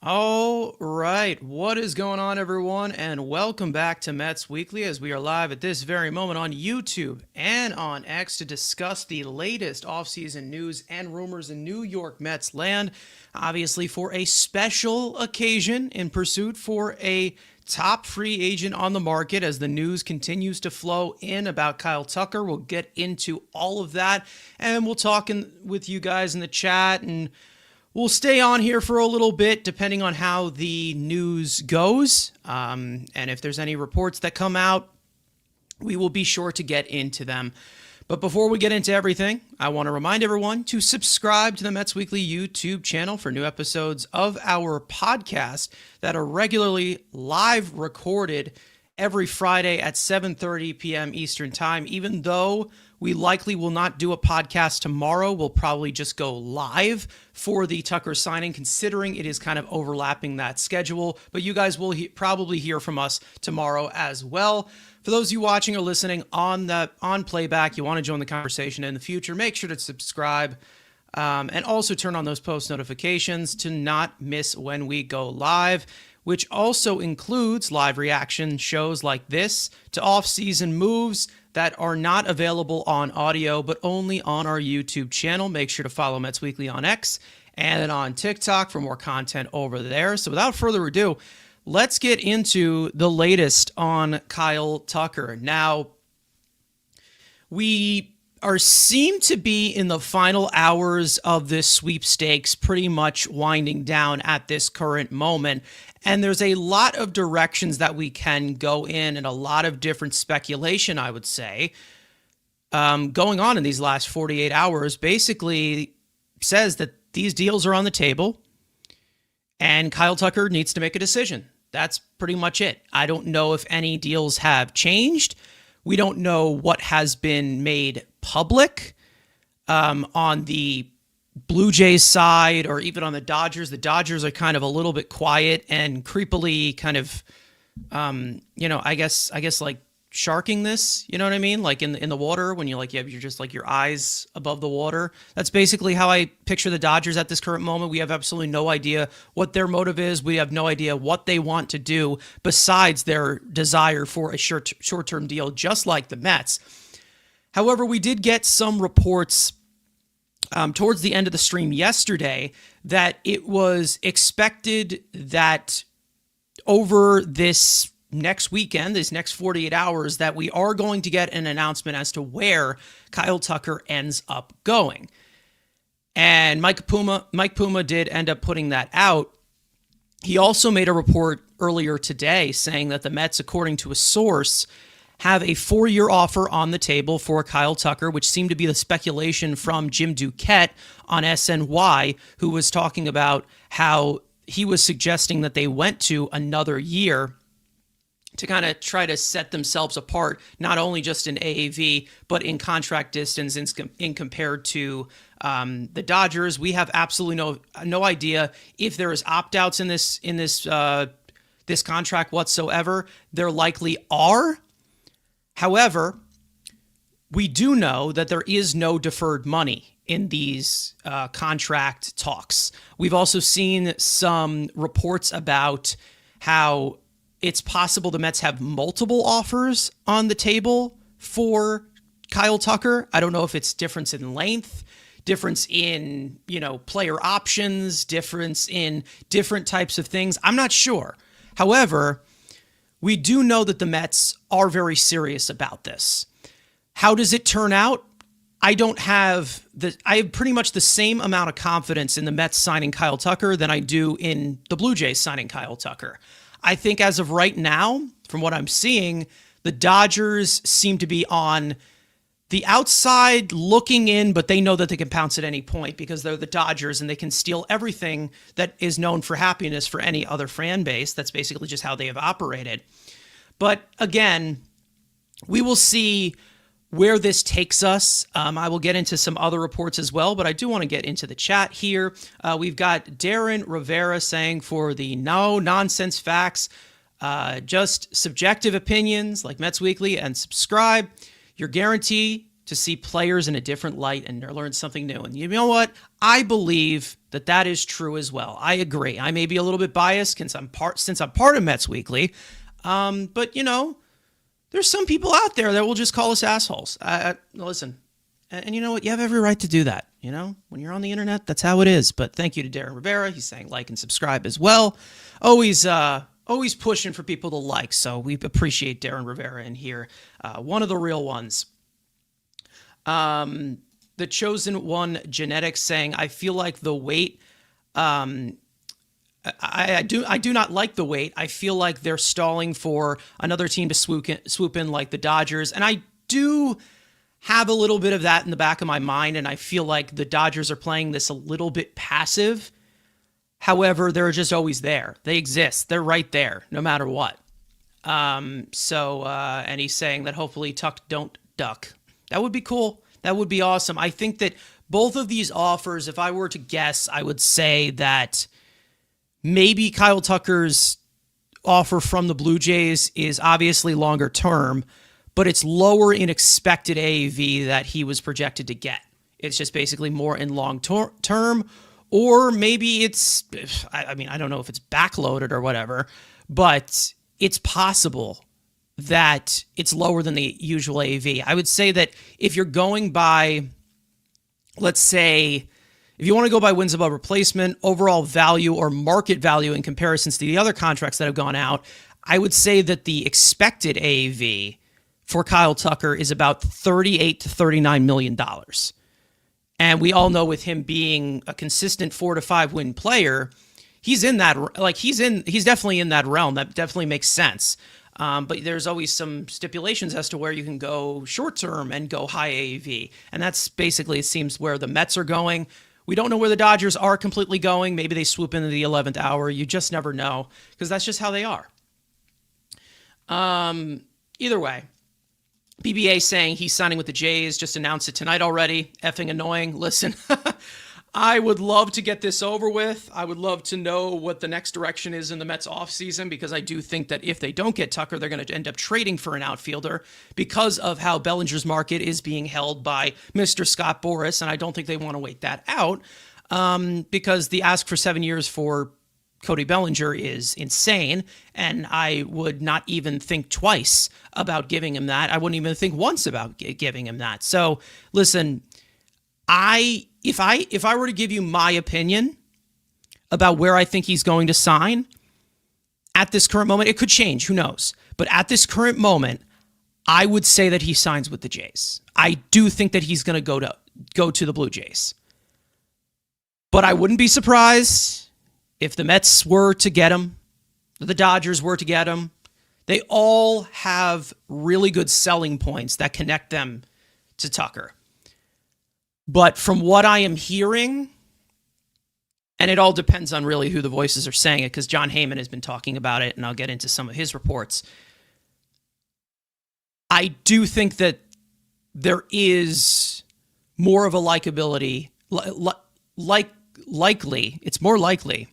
All right, what is going on, everyone? And welcome back to Mets Weekly as we are live at this very moment on YouTube and on X to discuss the latest offseason news and rumors in New York Mets land. Obviously, for a special occasion in pursuit for a top free agent on the market as the news continues to flow in about Kyle Tucker. We'll get into all of that and we'll talk with you guys in the chat, and we'll stay on here for a little bit depending on how the news goes. And if there's any reports that come out, we will be sure to get into them. But before we get into everything, I want to remind everyone to subscribe to the Mets Weekly YouTube channel for new episodes of our podcast that are regularly live recorded every Friday at 7:30 p.m. Eastern Time. Even though we likely will not do a podcast tomorrow, we'll probably just go live for the Tucker signing, considering it is kind of overlapping that schedule. But you guys will probably hear from us tomorrow as well. For those of you watching or listening on playback, you want to join the conversation in the future, make sure to subscribe and also turn on those post notifications to not miss when we go live, which also includes live reaction shows like this to off-season moves that are not available on audio, but only on our YouTube channel. Make sure to follow Mets Weekly on X and on TikTok for more content over there. So without further ado, let's get into the latest on Kyle Tucker. Now, we seem to be in the final hours of this sweepstakes, pretty much winding down at this current moment. And there's a lot of directions that we can go in and a lot of different speculation, I would say, going on in these last 48 hours. Basically says that these deals are on the table and Kyle Tucker needs to make a decision. That's pretty much it. I don't know if any deals have changed. We don't know what has been made public on the Blue Jays side or even on the Dodgers. The Dodgers are kind of a little bit quiet and creepily kind of, I guess like sharking this, you know what I mean? Like in the water when you're just like your eyes above the water. That's basically how I picture the Dodgers at this current moment. We have absolutely no idea what their motive is. We have no idea what they want to do besides their desire for a short-term deal, just like the Mets. However, we did get some reports towards the end of the stream yesterday that it was expected that over this next weekend, this next 48 hours, that we are going to get an announcement as to where Kyle Tucker ends up going. And Mike Puma did end up putting that out. He also made a report earlier today saying that the Mets, according to a source, have a 4-year offer on the table for Kyle Tucker, which seemed to be the speculation from Jim Duquette on SNY, who was talking about how he was suggesting that they went to another year to kind of try to set themselves apart, not only just in AAV, but in contract distance in compared to the Dodgers. We have absolutely no idea if there is opt-outs in this contract whatsoever. There likely are. However, we do know that there is no deferred money in these contract talks. We've also seen some reports about how it's possible the Mets have multiple offers on the table for Kyle Tucker. I don't know if it's difference in length, difference in, player options, difference in different types of things. I'm not sure. However, we do know that the Mets are very serious about this. How does it turn out? I have pretty much the same amount of confidence in the Mets signing Kyle Tucker than I do in the Blue Jays signing Kyle Tucker. I think as of right now, from what I'm seeing, the Dodgers seem to be on the outside looking in, but they know that they can pounce at any point because they're the Dodgers and they can steal everything that is known for happiness for any other fan base. That's basically just how they have operated. But again, we will see where this takes us. I will get into some other reports as well, but I do want to get into the chat here. We've got Darren Rivera saying, for the no nonsense facts, just subjective opinions like Mets Weekly, and subscribe. Your guarantee to see players in a different light and learn something new. And you know what? I believe that is true as well. I agree. I may be a little bit biased since I'm part of Mets Weekly, but there's some people out there that will just call us assholes. Listen, and you know what? You have every right to do that. When you're on the internet, that's how it is. But thank you to Darren Rivera. He's saying like and subscribe as well. Always pushing for people to like. So we appreciate Darren Rivera in here. One of the real ones. The Chosen One Genetics saying, I feel like the wait. I do not like the wait. I feel like they're stalling for another team to swoop in like the Dodgers. And I do have a little bit of that in the back of my mind. And I feel like the Dodgers are playing this a little bit passive. However, they're just always there. They exist. They're right there, no matter what. And he's saying that hopefully Tuck don't duck. That would be cool. That would be awesome. I think that both of these offers, if I were to guess, I would say that maybe Kyle Tucker's offer from the Blue Jays is obviously longer term, but it's lower in expected AAV that he was projected to get. It's just basically more in long term, or maybe it's, I don't know if it's backloaded or whatever, but it's possible that it's lower than the usual AAV. I would say that if you're going by, let's say, if you want to go by wins above replacement, overall value, or market value in comparisons to the other contracts that have gone out, I would say that the expected AAV for Kyle Tucker is about $38 to $39 million. And we all know with him being a consistent 4 to 5 win player, he's definitely in that realm. That definitely makes sense. But there's always some stipulations as to where you can go short term and go high AAV. And that's basically, it seems, where the Mets are going. We don't know where the Dodgers are completely going. Maybe they swoop into the 11th hour. You just never know, because that's just how they are. Either way, BBA saying he's signing with the Jays, just announced it tonight already. Effing annoying. Listen, I would love to get this over with. I would love to know what the next direction is in the Mets offseason, because I do think that if they don't get Tucker, they're going to end up trading for an outfielder because of how Bellinger's market is being held by Mr. Scott Boras, and I don't think they want to wait that out because the ask for 7 years for Cody Bellinger is insane, and I would not even think twice about giving him that. I wouldn't even think once about giving him that. So, listen, If I were to give you my opinion about where I think he's going to sign at this current moment, it could change, who knows? But at this current moment, I would say that he signs with the Jays. I do think that he's going to go to the Blue Jays. But I wouldn't be surprised if the Mets were to get him, the Dodgers were to get him. They all have really good selling points that connect them to Tucker. But from what I am hearing, and it all depends on really who the voices are saying it, because John Heyman has been talking about it, and I'll get into some of his reports. I do think that there is more of a likability, it's more likely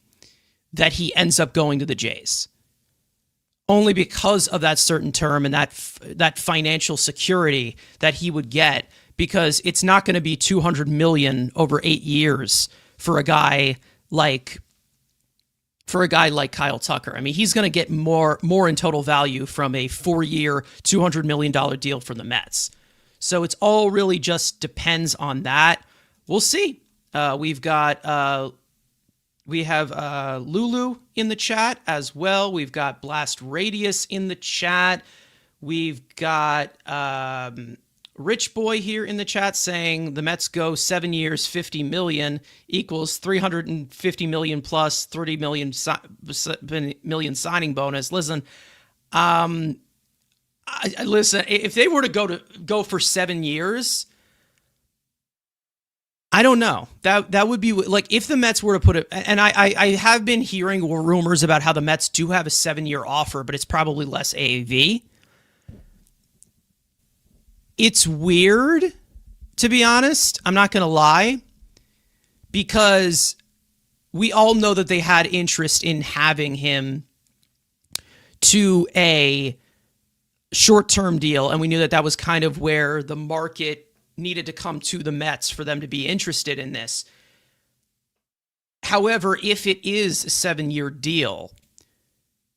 that he ends up going to the Jays. Only because of that certain term and that financial security that he would get, because it's not going to be $200 million over 8 years for a guy like Kyle Tucker. I mean, he's going to get more in total value from a 4-year, $200 million deal from the Mets. So it's all really just depends on that. We'll see. We have Lulu in the chat as well. We've got Blast Radius in the chat. We've got Rich Boy here in the chat saying the Mets go 7 years, $50 million equals $350 million plus $30 million signing bonus. Listen, listen. If they were to go for 7 years, I don't know. That would be like if the Mets were to put it. And I have been hearing rumors about how the Mets do have a 7-year offer, but it's probably less AAV. It's weird, to be honest. I'm not going to lie, because we all know that they had interest in having him to a short-term deal, and we knew that was kind of where the market needed to come to the Mets for them to be interested in this. However, if it is a 7-year deal,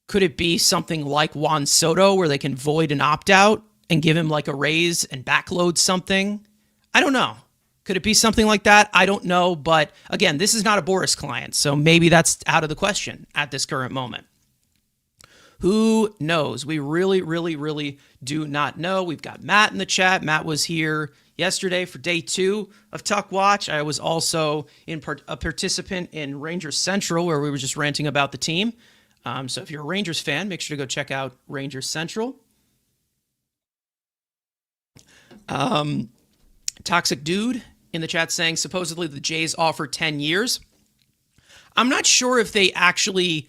could it be something like Juan Soto where they can void an opt-out and give him like a raise and backload something? I don't know. Could it be something like that? I don't know. But again, this is not a Boris client, so maybe that's out of the question at this current moment. Who knows? We really, really, really do not know. We've got Matt in the chat. Matt was here yesterday for day 2 of Tuck Watch. I was also a participant in Rangers Central, where we were just ranting about the team. So if you're a Rangers fan, make sure to go check out Rangers Central. Toxic Dude in the chat saying supposedly the Jays offered 10 years. I'm not sure if they actually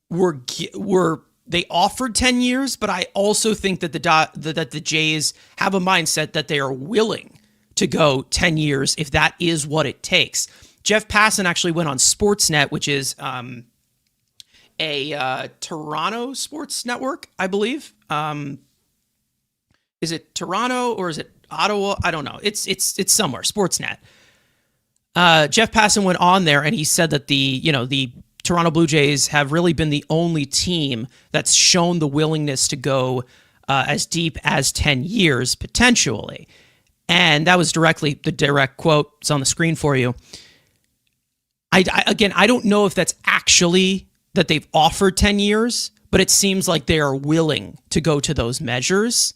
they offered 10 years, but I also think that the Jays have a mindset that they are willing to go 10 years if that is what it takes. Jeff Passan actually went on Sportsnet, which is a Toronto sports network, I believe. Is it Toronto or is it Ottawa? I don't know. It's somewhere. Sportsnet. Jeff Passan went on there and he said that the Toronto Blue Jays have really been the only team that's shown the willingness to go as deep as 10 years potentially. And that was the direct quote. It's on the screen for you. I don't know if that's actually that they've offered 10 years, but it seems like they are willing to go to those measures.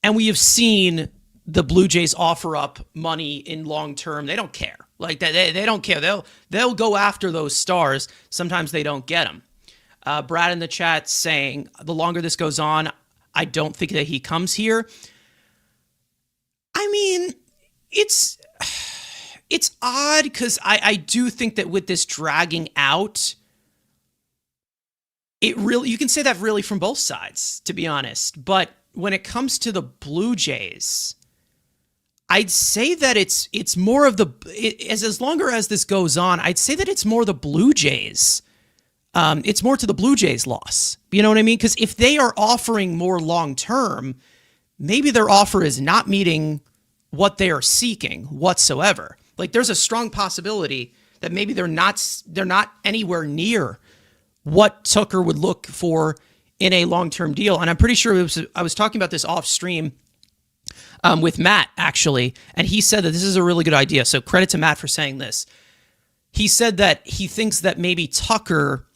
And we have seen the Blue Jays offer up money in long term. They don't care. Like they don't care. They'll go after those stars. Sometimes they don't get them. Brad in the chat saying the longer this goes on, I don't think that he comes here. I mean, it's odd because I do think that with this dragging out, you can say that really from both sides, to be honest. But when it comes to the Blue Jays, I'd say that it's more of as longer as this goes on, I'd say that it's more the Blue Jays. It's more to the Blue Jays' loss. You know what I mean? Because if they are offering more long term, maybe their offer is not meeting what they are seeking whatsoever. Like there's a strong possibility that maybe they're not anywhere near what Tucker would look for in a long-term deal. And I'm pretty sure I was talking about this off stream with Matt, actually, and he said that this is a really good idea. So credit to Matt for saying this. He said that he thinks that maybe Tucker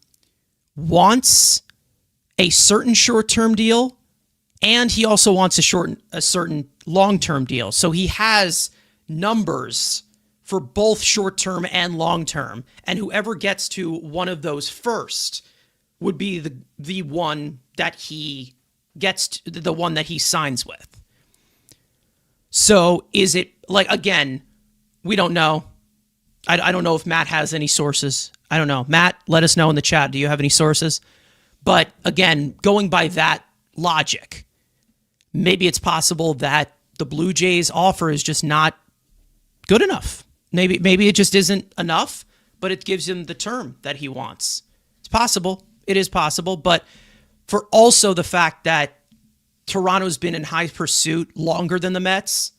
wants a certain short-term deal, and he also wants a certain long-term deal. So he has numbers for both short-term and long-term, and whoever gets to one of those first would be the one that he gets to, the one that he signs with. So is it like, again, we don't know. I don't know if Matt has any sources. I don't know. Matt, let us know in the chat. Do you have any sources? But again, going by that logic, maybe it's possible that the Blue Jays offer is just not good enough. Maybe it just isn't enough, but it gives him the term that he wants. It's possible. It is possible. But for also the fact that Toronto's been in high pursuit longer than the Mets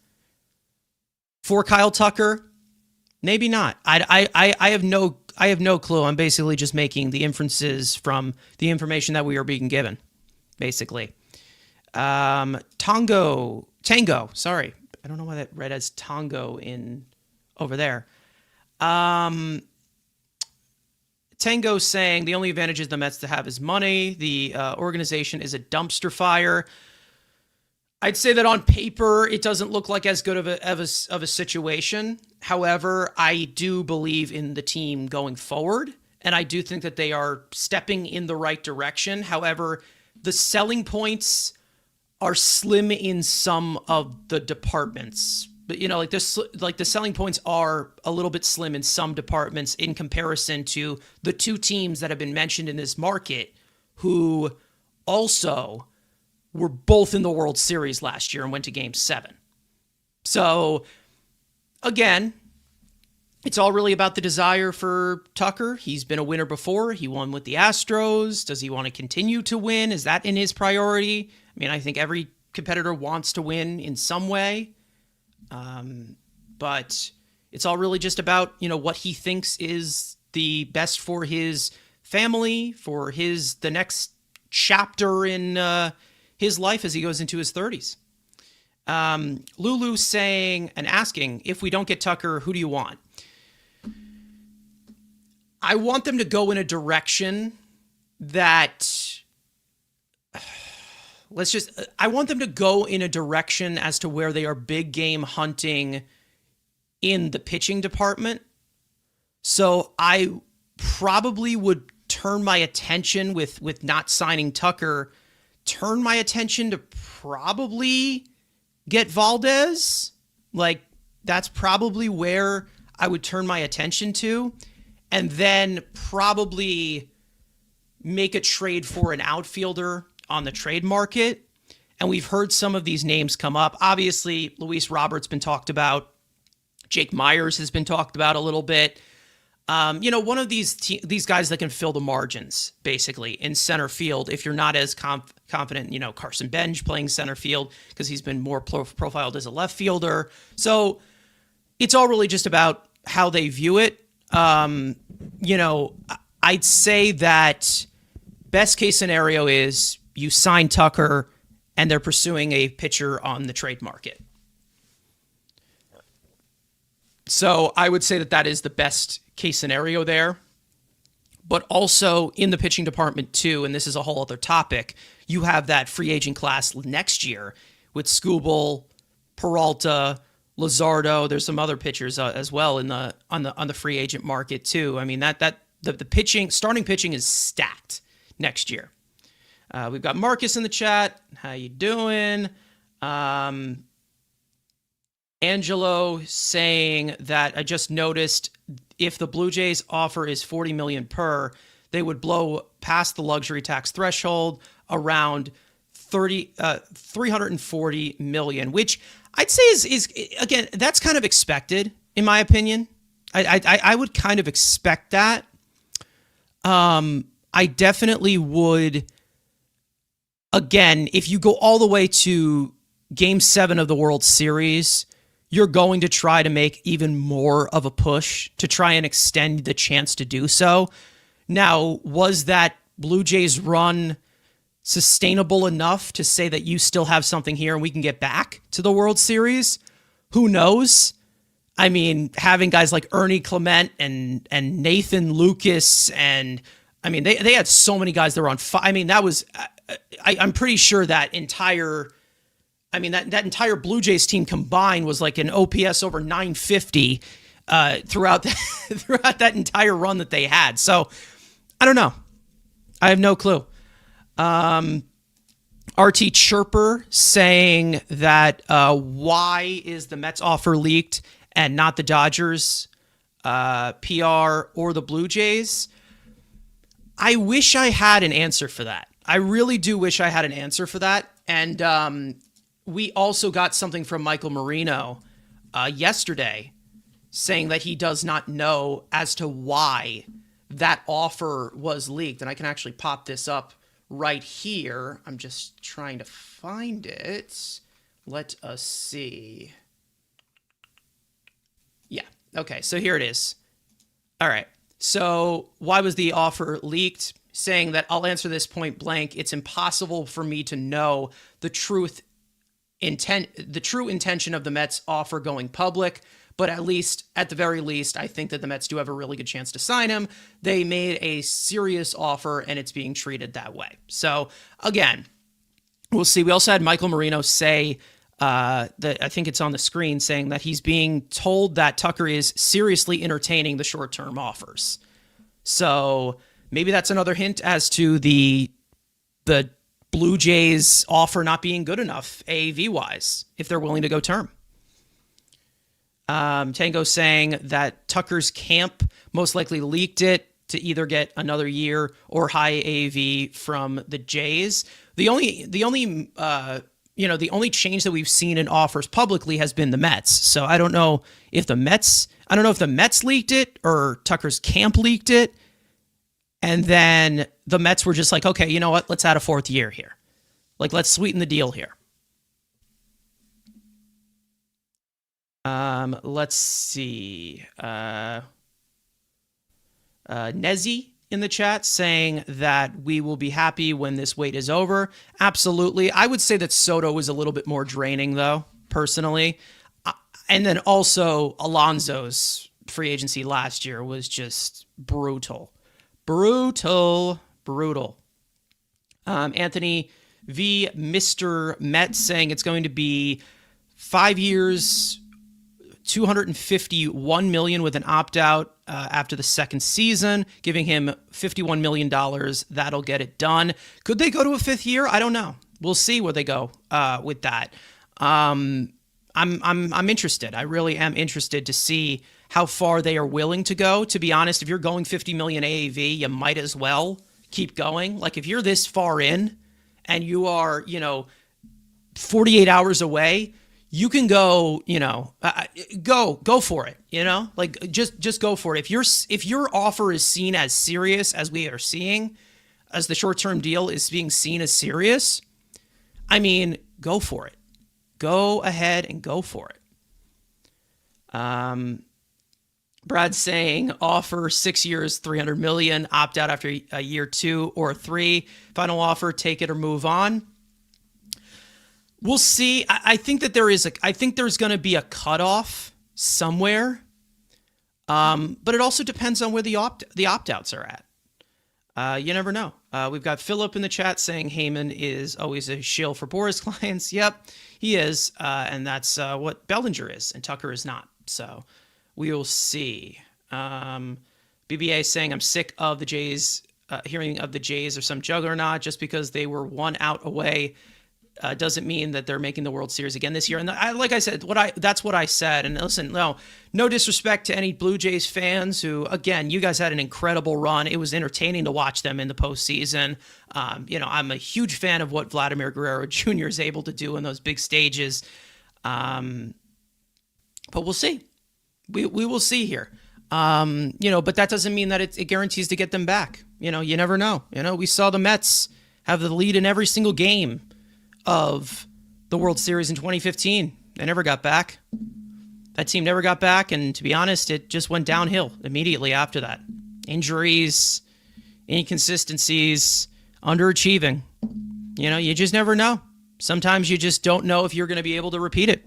for Kyle Tucker, maybe not. I have no clue. I'm basically just making the inferences from the information that we are being given, basically. Tango. Sorry, I don't know why that read as Tango in over there. Tango saying the only advantages the Mets to have is money. The organization is a dumpster fire. I'd say that on paper, it doesn't look like as good of a situation. However, I do believe in the team going forward, and I do think that they are stepping in the right direction. However, the selling points are slim in some of the departments. But, like the selling points are a little bit slim in some departments in comparison to the two teams that have been mentioned in this market who also were both in the World Series last year and went to Game 7. So, again, it's all really about the desire for Tucker. He's been a winner before. He won with the Astros. Does he want to continue to win? Is that in his priority? I mean, I think every competitor wants to win in some way. But it's all really just about, what he thinks is the best for his family, for the next chapter in his life as he goes into his 30s. Lulu saying and asking, if we don't get Tucker, who do you want? I want them to go in a direction that I want them to go in a direction as to where they are big game hunting in the pitching department. So I probably would turn my attention with not signing Tucker, turn my attention to probably get Valdez. Like, that's probably where I would turn my attention to. And then probably make a trade for an outfielder on the trade market. And we've heard some of these names come up. Obviously, Luis Robert's been talked about. Jake Myers has been talked about a little bit. One of these guys that can fill the margins, basically, in center field. If you're not as confident, Carson Bench playing center field because he's been more profiled as a left fielder. So it's all really just about how they view it. I'd say that best case scenario is you sign Tucker and they're pursuing a pitcher on the trade market. So I would say that is the best case scenario there. But also in the pitching department too, and this is a whole other topic, you have that free agent class next year with Skubal, Peralta, Luzardo. There's some other pitchers as well on the free agent market too. I mean the starting pitching is stacked next year. We've got Marcus in the chat. How you doing? Angelo saying that I just noticed if the Blue Jays offer is $40 million per, they would blow past the luxury tax threshold around $340 million, which I'd say is again, that's kind of expected in my opinion. I would kind of expect that. I definitely would. Again, if you go all the way to Game 7 of the World Series, you're going to try to make even more of a push to try and extend the chance to do so. Now, was that Blue Jays run sustainable enough to say that you still have something here and we can get back to the World Series? Who knows? I mean, having guys like Ernie Clement and Nathan Lucas, and I mean, they had so many guys that were on fire. I mean, that was, I'm pretty sure that entire Blue Jays team combined was like an OPS over 950 throughout that entire run that they had. So I don't know. I have no clue. RT Chirper saying that why is the Mets offer leaked and not the Dodgers PR or the Blue Jays? I wish I had an answer for that. I really do wish I had an answer for that. And we also got something from Michael Marino yesterday saying that he does not know as to why that offer was leaked. And I can actually pop this up right here. I'm just trying to find it. Let us see. Yeah. Okay. So here it is. All right. So why was the offer leaked? Saying that I'll answer this point blank. It's impossible for me to know the true intention of the Mets offer going public, but at the very least, I think that the Mets do have a really good chance to sign him. They made a serious offer and it's being treated that way. So again, we'll see. We also had Michael Marino say that I think it's on the screen saying that he's being told that Tucker is seriously entertaining the short-term offers. So maybe that's another hint as to the Blue Jays offer not being good enough AAV-wise, if they're willing to go term. Tango saying that Tucker's camp most likely leaked it to either get another year or high AAV from the Jays. The only change that we've seen in offers publicly has been the Mets. So I don't know if the Mets leaked it or Tucker's camp leaked it. And then the Mets were just like, okay, you know what? Let's add a fourth year here. Like, let's sweeten the deal here. Let's see. Nezzy in the chat saying that we will be happy when this wait is over. Absolutely. I would say that Soto was a little bit more draining, though, personally. And then also Alonso's free agency last year was just brutal. Brutal. Anthony V. Mr. Met saying it's going to be 5 years, $251 million with an opt-out after the second season, giving him $51 million. That'll get it done. Could they go to a fifth year? I don't know. We'll see where they go with that. I'm interested. I really am interested to see how far they are willing to go. To be honest, if you're going 50 million AAV, you might as well keep going. Like if you're this far in and you are, 48 hours away, you can go, go for it, like just go for it. If your offer is seen as serious as we are seeing, as the short-term deal is being seen as serious, I mean, go for it. Go ahead and go for it. Brad's saying offer 6 years, 300 million, opt out after a year 2 or 3. Final offer, take it or move on. We'll see. I think that there's going to be a cutoff somewhere, but it also depends on where the opt-outs are at. You never know. We've got Philip in the chat saying Heyman is always a shill for Boris clients. Yep, he is, and that's what Bellinger is, and Tucker is not. So we will see. BBA saying I'm sick of the Jays, hearing of the Jays or some juggernaut just because they were 1 out away. Doesn't mean that they're making the World Series again this year. And like I said, that's what I said. And listen, no disrespect to any Blue Jays fans who, again, you guys had an incredible run. It was entertaining to watch them in the postseason. I'm a huge fan of what Vladimir Guerrero Jr. is able to do in those big stages. But we'll see. We will see here. But that doesn't mean that it guarantees to get them back. You never know. We saw the Mets have the lead in every single game of the World Series in 2015. They never got back. That team never got back, and to be honest, it just went downhill immediately after that. Injuries, inconsistencies, underachieving. You just never know. Sometimes you just don't know if you're going to be able to repeat it.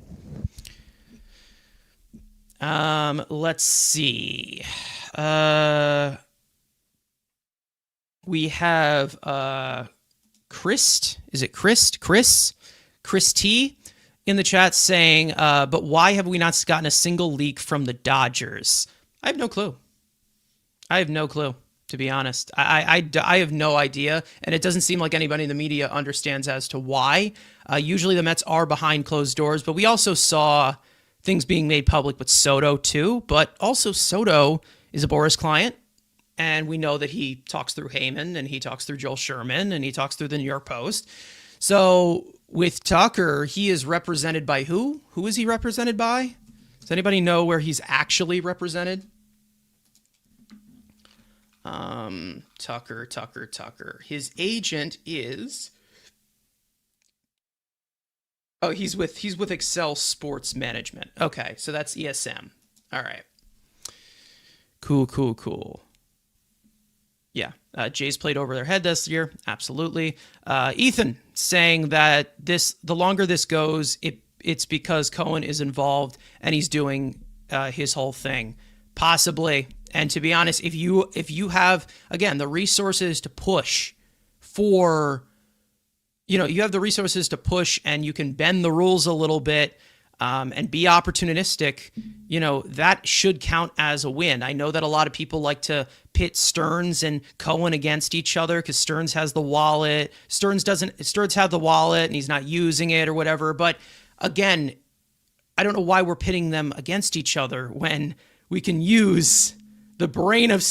Let's see. We have Chris T in the chat saying, but why have we not gotten a single leak from the Dodgers? I have no clue. To be honest. I have no idea, and it doesn't seem like anybody in the media understands as to why. Usually the Mets are behind closed doors, but we also saw things being made public with Soto too, but also Soto is a Boris client. And we know that he talks through Heyman, and he talks through Joel Sherman, and he talks through the New York Post. So with Tucker, he is represented by who? Who is he represented by? Does anybody know where he's actually represented? Tucker. His agent is... Oh, he's with Excel Sports Management. Okay, so that's ESM. All right. Cool. Yeah, Jays played over their head this year. Absolutely. Ethan saying that the longer this goes, it's because Cohen is involved and he's doing his whole thing. Possibly. And to be honest, if you have, again, the resources to push for, you have the resources to push and you can bend the rules a little bit and be opportunistic, that should count as a win. I know that a lot of people like to pit Stearns and Cohen against each other because Stearns has the wallet. Stearns have the wallet and he's not using it or whatever. But again, I don't know why we're pitting them against each other when we can use the brain of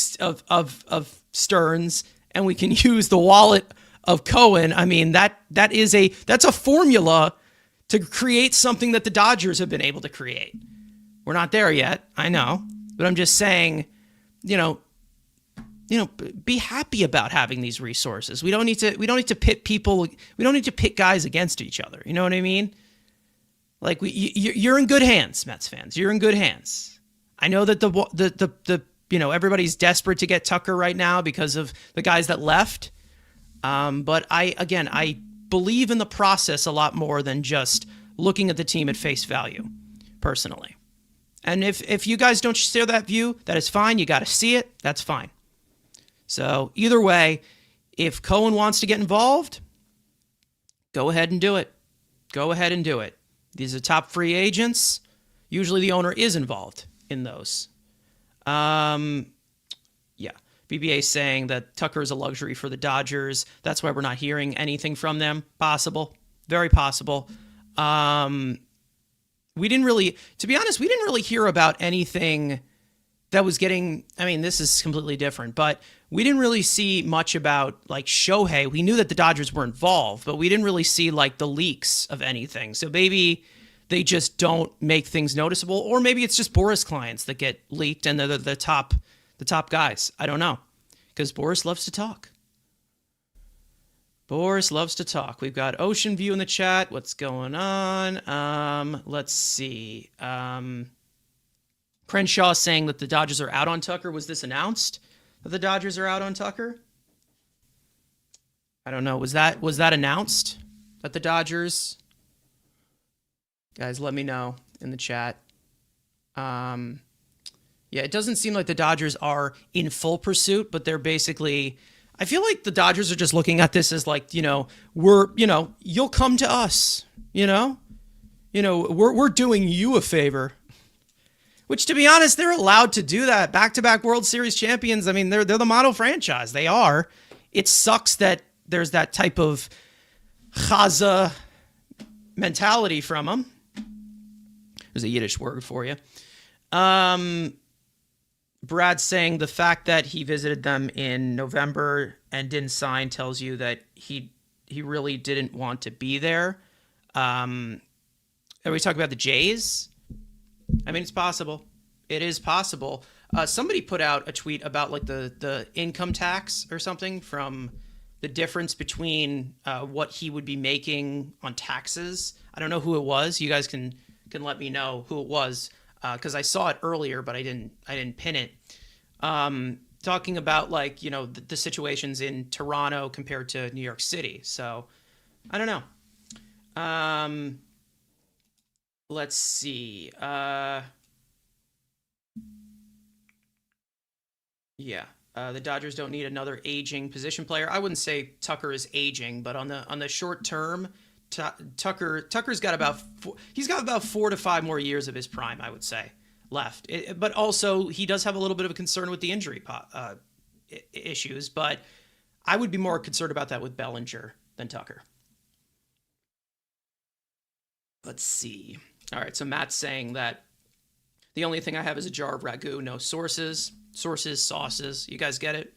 Stearns and we can use the wallet of Cohen. I mean, that's a formula to create something that the Dodgers have been able to create. We're not there yet, I know, but I'm just saying, be happy about having these resources. We don't need to pit people. We don't need to pit guys against each other. You know what I mean? Like you're in good hands, Mets fans. You're in good hands. I know that the everybody's desperate to get Tucker right now because of the guys that left. But I believe in the process a lot more than just looking at the team at face value, personally. And if you guys don't share that view, that is fine. You got to see it. That's fine. So either way, if Cohen wants to get involved, go ahead and do it. Go ahead and do it. These are top free agents. Usually the owner is involved in those. Yeah. BBA saying that Tucker is a luxury for the Dodgers. That's why we're not hearing anything from them. Possible. Very possible. We didn't really, to be honest, we didn't really hear about anything that was getting, I mean, this is completely different, but we didn't really see much about like Shohei. We knew that the Dodgers were involved, but we didn't really see like the leaks of anything. So maybe they just don't make things noticeable, or maybe it's just Boris clients that get leaked and they're the top guys. I don't know, because Boris loves to talk. Boris loves to talk. We've got Ocean View in the chat. What's going on? Let's see. Crenshaw saying that the Dodgers are out on Tucker. Was this announced that the Dodgers are out on Tucker? I don't know. Was that announced that the Dodgers? Guys, let me know in the chat. Yeah, it doesn't seem like the Dodgers are in full pursuit, but they're basically, I feel like the Dodgers are just looking at this as like, you'll come to us, we're doing you a favor. Which, to be honest, they're allowed to do that. Back-to-back World Series champions. I mean, they're the model franchise. They are. It sucks that there's that type of chaza mentality from them. There's a Yiddish word for you. Brad saying the fact that he visited them in November and didn't sign tells you that he really didn't want to be there. Are we talking about the Jays? I mean, it's possible. It is possible. Somebody put out a tweet about like the income tax or something, from the difference between what he would be making on taxes. I don't know who it was. You guys can let me know who it was, because I saw it earlier, but I didn't pin it. Talking about like, the situations in Toronto compared to New York City. So I don't know. Let's see. The Dodgers don't need another aging position player. I wouldn't say Tucker is aging, but on the short term, Tucker's got about 4 to 5 more years of his prime, I would say, left. But also he does have a little bit of a concern with the injury issues, but I would be more concerned about that with Bellinger than Tucker. Let's see. All right, so Matt's saying that the only thing I have is a jar of ragu, no sauces. You guys get it?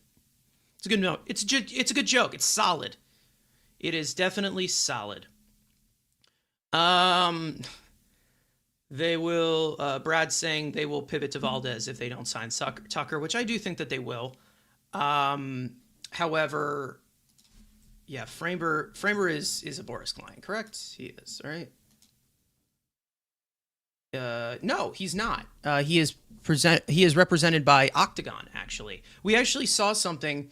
It's a good note. It's a good joke. It's solid. It is definitely solid. They will. Brad's saying they will pivot to Valdez if they don't sign Tucker, which I do think that they will. However, yeah, Framber is a Boris client, correct? He is, right? No, he's not. He is represented by Octagon, actually. We actually saw something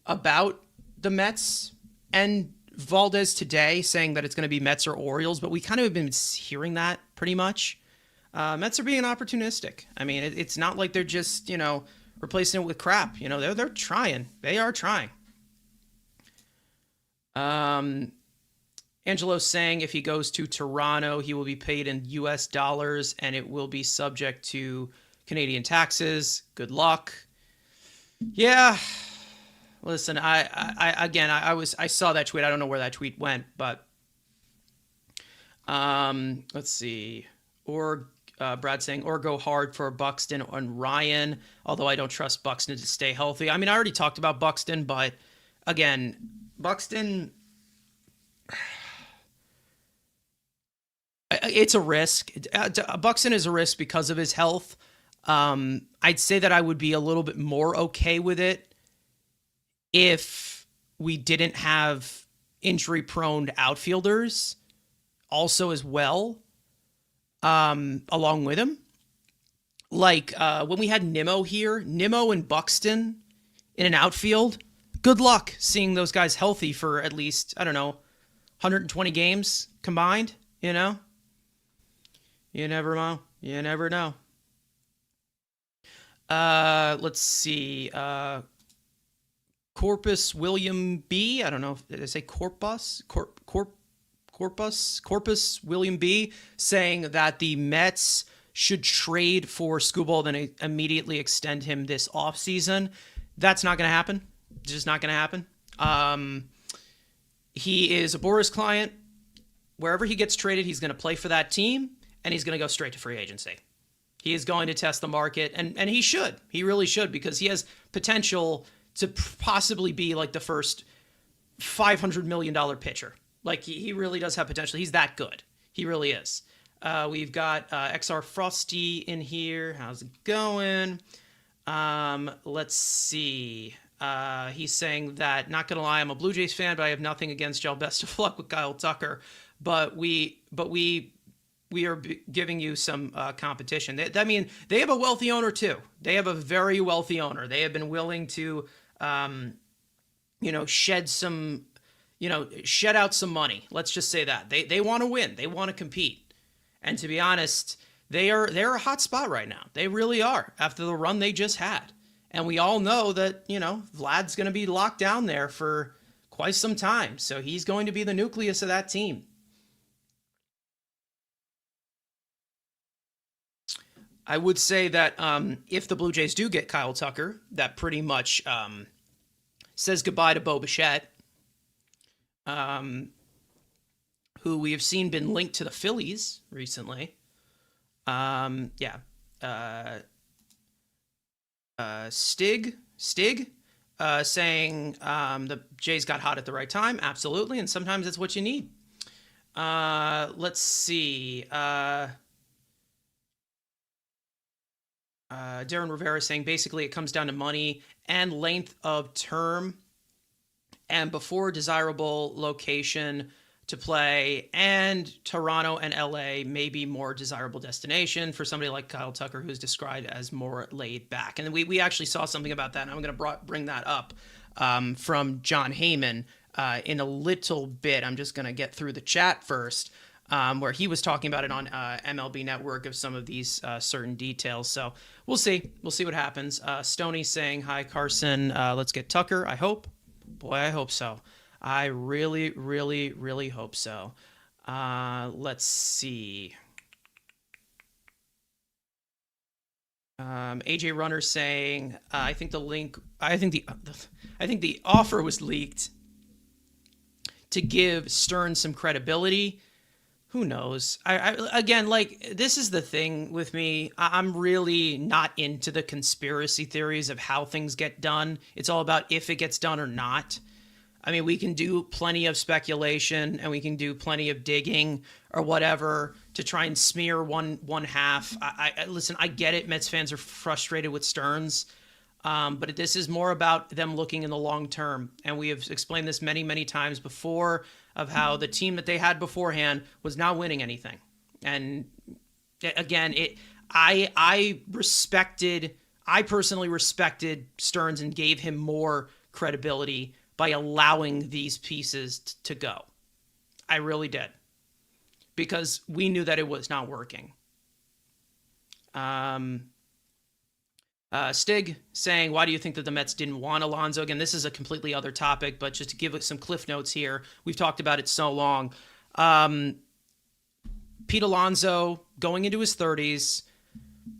about the Mets and Valdez today, saying that it's going to be Mets or Orioles, but we kind of have been hearing that pretty much. Mets are being opportunistic. I mean, it's not like they're just, replacing it with crap. They're trying. They are trying. Angelo's saying if he goes to Toronto, he will be paid in U.S. dollars and it will be subject to Canadian taxes. Good luck. Yeah. Listen, I saw that tweet. I don't know where that tweet went, but let's see. Brad saying, or go hard for Buxton and Ryan, although I don't trust Buxton to stay healthy. I mean, I already talked about Buxton, but again, Buxton, it's a risk. Buxton is a risk because of his health. I'd say that I would be a little bit more okay with it if we didn't have injury-prone outfielders also as well. along with him. Like when we had Nimmo and Buxton in an outfield, good luck seeing those guys healthy for at least, I don't know, 120 games combined, you know? You never know. You never know. Let's see. Corpus William B. I don't know. Did I say Corpus? Corpus William B. saying that the Mets should trade for Skubal, then immediately extend him this offseason. That's not going to happen. It's just not going to happen. He is a Boras client. Wherever he gets traded, he's going to play for that team, and he's going to go straight to free agency. He is going to test the market, and he should. He really should, because he has potential to possibly be like the first $500 million pitcher. Like, he really does have potential. He's that good. He really is. We've got XR Frosty in here. How's it going? Let's see. He's saying that, not going to lie, I'm a Blue Jays fan, but I have nothing against y'all. Best of luck with Kyle Tucker. But we are giving you some competition. They have a wealthy owner too. They have a very wealthy owner. They have been willing to, shed out some money. Let's just say that they want to win. They want to compete. And to be honest, they're a hot spot right now. They really are, after the run they just had. And we all know that, Vlad's going to be locked down there for quite some time. So he's going to be the nucleus of that team. I would say that if the Blue Jays do get Kyle Tucker, that pretty much says goodbye to Bo Bichette, who we have seen been linked to the Phillies recently. Stig saying the Jays got hot at the right time. Absolutely, and sometimes that's what you need. Let's see. Darren Rivera saying basically it comes down to money and length of term, and before desirable location to play, and Toronto and LA may be more desirable destination for somebody like Kyle Tucker, who's described as more laid back. And we actually saw something about that, and I'm going to bring that up from John Heyman in a little bit. I'm just going to get through the chat first, where he was talking about it on MLB Network of some of these certain details. So we'll see. We'll see what happens. Stoney saying, hi, Carson. Let's get Tucker, I hope. Boy, I hope so. I really, really, really hope so. Let's see. AJ Runner saying, I think the offer was leaked to give Stearns some credibility. Who knows? Again, this is the thing with me. I'm really not into the conspiracy theories of how things get done. It's all about if it gets done or not. I mean, we can do plenty of speculation and we can do plenty of digging or whatever to try and smear one half. Listen, I get it. Mets fans are frustrated with Stearns, but this is more about them looking in the long term. And we have explained this many, many times before of how the team that they had beforehand was not winning anything. And again, I personally respected Stearns and gave him more credibility by allowing these pieces to go. I really did. Because we knew that it was not working. Stig saying, why do you think that the Mets didn't want Alonso? Again, this is a completely other topic, but just to give it some cliff notes here, we've talked about it so long. Pete Alonso, going into his 30s,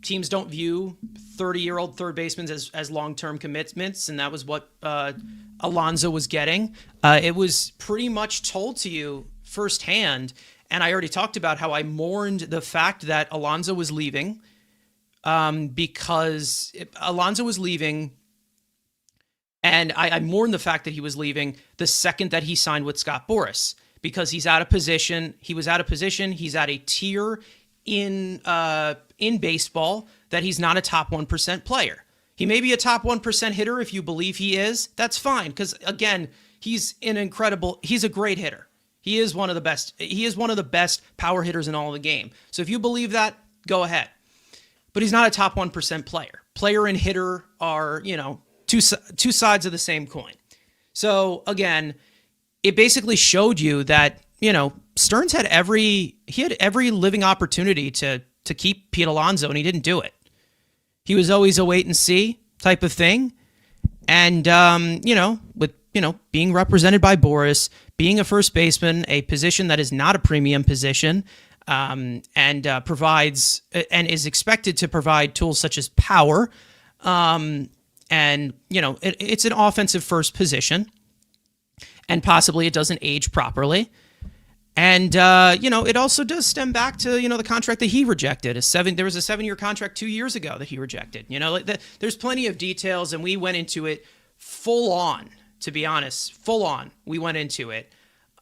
teams don't view 30-year-old third basemen as long-term commitments, and that was what Alonso was getting. It was pretty much told to you firsthand, and I already talked about how I mourned the fact that Alonso was leaving, because Alonso was leaving, and I mourned the fact that he was leaving the second that he signed with Scott Boras, because he's out of position. He was out of position. He's at a tier in baseball that he's not a top 1% player. He may be a top 1% hitter if you believe he is. That's fine, because again, he's a great hitter. He is one of the best. He is one of the best power hitters in all of the game. So if you believe that, go ahead. But he's not a top 1% player. Player and hitter are, two sides of the same coin. So again, it basically showed you that, Stearns had every living opportunity to keep Pete Alonso, and he didn't do it. He was always a wait and see type of thing. And, with, being represented by Boris, being a first baseman, a position that is not a premium position, and provides and is expected to provide tools such as power. It's an offensive first position, and possibly it doesn't age properly. And, it also does stem back to, the contract that he rejected. There was a 7-year contract 2 years ago that he rejected. There's plenty of details, and we went into it full on, to be honest, full on. We went into it.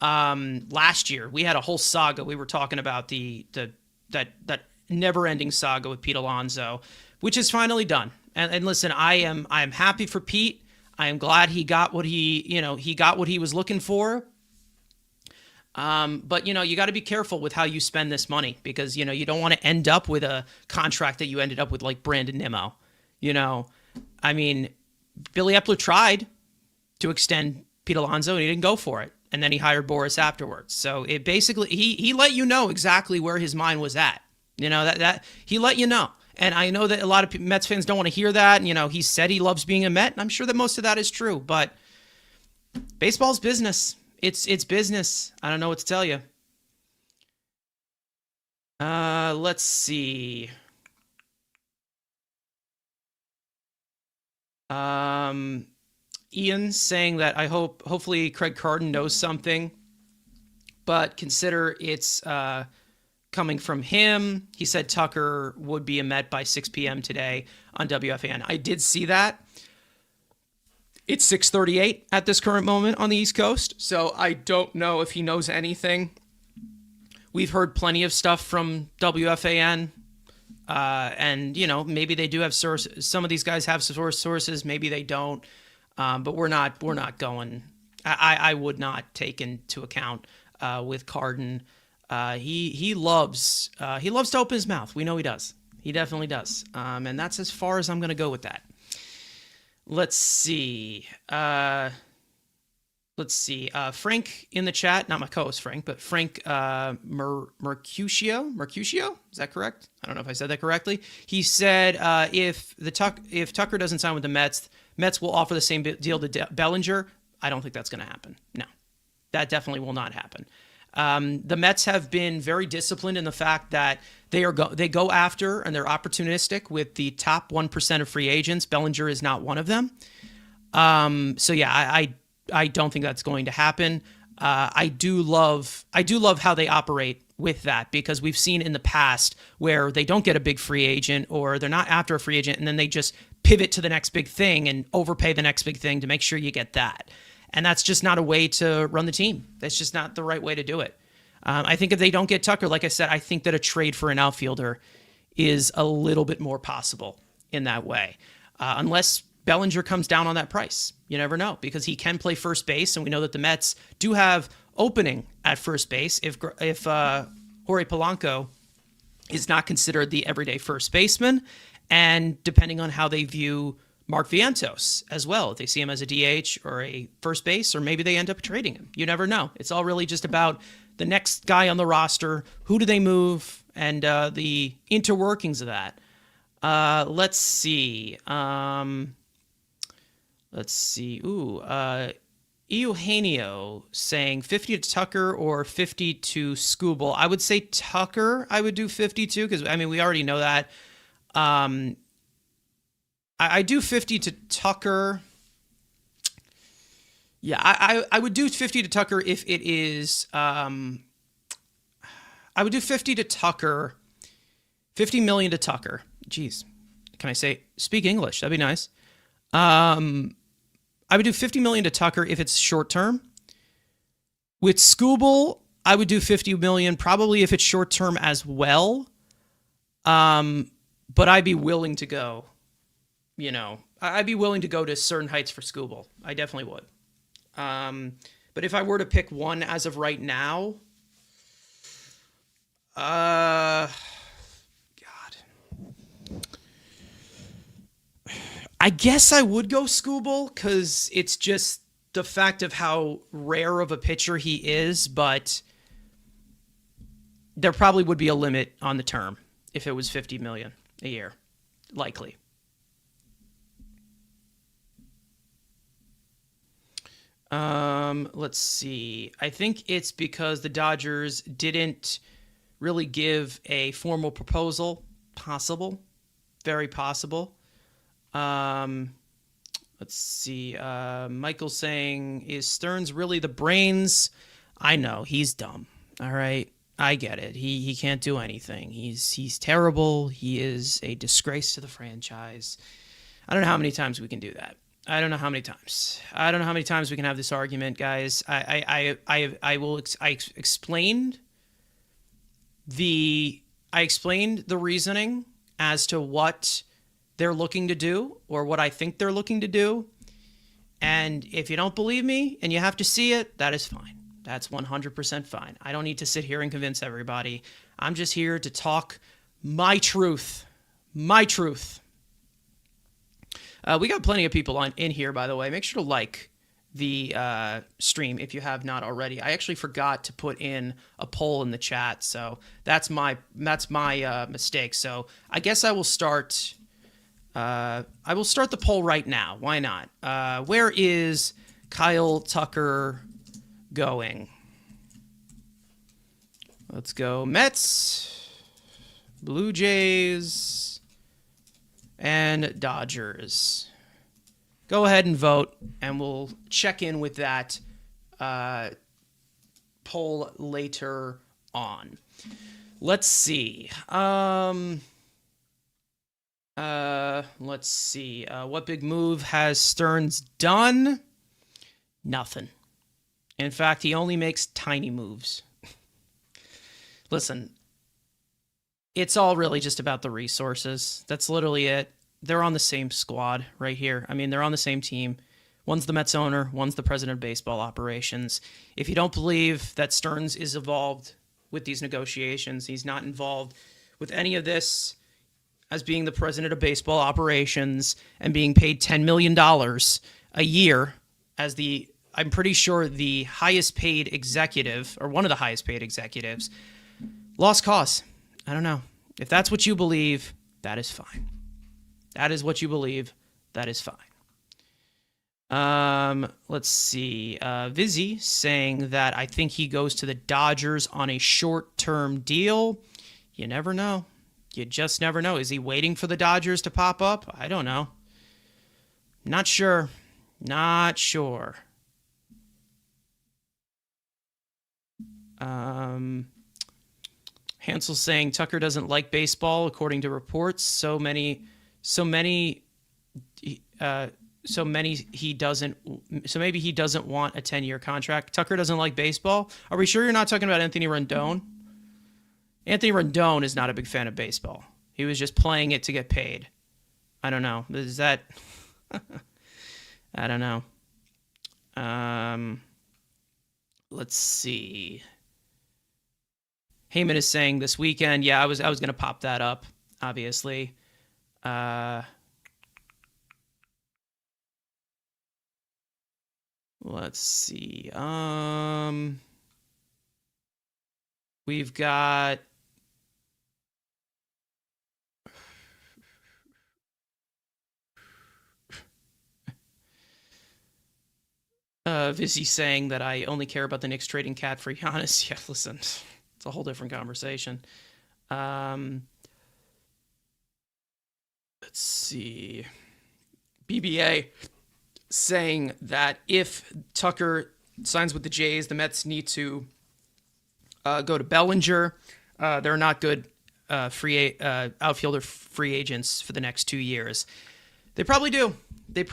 Last year, we had a whole saga. We were talking about that never-ending saga with Pete Alonso, which is finally done. And listen, I am happy for Pete. I am glad he got what he got what he was looking for. But you got to be careful with how you spend this money, because you don't want to end up with a contract that you ended up with like Brandon Nimmo. I mean, Billy Epler tried to extend Pete Alonso and he didn't go for it. And then he hired Boris afterwards. So it basically, he let you know exactly where his mind was at. That he let you know. And I know that a lot of Mets fans don't want to hear that. And, he said he loves being a Met, and I'm sure that most of that is true. But baseball's business. It's business. I don't know what to tell you. Let's see. Ian saying that hopefully Craig Carden knows something, but consider it's coming from him. He said Tucker would be a Met by 6 p.m. today on WFAN. I did see that. It's 6:38 at this current moment on the East Coast, so I don't know if he knows anything. We've heard plenty of stuff from WFAN, and maybe they do have sources. Some of these guys have sources, maybe they don't. But we're not going. I would not take into account with Carden. He loves to open his mouth. We know he does. He definitely does. And that's as far as I'm going to go with that. Let's see. Frank in the chat, not my co-host Frank, but Frank Mercutio. Mercutio, is that correct? I don't know if I said that correctly. He said if Tucker doesn't sign with the Mets will offer the same deal to Bellinger. I don't think that's going to happen. No, that definitely will not happen. The Mets have been very disciplined in the fact that they go after and they're opportunistic with the top 1% of free agents. Bellinger is not one of them. So yeah, I don't think that's going to happen. I do love how they operate with that, because we've seen in the past where they don't get a big free agent or they're not after a free agent, and then they just pivot to the next big thing and overpay the next big thing to make sure you get that. And that's just not a way to run the team. That's just not the right way to do it. I think if they don't get Tucker, like I said, I think that a trade for an outfielder is a little bit more possible in that way. Unless Bellinger comes down on that price. You never know, because he can play first base, and we know that the Mets do have opening at first base if Jorge Polanco is not considered the everyday first baseman, and depending on how they view Mark Vientos as well, if they see him as a DH or a first base, or maybe they end up trading him. You never know. It's all really just about the next guy on the roster, who do they move, and the interworkings of that. Let's see. Eugenio saying 50 to Tucker or 50 to Skubal. I would say Tucker. I would do 52 because, we already know that. I do 50 to Tucker. Yeah, I would do 50 to Tucker if it is... I would do 50 to Tucker. 50 million to Tucker. Jeez. Can I say... Speak English. That'd be nice. I would do 50 million to Tucker if it's short term. With Skubal, I would do 50 million probably if it's short term as well. But I'd be willing to go, I'd be willing to go to certain heights for Skubal. I definitely would. But if I were to pick one as of right now, God, I guess I would go Scooble because it's just the fact of how rare of a pitcher he is, but there probably would be a limit on the term if it was 50 million a year, likely. Let's see. I think it's because the Dodgers didn't really give a formal proposal. Possible. Very possible. Let's see. Michael saying, is Stearns really the brains? I know, he's dumb. All right. I get it. He can't do anything. He's terrible. He is a disgrace to the franchise. I don't know how many times we can do that. I don't know how many times. I don't know how many times we can have this argument, guys. I explained the reasoning as to what they're looking to do or what I think they're looking to do. And if you don't believe me and you have to see it, that is fine. That's 100% fine. I don't need to sit here and convince everybody. I'm just here to talk my truth. My truth. We got plenty of people in here, by the way. Make sure to like the stream if you have not already. I actually forgot to put in a poll in the chat, so that's my mistake. So I guess I will start. I will start the poll right now. Why not? Where is Kyle Tucker going? Let's go Mets, Blue Jays, and Dodgers. Go ahead and vote, and we'll check in with that poll later on. Let's see. Let's see. What big move has Stearns done? Nothing. In fact, he only makes tiny moves. Listen, it's all really just about the resources. That's literally it. They're on the same squad right here. I mean, they're on the same team. One's the Mets owner, one's the president of baseball operations. If you don't believe that Stearns is involved with these negotiations, he's not involved with any of this as being the president of baseball operations and being paid $10 million a year as the, I'm pretty sure, the highest paid executive, or one of the highest paid executives, lost cause. I don't know. If that's what you believe, that is fine. That is what you believe. That is fine. Let's see. Vizzy saying that I think he goes to the Dodgers on a short-term deal. You never know. You just never know. Is he waiting for the Dodgers to pop up? I don't know. Not sure. Not sure. Hansel saying Tucker doesn't like baseball, according to reports. So maybe he doesn't want a 10-year contract. Tucker doesn't like baseball. Are we sure you're not talking about Anthony Rendon? Anthony Rendon is not a big fan of baseball. He was just playing it to get paid. I don't know. Is that... I don't know. Let's see. Heyman is saying this weekend. Yeah, I was going to pop that up, obviously. Let's see. We've got... Vizzy saying that I only care about the Knicks trading Cat for Giannis. Yeah, listen, it's a whole different conversation. Let's see. BBA saying that if Tucker signs with the Jays, the Mets need to go to Bellinger. They're not good outfielder free agents for the next 2 years. They probably do. They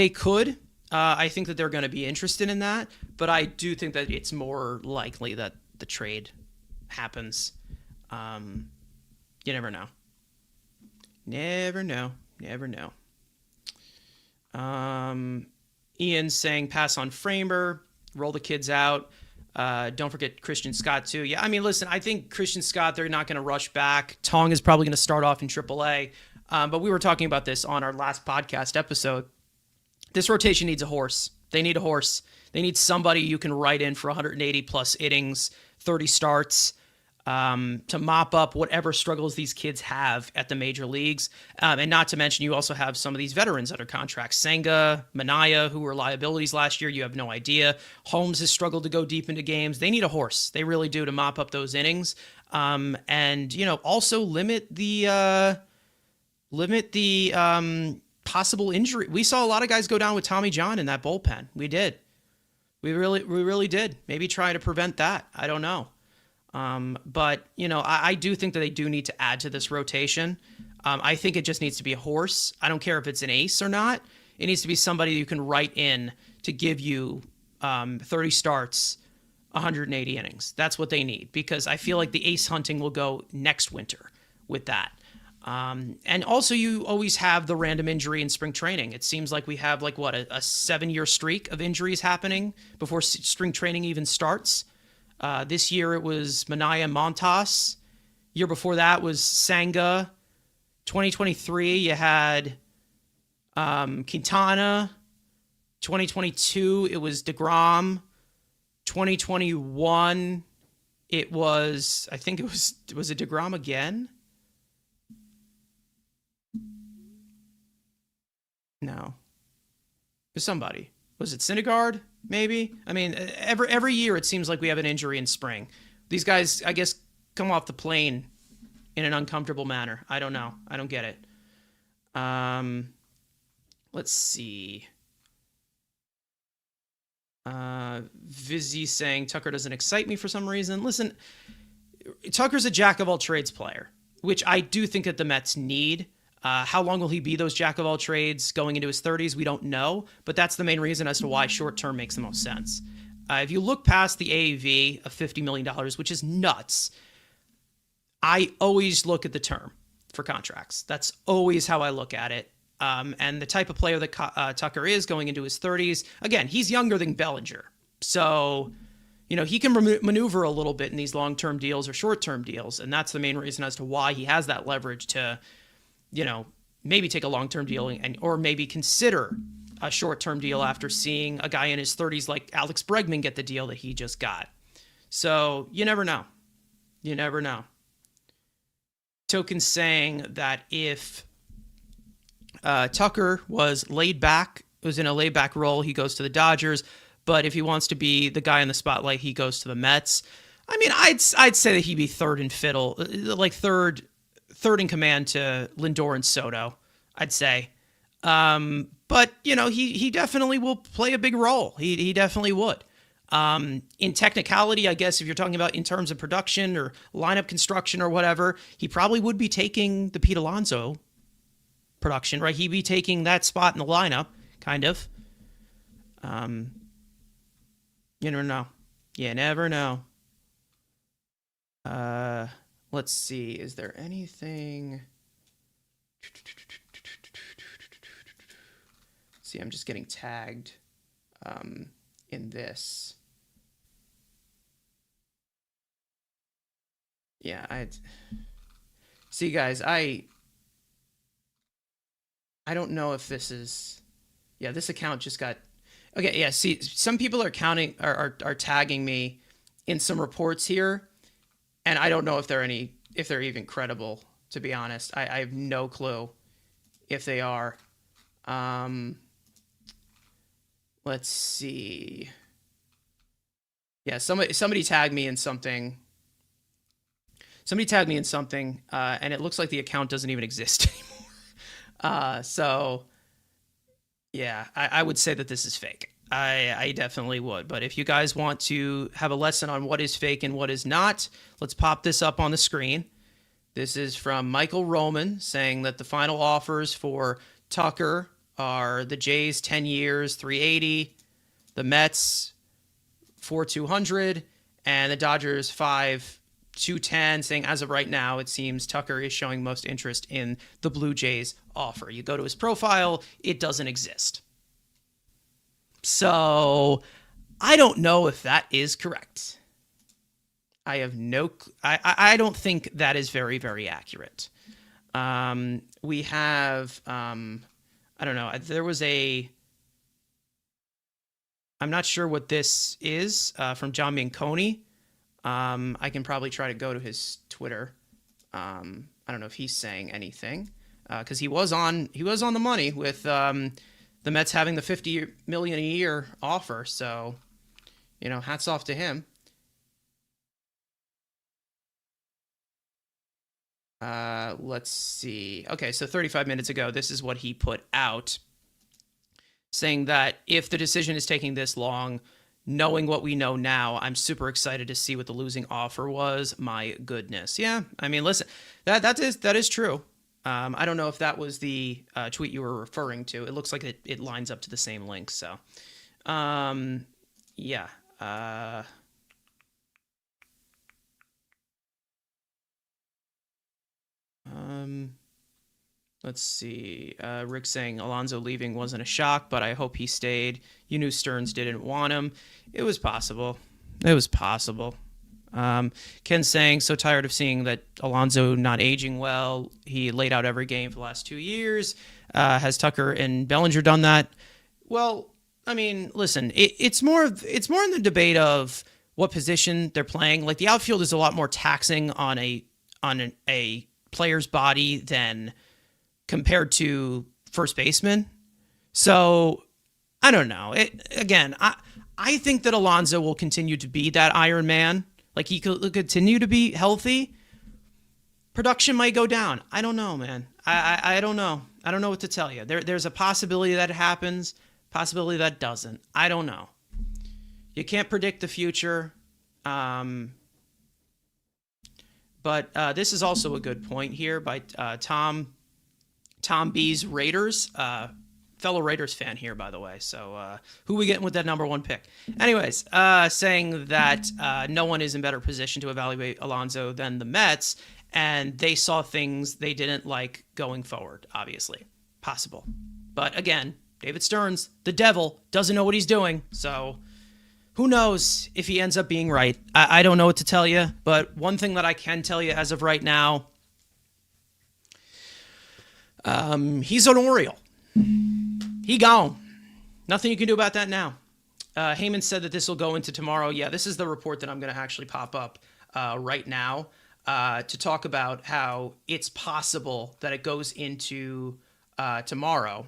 could. I think that they're going to be interested in that, but I do think that it's more likely that the trade happens. You never know. Never know. Ian saying pass on Framer. Roll the kids out. Don't forget Christian Scott too. Yeah, I mean, listen, I think Christian Scott, they're not going to rush back. Tong is probably going to start off in AAA. But we were talking about this on our last podcast episode. This rotation needs a horse. They need a horse. They need somebody you can write in for 180 plus innings, 30 starts, to mop up whatever struggles these kids have at the major leagues. And not to mention, you also have some of these veterans under contract. Senga, Manaya, who were liabilities last year. You have no idea. Holmes has struggled to go deep into games. They need a horse. They really do, to mop up those innings. And, also limit the possible injury. We saw a lot of guys go down with Tommy John in that bullpen. We did. We really did. Maybe try to prevent that. I don't know. But I do think that they do need to add to this rotation. I think it just needs to be a horse. I don't care if it's an ace or not. It needs to be somebody you can write in to give you 30 starts, 180 innings. That's what they need, because I feel like the ace hunting will go next winter with that. And also, you always have the random injury in spring training. It seems like we have a 7-year streak of injuries happening before spring training even starts. This year it was Manaya Montas. Year before that was Sanga. 2023 you had Quintana. 2022 it was DeGrom. 2021 it was it DeGrom again? No. It was somebody. Was it Syndergaard? Maybe. I mean, every year it seems like we have an injury in spring. These guys, I guess, come off the plane in an uncomfortable manner. I don't know. I don't get it. Let's see. Vizzy saying Tucker doesn't excite me for some reason. Listen, Tucker's a jack of all trades player, which I do think that the Mets need. How long will he be those jack of all trades going into his 30s? We don't know, but that's the main reason as to why short term makes the most sense. If you look past the AAV of $50 million, which is nuts, I always look at the term for contracts. That's always how I look at it. And the type of player that Tucker is going into his 30s, again, he's younger than Bellinger. So, he can maneuver a little bit in these long-term deals or short-term deals. And that's the main reason as to why he has that leverage to, maybe take a long-term deal or maybe consider a short-term deal after seeing a guy in his 30s like Alex Bregman get the deal that he just got. So you never know. You never know. Token saying that if Tucker was in a laid-back role, he goes to the Dodgers. But if he wants to be the guy in the spotlight, he goes to the Mets. I mean, I'd say that he'd be third and fiddle, like third in command to Lindor and Soto, I'd say. But, he definitely will play a big role. He definitely would. In technicality, I guess if you're talking about in terms of production or lineup construction or whatever, he probably would be taking the Pete Alonso production, right? He'd be taking that spot in the lineup, kind of. You never know. You never know. Let's see. Is there anything? See, I'm just getting tagged in this. Yeah, see, guys. I don't know if this is. Yeah, this account just got. Okay, yeah. See, some people are tagging me in some reports here. And I don't know if they're even credible, to be honest. I have no clue if they are. Let's see. Yeah, somebody tagged me in something. And it looks like the account doesn't even exist anymore. So, yeah, I would say that this is fake. I definitely would. But if you guys want to have a lesson on what is fake and what is not, let's pop this up on the screen. This is from Michael Roman saying that the final offers for Tucker are the Jays 10 years, 380, the Mets 4,200, and the Dodgers 5,210, saying as of right now, it seems Tucker is showing most interest in the Blue Jays offer. You go to his profile, it doesn't exist. So I don't know if that is correct. I have no. I don't think that is very, very accurate. We have. I don't know. There was a. I'm not sure what this is from John Manconi. I can probably try to go to his Twitter. I don't know if he's saying anything because he was on the money with the Mets having the $50 million a year offer. So, hats off to him. Let's see. Okay, so 35 minutes ago, this is what he put out, saying that if the decision is taking this long, knowing what we know now, I'm super excited to see what the losing offer was. My goodness. Yeah, I mean, listen, that is true. I don't know if that was the tweet you were referring to. It looks like it lines up to the same link. So, yeah. Let's see. Rick saying Alonso leaving wasn't a shock, but I hope he stayed. You knew Stearns didn't want him. It was possible. Ken saying, so tired of seeing that Alonso not aging well. He laid out every game for the last 2 years. Has Tucker and Bellinger done that? Well, I mean, listen, it's more in the debate of what position they're playing. Like the outfield is a lot more taxing on a player's body than compared to first baseman. So I don't know. I think that Alonso will continue to be that Iron Man. Like he could continue to be healthy. Production might go down. I don't know, man. I don't know. I don't know what to tell you. There's a possibility that it happens, possibility that doesn't. I don't know. You can't predict the future. But this is also a good point here by Tom B's Raiders, fellow Raiders fan here, by the way. So who we getting with that number 1 pick? Anyways, saying that no one is in better position to evaluate Alonso than the Mets, and they saw things they didn't like going forward, obviously. Possible. But again, David Stearns, the devil, doesn't know what he's doing. So who knows if he ends up being right? I don't know what to tell you, but one thing that I can tell you as of right now, he's an Oriole. He gone. Nothing you can do about that now. Heyman said that this will go into tomorrow. Yeah, this is the report that I'm going to actually pop up right now to talk about how it's possible that it goes into tomorrow.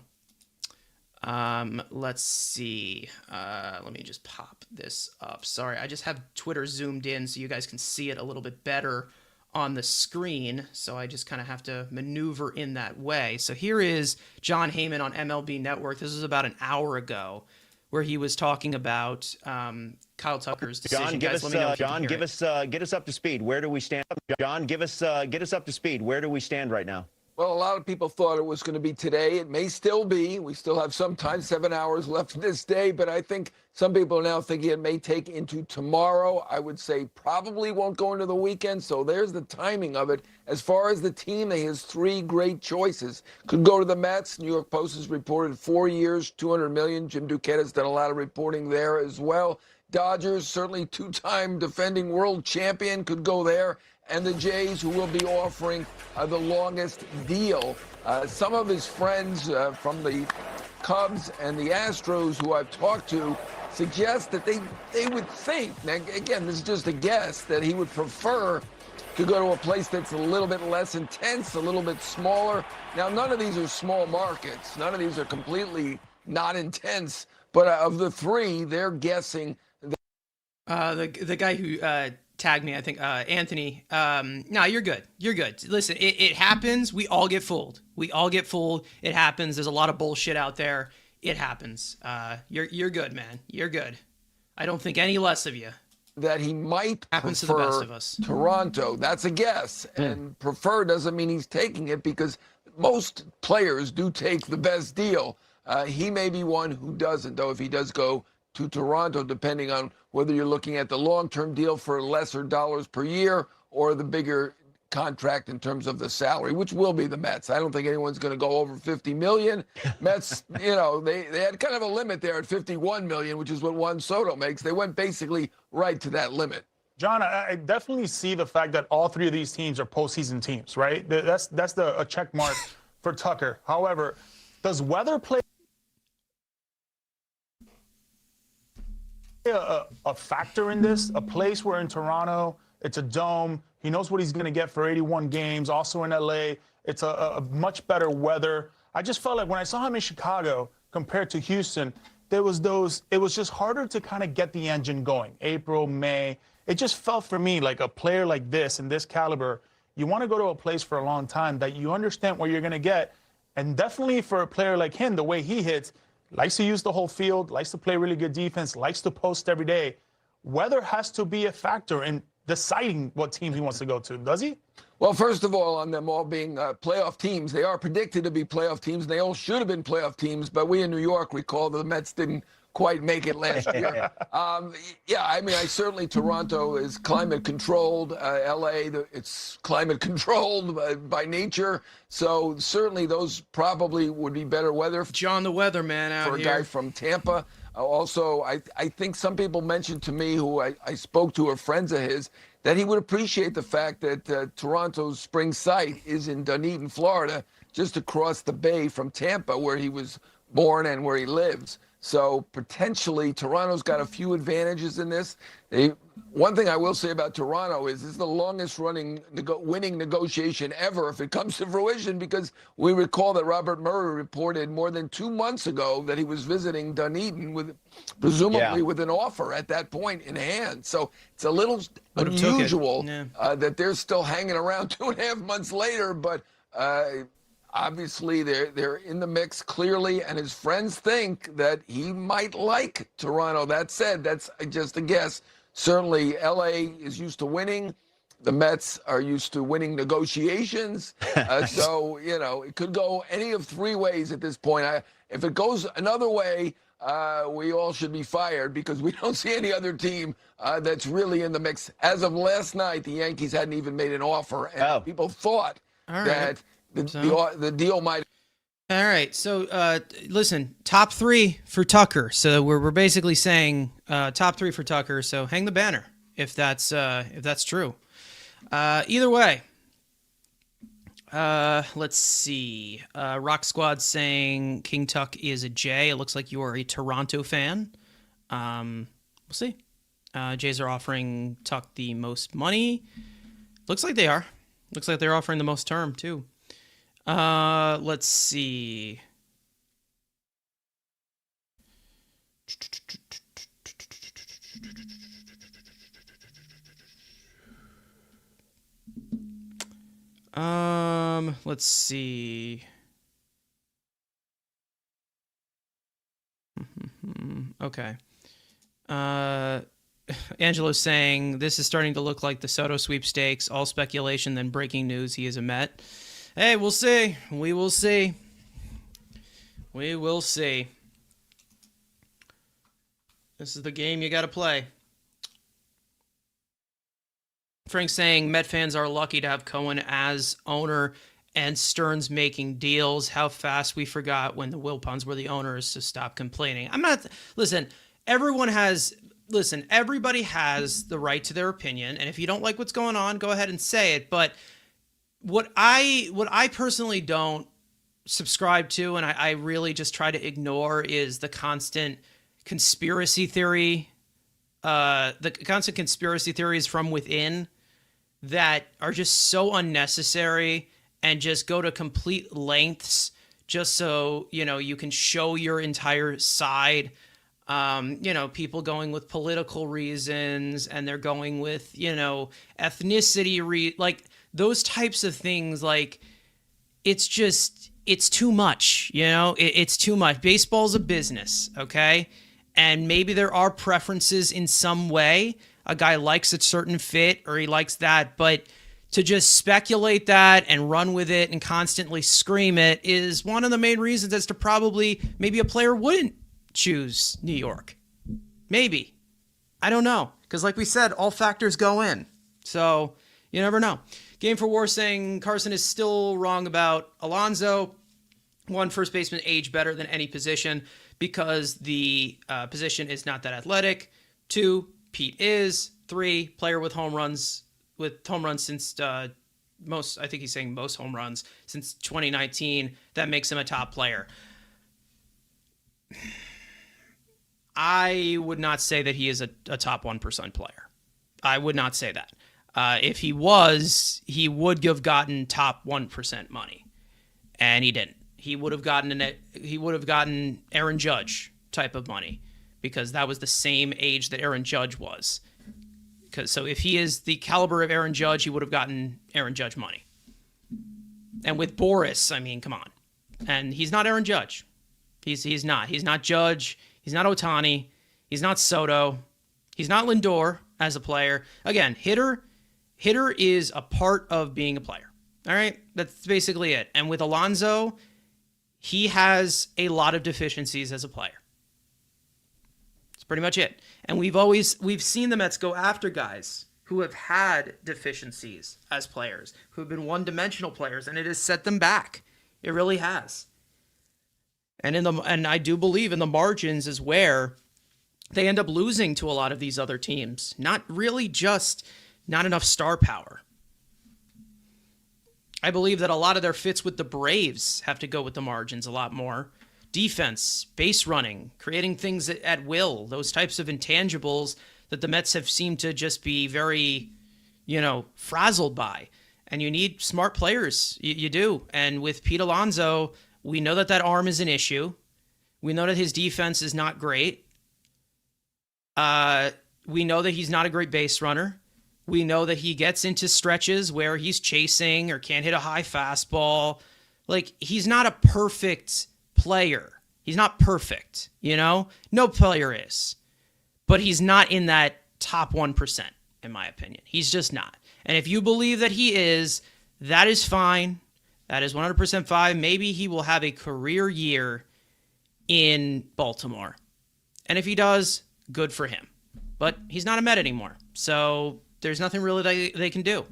Let's see. Let me just pop this up. Sorry, I just have Twitter zoomed in so you guys can see it a little bit better on the screen. So I just kind of have to maneuver in that way. So here is John Heyman on MLB Network. This was about an hour ago where he was talking about Kyle Tucker's decision. John, get us up to speed. Where do we stand? John, get us up to speed. Where do we stand right now? Well, a lot of people thought it was going to be today. It may still be. We still have some time, 7 hours left this day. But I think some people are now thinking it may take into tomorrow. I would say probably won't go into the weekend. So there's the timing of it. As far as the team, he has 3 great choices. Could go to the Mets. New York Post has reported 4 years, $200 million. Jim Duquette has done a lot of reporting there as well. Dodgers, certainly 2-time defending world champion, could go there. And the Jays, who will be offering the longest deal. Some of his friends from the Cubs and the Astros who I've talked to suggest that they would think, now again, this is just a guess, that he would prefer to go to a place that's a little bit less intense, a little bit smaller. Now, none of these are small markets. None of these are completely not intense. But of the 3, they're guessing. The guy who tagged me, I think, Anthony. No, you're good. You're good. Listen, it happens. We all get fooled. It happens. There's a lot of bullshit out there. It happens. You're good, man. You're good. I don't think any less of you. That he might happens prefer to the best of us. Toronto. That's a guess. And prefer doesn't mean he's taking it, because most players do take the best deal. He may be one who doesn't, though, if he does go to Toronto, depending on whether you're looking at the long-term deal for lesser dollars per year or the bigger contract in terms of the salary, which will be the Mets. I don't think anyone's going to go over 50 million. Mets, they had kind of a limit there at 51 million, which is what Juan Soto makes. They went basically right to that limit. John, I definitely see the fact that all three of these teams are postseason teams, right? That's a check mark for Tucker. However, does weather play a factor in this? A place where in Toronto, it's a dome. He knows what he's going to get for 81 games. Also in LA, it's a much better weather. I just felt like when I saw him in Chicago compared to Houston, it was just harder to kind of get the engine going. April, May. It just felt for me like a player like this and this caliber, you want to go to a place for a long time that you understand what you're going to get. And definitely for a player like him, the way he hits, likes to use the whole field, likes to play really good defense, likes to post every day. Weather has to be a factor in deciding what team he wants to go to, does he? Well, first of all, on them all being playoff teams, they are predicted to be playoff teams, and they all should have been playoff teams, but we in New York recall that the Mets didn't quite make it last year. I certainly, Toronto is climate controlled. LA, it's climate controlled by nature. So certainly those probably would be better weather. John the weatherman out for a here. guy from Tampa. Also, I think some people mentioned to me who I spoke to, are friends of his, that he would appreciate the fact that Toronto's spring site is in Dunedin, Florida, just across the bay from Tampa, where he was born and where he lives. So potentially Toronto's got a few advantages in this. One thing I will say about Toronto is this is the longest running winning negotiation ever if it comes to fruition, because we recall that Robert Murray reported more than 2 months ago that he was visiting Dunedin presumably with an offer at that point in hand. So it's a little unusual that they're still hanging around 2.5 months later, but obviously, they're in the mix clearly, and his friends think that he might like Toronto. That said, that's just a guess. Certainly, LA is used to winning. The Mets are used to winning negotiations. So, it could go any of three ways at this point. If it goes another way, we all should be fired, because we don't see any other team that's really in the mix. As of last night, the Yankees hadn't even made an offer, and people thought that the deal might. All right. So, listen, top three for Tucker. So we're basically saying top three for Tucker. So hang the banner if that's true. Either way, let's see. Rock Squad saying King Tuck is a J. It looks like you are a Toronto fan. We'll see. Jays are offering Tuck the most money. Looks like they are. Looks like they're offering the most term too. Let's see. Let's see. Okay. Angelo's saying this is starting to look like the Soto sweepstakes. All speculation, then breaking news. He is a Met. Hey, we'll see. We will see. We will see. This is the game you got to play. Frank's saying Met fans are lucky to have Cohen as owner and Stearns making deals. How fast we forgot when the Wilpons were the owners, so stop complaining. Everybody has the right to their opinion, and if you don't like what's going on, go ahead and say it. But what I personally don't subscribe to, and I really just try to ignore, is the constant conspiracy theory, theories from within that are just so unnecessary and just go to complete lengths just so, you can show your entire side. People going with political reasons, and they're going with, ethnicity, those types of things. It's too much, it's too much. Baseball's a business, okay? And maybe there are preferences in some way. A guy likes a certain fit or he likes that, but to just speculate that and run with it and constantly scream it is one of the main reasons as to maybe a player wouldn't choose New York. Maybe. I don't know. Because like we said, all factors go in. So you never know. Game for War saying Carson is still wrong about Alonso. One, first baseman age better than any position because the position is not that athletic. 2, Pete is. 3, player with home runs since most, I think he's saying most home runs since 2019. That makes him a top player. I would not say that he is a top 1% player. I would not say that. If he was, he would have gotten top 1% money, and he didn't. He would have gotten Aaron Judge type of money because that was the same age that Aaron Judge was. So if he is the caliber of Aaron Judge, he would have gotten Aaron Judge money. And with Boris, I mean, come on. And he's not Aaron Judge. He's not. He's not Judge. He's not Ohtani. He's not Soto. He's not Lindor as a player. Again, hitter is a part of being a player. All right? That's basically it. And with Alonso, he has a lot of deficiencies as a player. That's pretty much it. And we've seen the Mets go after guys who have had deficiencies as players, who have been one-dimensional players, and it has set them back. It really has. And I do believe in the margins is where they end up losing to a lot of these other teams. Not really just not enough star power. I believe that a lot of their fits with the Braves have to go with the margins a lot more. Defense, base running, creating things at will, those types of intangibles that the Mets have seemed to just be very, frazzled by. And you need smart players. You do. And with Pete Alonso, we know that arm is an issue. We know that his defense is not great. We know that he's not a great base runner. We know that he gets into stretches where he's chasing or can't hit a high fastball. Like, he's not a perfect player. He's not perfect, No player is. But he's not in that top 1%, in my opinion. He's just not. And if you believe that he is, that is fine. That is 100% fine. Maybe he will have a career year in Baltimore. And if he does, good for him. But he's not a Met anymore. So there's nothing really they can do.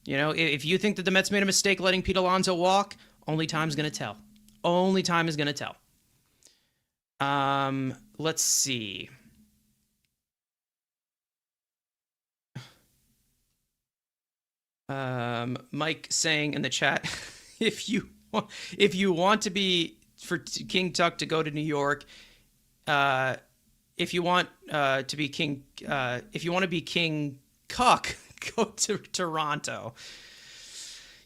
If you think that the Mets made a mistake letting Pete Alonso walk, only time's going to tell. Only time is going to tell. Let's see. Mike saying in the chat, if you want to be for King Tuck to go to New York, if you want to be King Cuck, go to Toronto.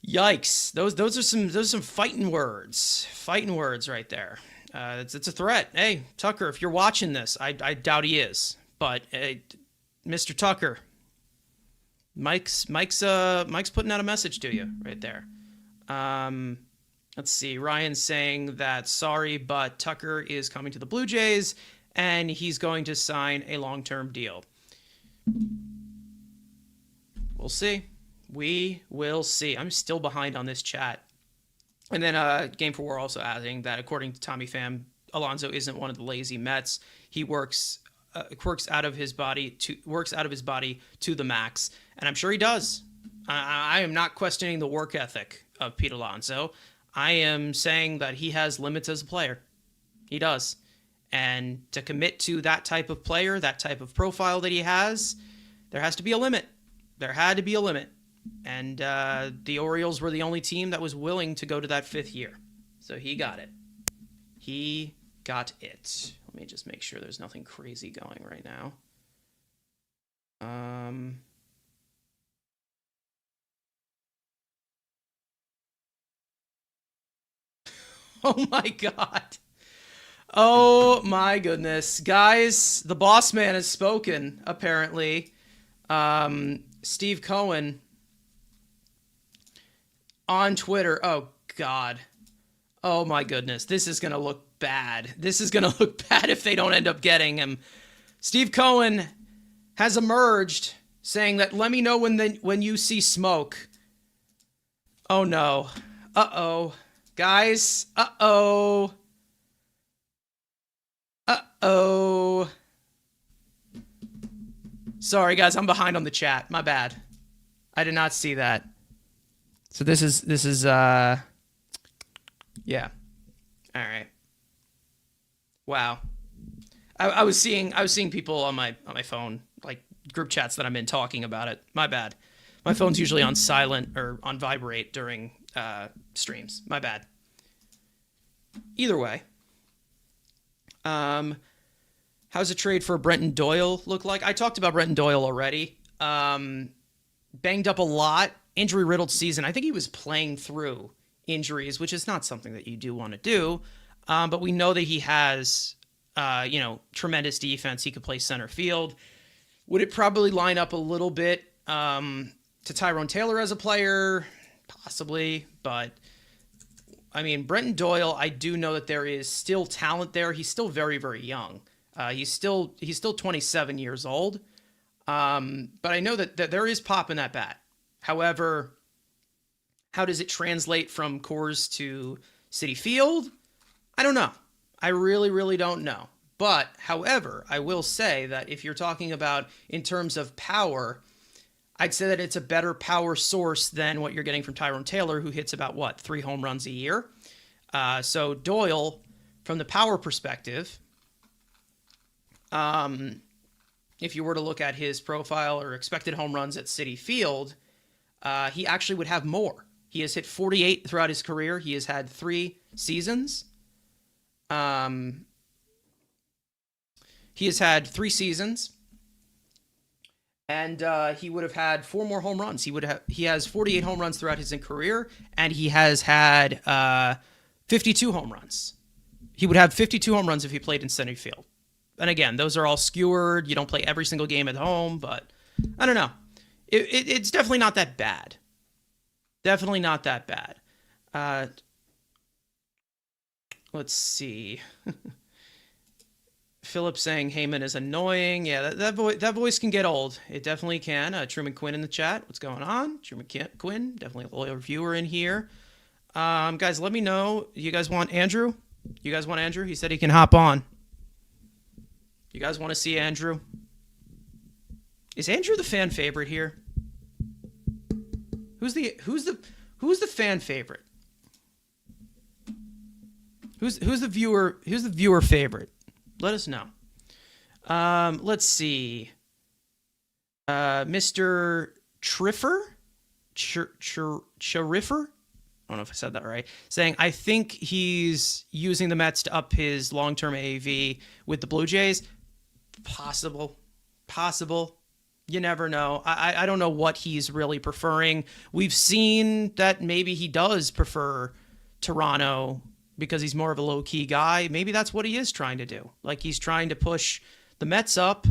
Yikes! Those are some fighting words. Fighting words right there. It's a threat. Hey, Tucker, if you're watching this, I doubt he is, but Mr. Tucker, Mike's putting out a message to you right there. Let's see. Ryan's saying that sorry, but Tucker is coming to the Blue Jays and he's going to sign a long-term deal. We'll see. We will see. I'm still behind on this chat. And then Game for War also adding that according to Tommy Pham, Alonso isn't one of the lazy Mets. He works out of his body to the max, and I'm sure he does. I am not questioning the work ethic of Pete Alonso. I am saying that he has limits as a player. He does. And to commit to that type of player, that type of profile that he has, there has to be a limit. There had to be a limit. And the Orioles were the only team that was willing to go to that 5th year. So he got it. He got it. Let me just make sure there's nothing crazy going right now. Oh my God. Oh my goodness. Guys, the boss man has spoken, apparently. Steve Cohen on Twitter. Oh God. Oh my goodness. This is going to look bad. This is going to look bad if they don't end up getting him. Steve Cohen has emerged saying that let me know when you see smoke. Oh no. Uh-oh. Guys. Uh-oh. Uh-oh. Sorry guys, I'm behind on the chat. My bad. I did not see that. So this is yeah. All right. Wow. I was seeing people on my phone, like group chats that I'm in, talking about it. My bad. My phone's usually on silent or on vibrate during streams. My bad. Either way, how's a trade for Brenton Doyle look like? I talked about Brenton Doyle already. Banged up a lot, injury riddled season. I think he was playing through injuries, which is not something that you do want to do. But we know that he has, tremendous defense. He could play center field. Would it probably line up a little bit to Tyrone Taylor as a player? Possibly, but I mean, Brenton Doyle, I do know that there is still talent there. He's still very, very young. He's still 27 years old. But I know that there is pop in that bat. However, how does it translate from Coors to Citi Field? I don't know. I really, really don't know. But, however, I will say that if you're talking about in terms of power, I'd say that it's a better power source than what you're getting from Tyrone Taylor, who hits about, 3 home runs a year. So Doyle, from the power perspective, if you were to look at his profile or expected home runs at Citi Field, he actually would have more. He has hit 48 throughout his career. He has had 3 seasons. He has had 3 seasons. And he would have had 4 more home runs. He has 48 home runs throughout his career, and he has had 52 home runs. He would have 52 home runs if he played in center field. And again, those are all skewered. You don't play every single game at home, but I don't know. It's definitely not that bad. Definitely not that bad. Let's see. Philip saying Heyman is annoying. Yeah, that voice can get old. It definitely can. Truman Quinn in the chat. What's going on? Truman Quinn, definitely a loyal viewer in here. Guys, let me know. You guys want Andrew? You guys want Andrew? He said he can hop on. You guys want to see Andrew? Is Andrew the fan favorite here? Who's the fan favorite? Who's the viewer favorite? Let us know. Let's see. Mr. Triffer? Chariffer? I don't know if I said that right. Saying, I think he's using the Mets to up his long-term AAV with the Blue Jays. Possible. You never know. I don't know what he's really preferring. We've seen that maybe he does prefer Toronto because he's more of a low-key guy. Maybe that's what he is trying to do. Like, he's trying to push the Mets up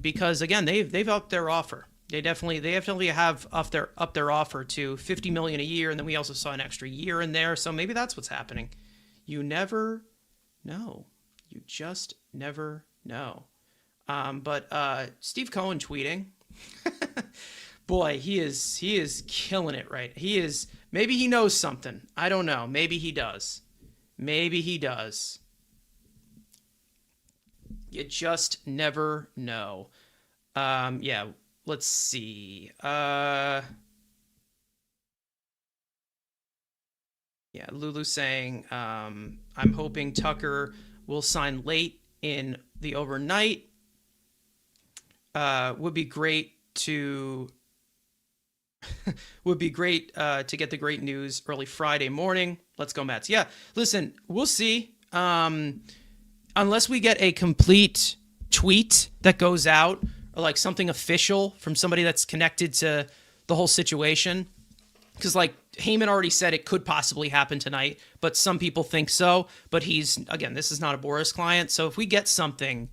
because, again, they've upped their offer. They definitely have upped their offer to $50 million a year, and then we also saw an extra year in there. So maybe that's what's happening. You never know. You just never know. But Steve Cohen tweeting, boy, he is killing it, right? Maybe he knows something. I don't know. Maybe he does. You just never know. Yeah, let's see. Yeah, Lulu saying, I'm hoping Tucker will sign late in the overnight. Would be great to get the great news early Friday morning. Let's go Mets. Yeah, listen, we'll see. Unless we get a complete tweet that goes out or like something official from somebody that's connected to the whole situation. Because like Heyman already said it could possibly happen tonight, but some people think so. But this is not a Boris client. So if we get something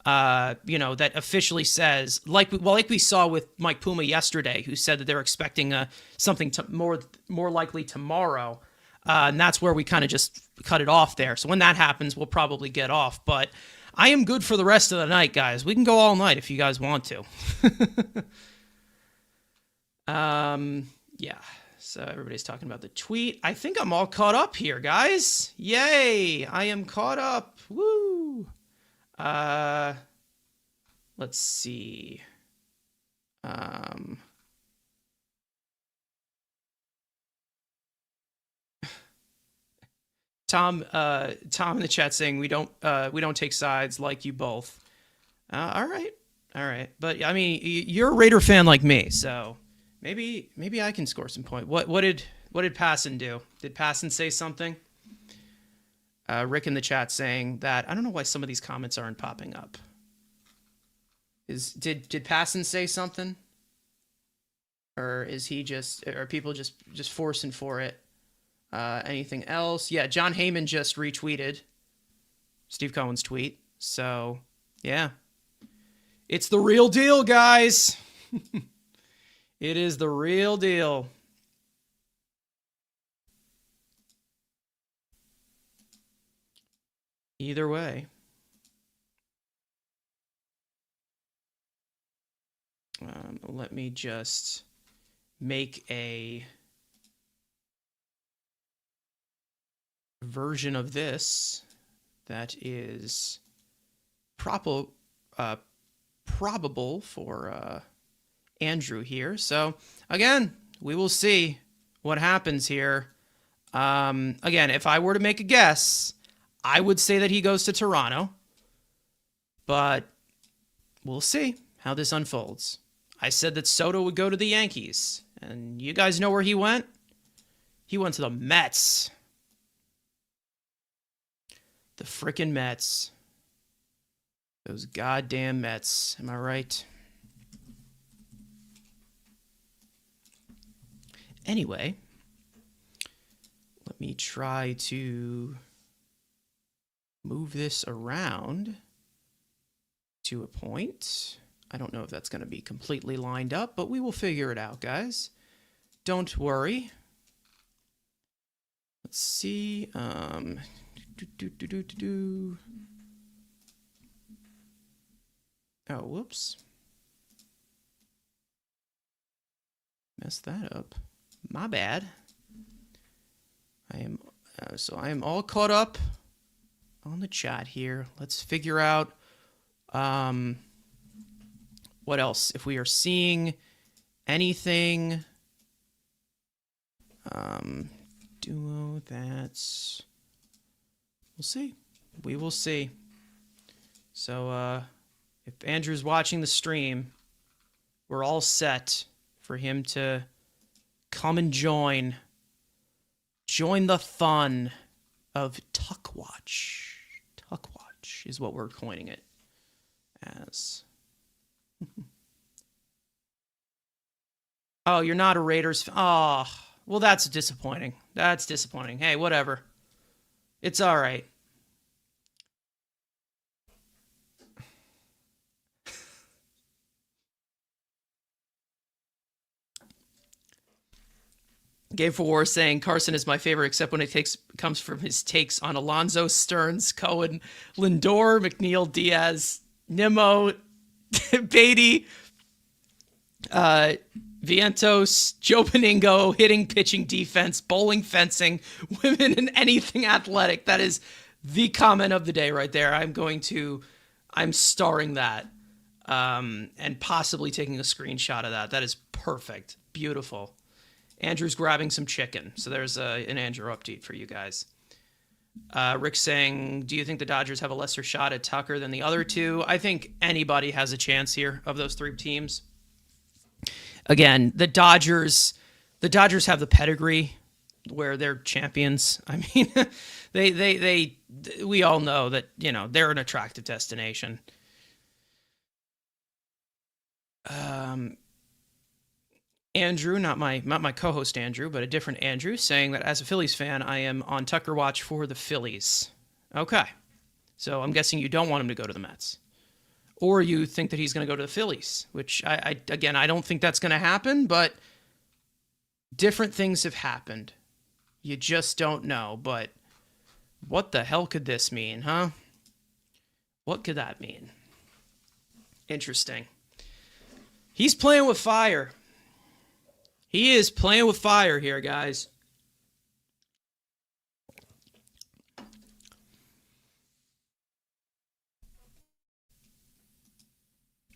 that officially says, like we saw with Mike Puma yesterday, who said that they're expecting something more likely tomorrow, and that's where we kind of just cut it off there. So when that happens, we'll probably get off. But I am good for the rest of the night, guys. We can go all night if you guys want to. Yeah. So everybody's talking about the tweet. I think I'm all caught up here, guys. Yay! I am caught up. Woo! Let's see. Tom in the chat saying we don't take sides like you both. All right. But I mean, you're a Raider fan like me, so maybe I can score some points. What did Passon do? Did Passon say something? Rick in the chat saying that I don't know why some of these comments aren't popping up. Did Passon say something? Or is he are people just forcing for it? Anything else? Yeah, John Heyman just retweeted Steve Cohen's tweet. So, yeah. It's the real deal, guys. It is the real deal. Either way. Let me just make a version of this that is probable for Andrew here. So again, we will see what happens here. Again, if I were to make a guess, I would say that he goes to Toronto, but we'll see how this unfolds. I said that Soto would go to the Yankees, and you guys know where he went? He went to the Mets. The frickin' Mets. Those goddamn Mets. Am I right? Anyway, let me try to move this around to a point. I don't know if that's going to be completely lined up, but we will figure it out, guys. Don't worry. Let's see. Oh, whoops. Messed that up. My bad. I am all caught up on the chat here. Let's figure out what else? If we are seeing anything duo, that's we'll see. We will see. So if Andrew's watching the stream, we're all set for him to come and join the fun of Tuck Watch. Tuck Watch is what we're coining it as. Oh, you're not a Raiders fan. Oh, well, that's disappointing. That's disappointing. Hey, whatever. It's all right. Game for War saying Carson is my favorite, except when it comes from his takes on Alonzo, Stearns, Cohen, Lindor, McNeil, Diaz, Nimmo, Beatty, Vientos, Joe Beningo, hitting, pitching, defense, bowling, fencing, women, and anything athletic. That is the comment of the day right there. I'm starring that and possibly taking a screenshot of that. That is perfect. Beautiful. Andrew's grabbing some chicken. So there's an Andrew update for you guys. Rick saying, do you think the Dodgers have a lesser shot at Tucker than the other two? I think anybody has a chance here of those three teams. Again, the Dodgers have the pedigree where they're champions. I mean, we all know that, they're an attractive destination. Andrew, not my co-host Andrew, but a different Andrew, saying that as a Phillies fan, I am on Tucker watch for the Phillies. Okay. So I'm guessing you don't want him to go to the Mets. Or you think that he's going to go to the Phillies, which, I don't think that's going to happen, but different things have happened. You just don't know, but what the hell could this mean, huh? What could that mean? Interesting. He's playing with fire. He is playing with fire here, guys.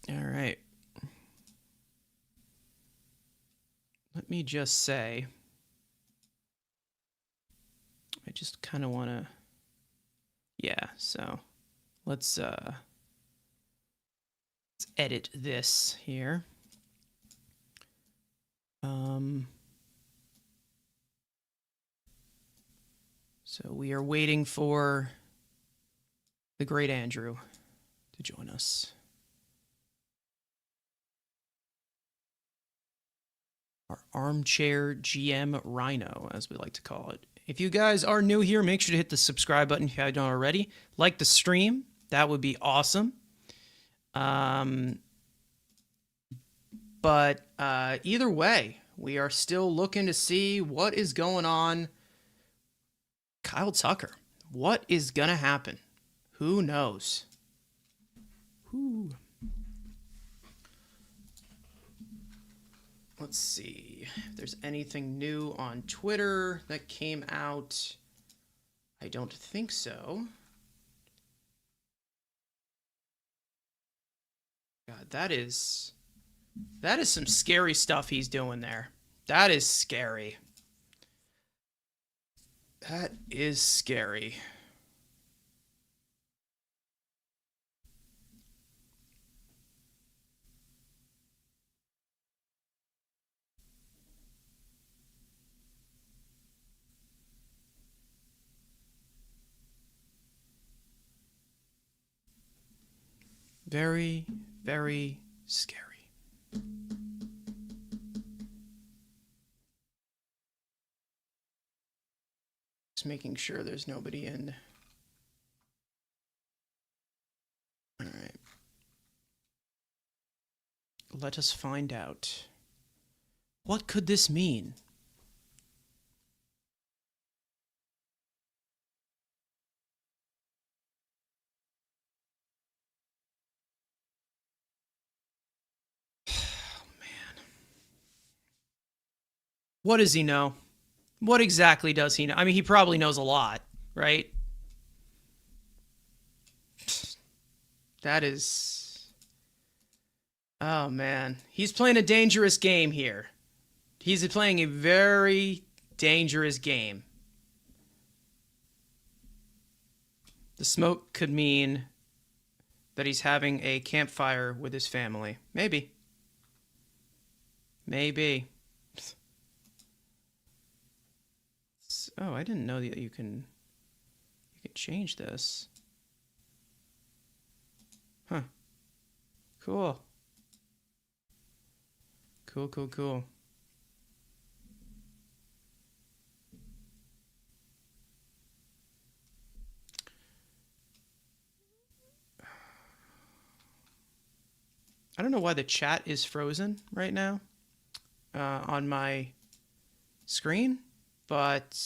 All right. Let me just say, I just kind of want to, yeah, so let's edit this here. So we are waiting for the great Andrew to join us. Our armchair GM Rhino, as we like to call it. If you guys are new here, make sure to hit the subscribe button if you haven't already. Like the stream. That would be awesome. But either way, we are still looking to see what is going on. Kyle Tucker. What is going to happen? Who knows? Whew. Let's see if there's anything new on Twitter that came out. I don't think so. God, that is some scary stuff he's doing there. That is scary. That is scary. Very, very scary. Just making sure there's nobody in. All right. Let us find out. What could this mean? What does he know? What exactly does he know? I mean, he probably knows a lot, right? That is... Oh, man. He's playing a dangerous game here. He's playing a very dangerous game. The smoke could mean that he's having a campfire with his family. Maybe. Maybe. Oh, I didn't know that you can change this. Huh. Cool. Cool, cool, cool. I don't know why the chat is frozen right now on my screen. But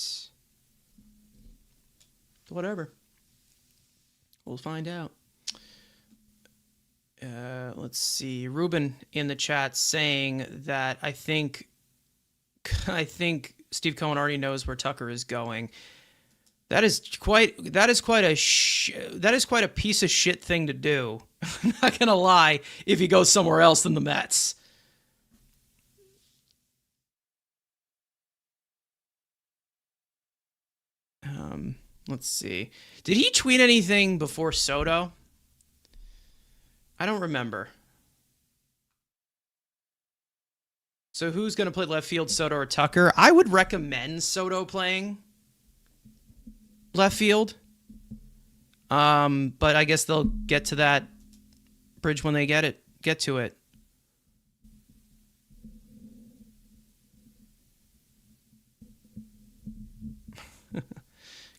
whatever. We'll find out. Let's see. Ruben in the chat saying that I think Steve Cohen already knows where Tucker is going. That is quite a piece of shit thing to do. I'm not gonna lie. If he goes somewhere else than the Mets. Let's see. Did he tweet anything before Soto? I don't remember. So who's going to play left field, Soto or Tucker? I would recommend Soto playing left field. But I guess they'll get to that bridge when they get to it.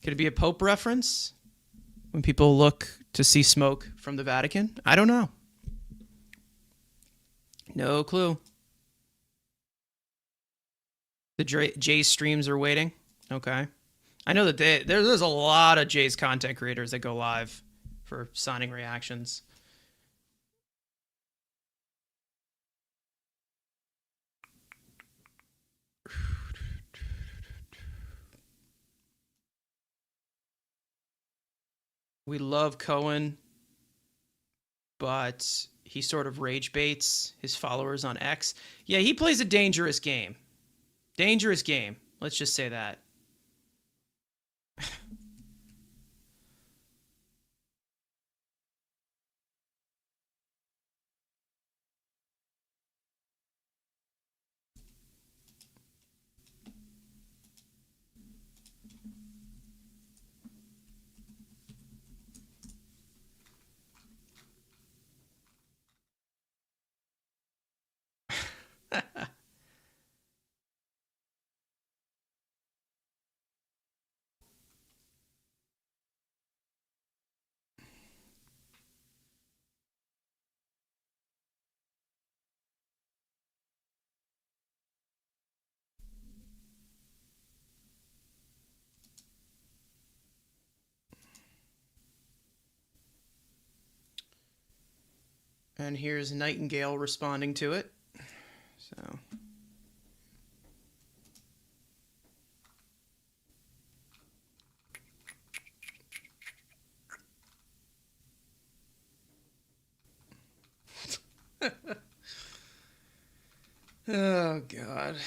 Could it be a Pope reference? When people look to see smoke from the Vatican? I don't know. No clue. The Jays streams are waiting. Okay. I know that there's a lot of Jays content creators that go live for signing reactions. We love Cohen, but he sort of rage baits his followers on X. Yeah, he plays a dangerous game. Dangerous game. Let's just say that. And here's Nightingale responding to it. So. Oh, God.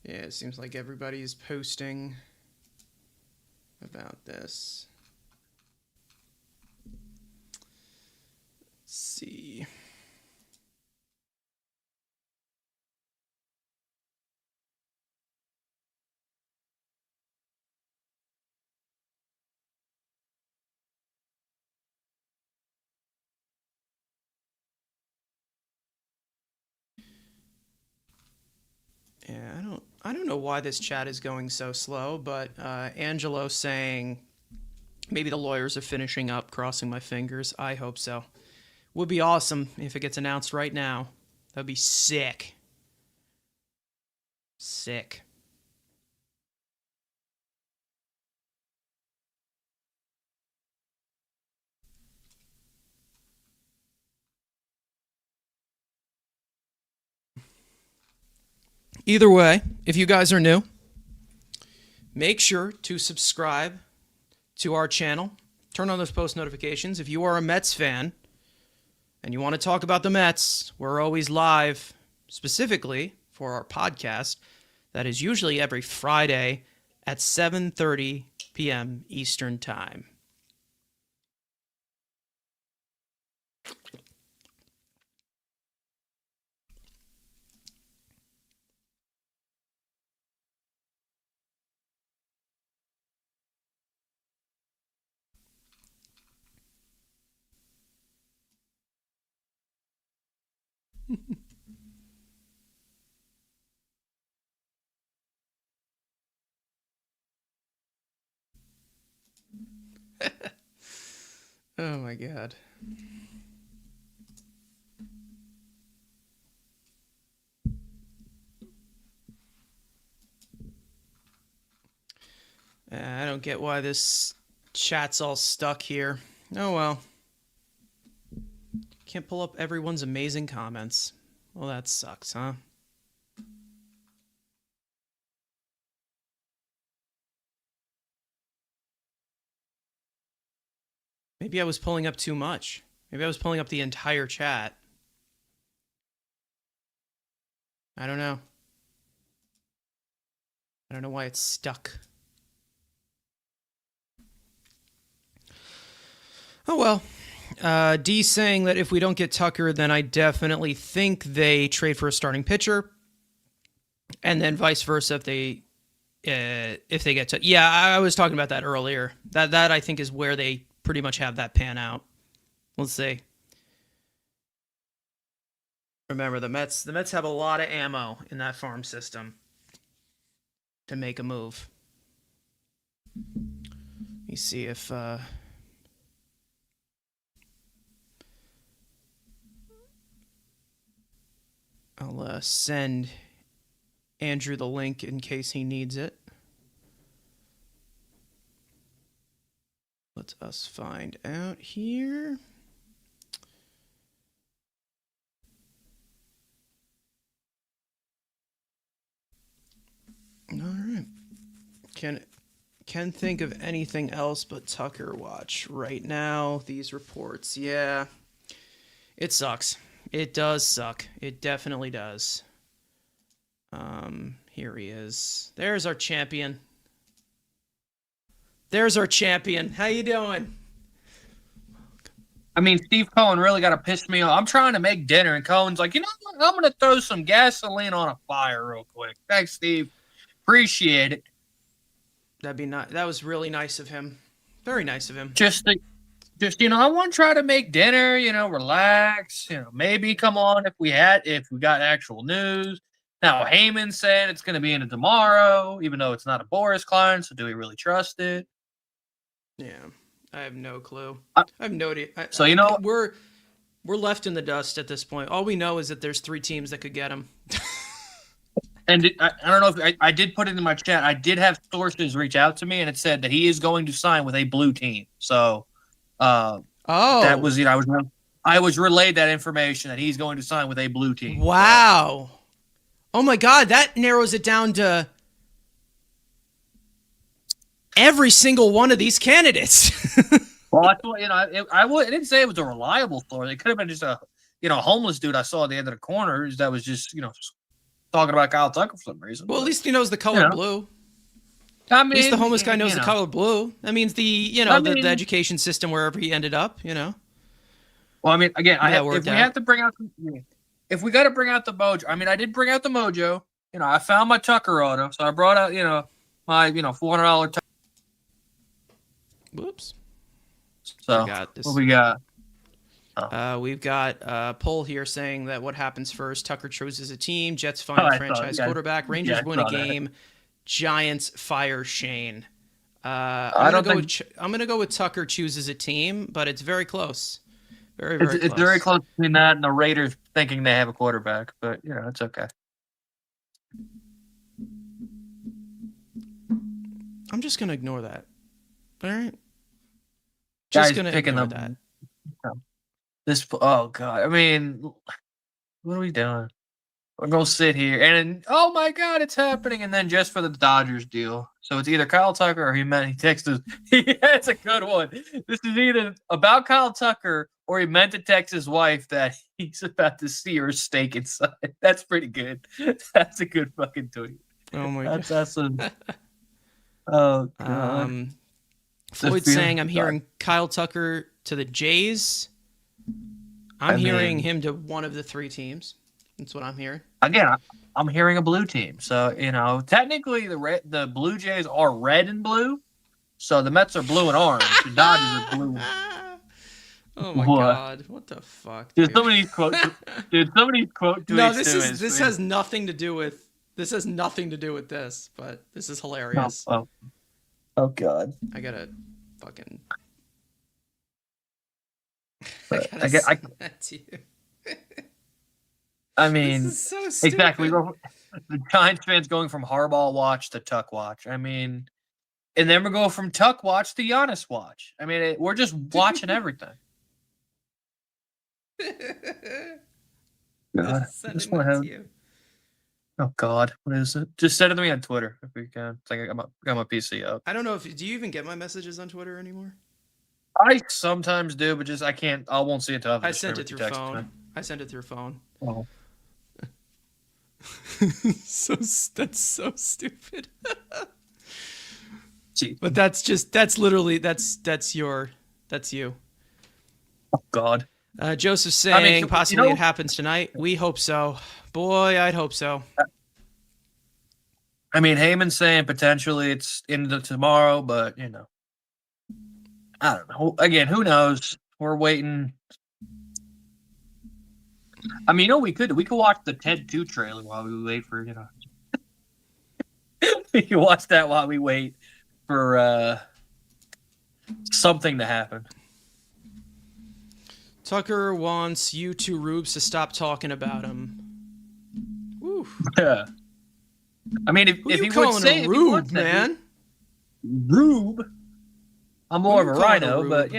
Yeah, it seems like everybody's posting about this. Let's see. Yeah, I don't know why this chat is going so slow, but Angelo saying maybe the lawyers are finishing up, crossing my fingers. I hope so. Would be awesome if it gets announced right now. That'd be sick. Sick. Either way, if you guys are new, make sure to subscribe to our channel. Turn on those post notifications. If you are a Mets fan and you want to talk about the Mets, we're always live specifically for our podcast. That is usually every Friday at 7:30 p.m. Eastern Time. Oh my God. I don't get why this chat's all stuck here. Oh well. Can't pull up everyone's amazing comments. Well, that sucks, huh? Maybe I was pulling up too much. Maybe I was pulling up the entire chat. I don't know. I don't know why it's stuck. Oh well. D saying that if we don't get Tucker, then I definitely think they trade for a starting pitcher. And then vice versa if they get to. Yeah, I was talking about that earlier. That I think is where they pretty much have that pan out. Let's see. Remember, the Mets have a lot of ammo in that farm system to make a move. Let me see if I'll send Andrew the link in case he needs it. Let us find out here. All right. Can think of anything else but Tucker watch right now. These reports, yeah, it sucks. It does suck. It definitely does. Here he is. There's our champion. There's our champion. How you doing? I mean, Steve Cohen really got to piss me off. I'm trying to make dinner, and Cohen's like, you know what? I'm going to throw some gasoline on a fire real quick. Thanks, Steve. Appreciate it. That'd be nice. That was really nice of him. Very nice of him. Just I want to try to make dinner, relax, maybe come on if we got actual news. Now, Heyman said it's going to be in it tomorrow, even though it's not a Boris client, so do we really trust it? Yeah, I have no clue. I have no idea. We're left in the dust at this point. All we know is that there's 3 teams that could get him. And I don't know if I did put it in my chat. I did have sources reach out to me, and it said that he is going to sign with a blue team. So, that was I was relayed that information that he's going to sign with a blue team. Wow. So. Oh my God, that narrows it down to every single one of these candidates. Well, I thought, I didn't say it was a reliable source. It could have been just a homeless dude I saw at the end of the corners that was just talking about Kyle Tucker for some reason. Well, at least he knows the color blue. I mean, at least the homeless guy knows the color blue. That means the education system wherever he ended up. Well, I mean, again, if we got to bring out the mojo. I mean, I did bring out the mojo. I found my Tucker auto, so I brought out my $400. Whoops. So what we got? We've got a poll here saying that what happens first? Tucker chooses a team. Jets find franchise quarterback. Rangers win a game. Giants fire Shane. I'm gonna go with Tucker chooses a team, but it's very close. Very close. It's very close between that and the Raiders thinking they have a quarterback, but it's okay. I'm just gonna ignore that. All right. Just gonna ignore that. Oh God! I mean, what are we doing? We're gonna sit here and oh my God, it's happening! And then just for the Dodgers deal, so it's either Kyle Tucker or he texted us. That's a good one. This is either about Kyle Tucker or he meant to text his wife that he's about to see her steak inside. That's pretty good. That's a good fucking tweet. Oh my God. That's oh God. Floyd's saying I'm hearing Kyle Tucker to the Jays. I'm hearing him to one of the 3 teams. That's what I'm hearing. Again, I'm hearing a blue team. So, technically the Blue Jays are red and blue. So the Mets are blue and orange. The Dodgers are blue. Oh my God. What the fuck? Dude, some of these quote tweets. No, this has nothing to do with this, but this is hilarious. Oh God. I gotta fucking I mean, this is so stupid. Exactly. The Giants fans going from Harbaugh watch to Tuck watch. I mean, and then we're going from Tuck watch to Giannis watch. I mean, we're just watching everything. God, oh God, what is it? Just send it to me on Twitter if you can. I got my PC up. I don't know do you even get my messages on Twitter anymore? I sometimes do, but I can't. I won't see it until I sent it through phone. I sent it through phone. Oh. That's so stupid. But that's you. Oh God. Joseph saying possibly it happens tonight. We hope so. Boy, I'd hope so. I mean, Heyman's saying potentially it's into tomorrow, but I don't know. Again, who knows? We're waiting. I mean, we could watch the Ted 2 trailer while we wait for we can watch that while we wait for something to happen. Tucker wants you 2 Rubes to stop talking about him. Woo. Yeah. I mean, if he would say a Rube, man. Rube. I'm more of a rhino, but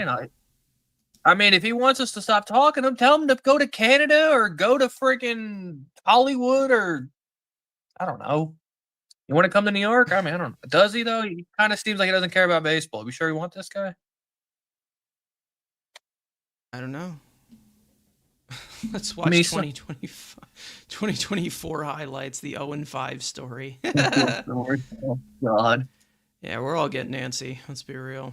I mean, if he wants us to stop talking to him, tell him to go to Canada or go to freaking Hollywood or I don't know. You want to come to New York? I mean, I don't know. Does he though? He kind of seems like he doesn't care about baseball. You sure you want this guy? I don't know. Let's watch 2024 highlights, the 0-5 story. Oh, God. Yeah, we're all getting antsy. Let's be real.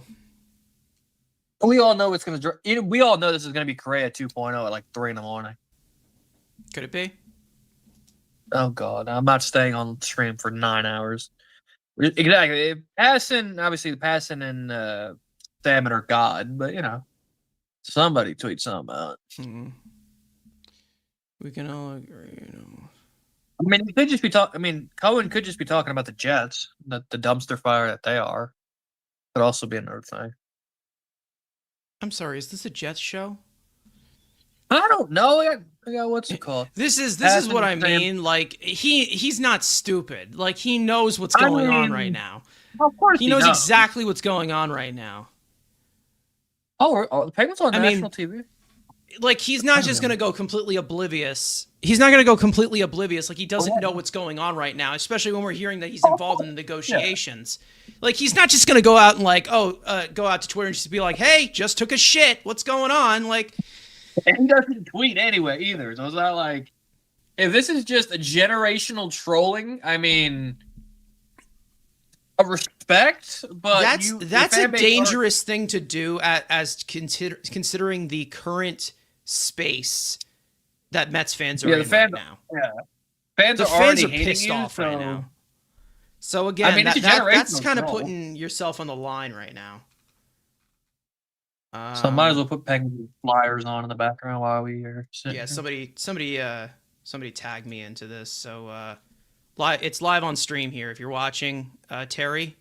We all know it's going to. We all know this is going to be Correa 2.0 at like 3 a.m. Could it be? Oh God, I'm not staying on stream for 9 hours. Exactly. Passon, obviously, the Passon and Salmon are God, but somebody tweet something out. Mm-hmm. We can all agree. I mean, he could just be talking. I mean, Cohen could just be talking about the Jets, the dumpster fire that they are. Could also be another thing. I'm sorry, is this a Jets show? I don't know. I got what's it called? This is Hasn't what I been- mean. Like he's not stupid. Like he knows what's going on right now. Of course He knows exactly what's going on right now. Oh, the Penguins on I mean, national TV. Like he's not just going to go completely oblivious. He's not going to go completely oblivious. Like he doesn't know what's going on right now, especially when we're hearing that he's involved in the negotiations. Like he's not just going to go out and like, go out to Twitter and just be like, hey, just took a shit. What's going on? Like, And he doesn't tweet anyway either. So it's not like, if this is just a generational trolling, I mean, a respect, but that's a dangerous thing to do considering the current space that Mets fans are in right now. Yeah, fans the are already fans are pissed off right now. So again, I mean, that's kind of putting yourself on the line right now. So I might as well put Penguins flyers on in the background while we are sitting. Yeah, somebody tagged me into this. So it's live on stream here. If you're watching, Terry,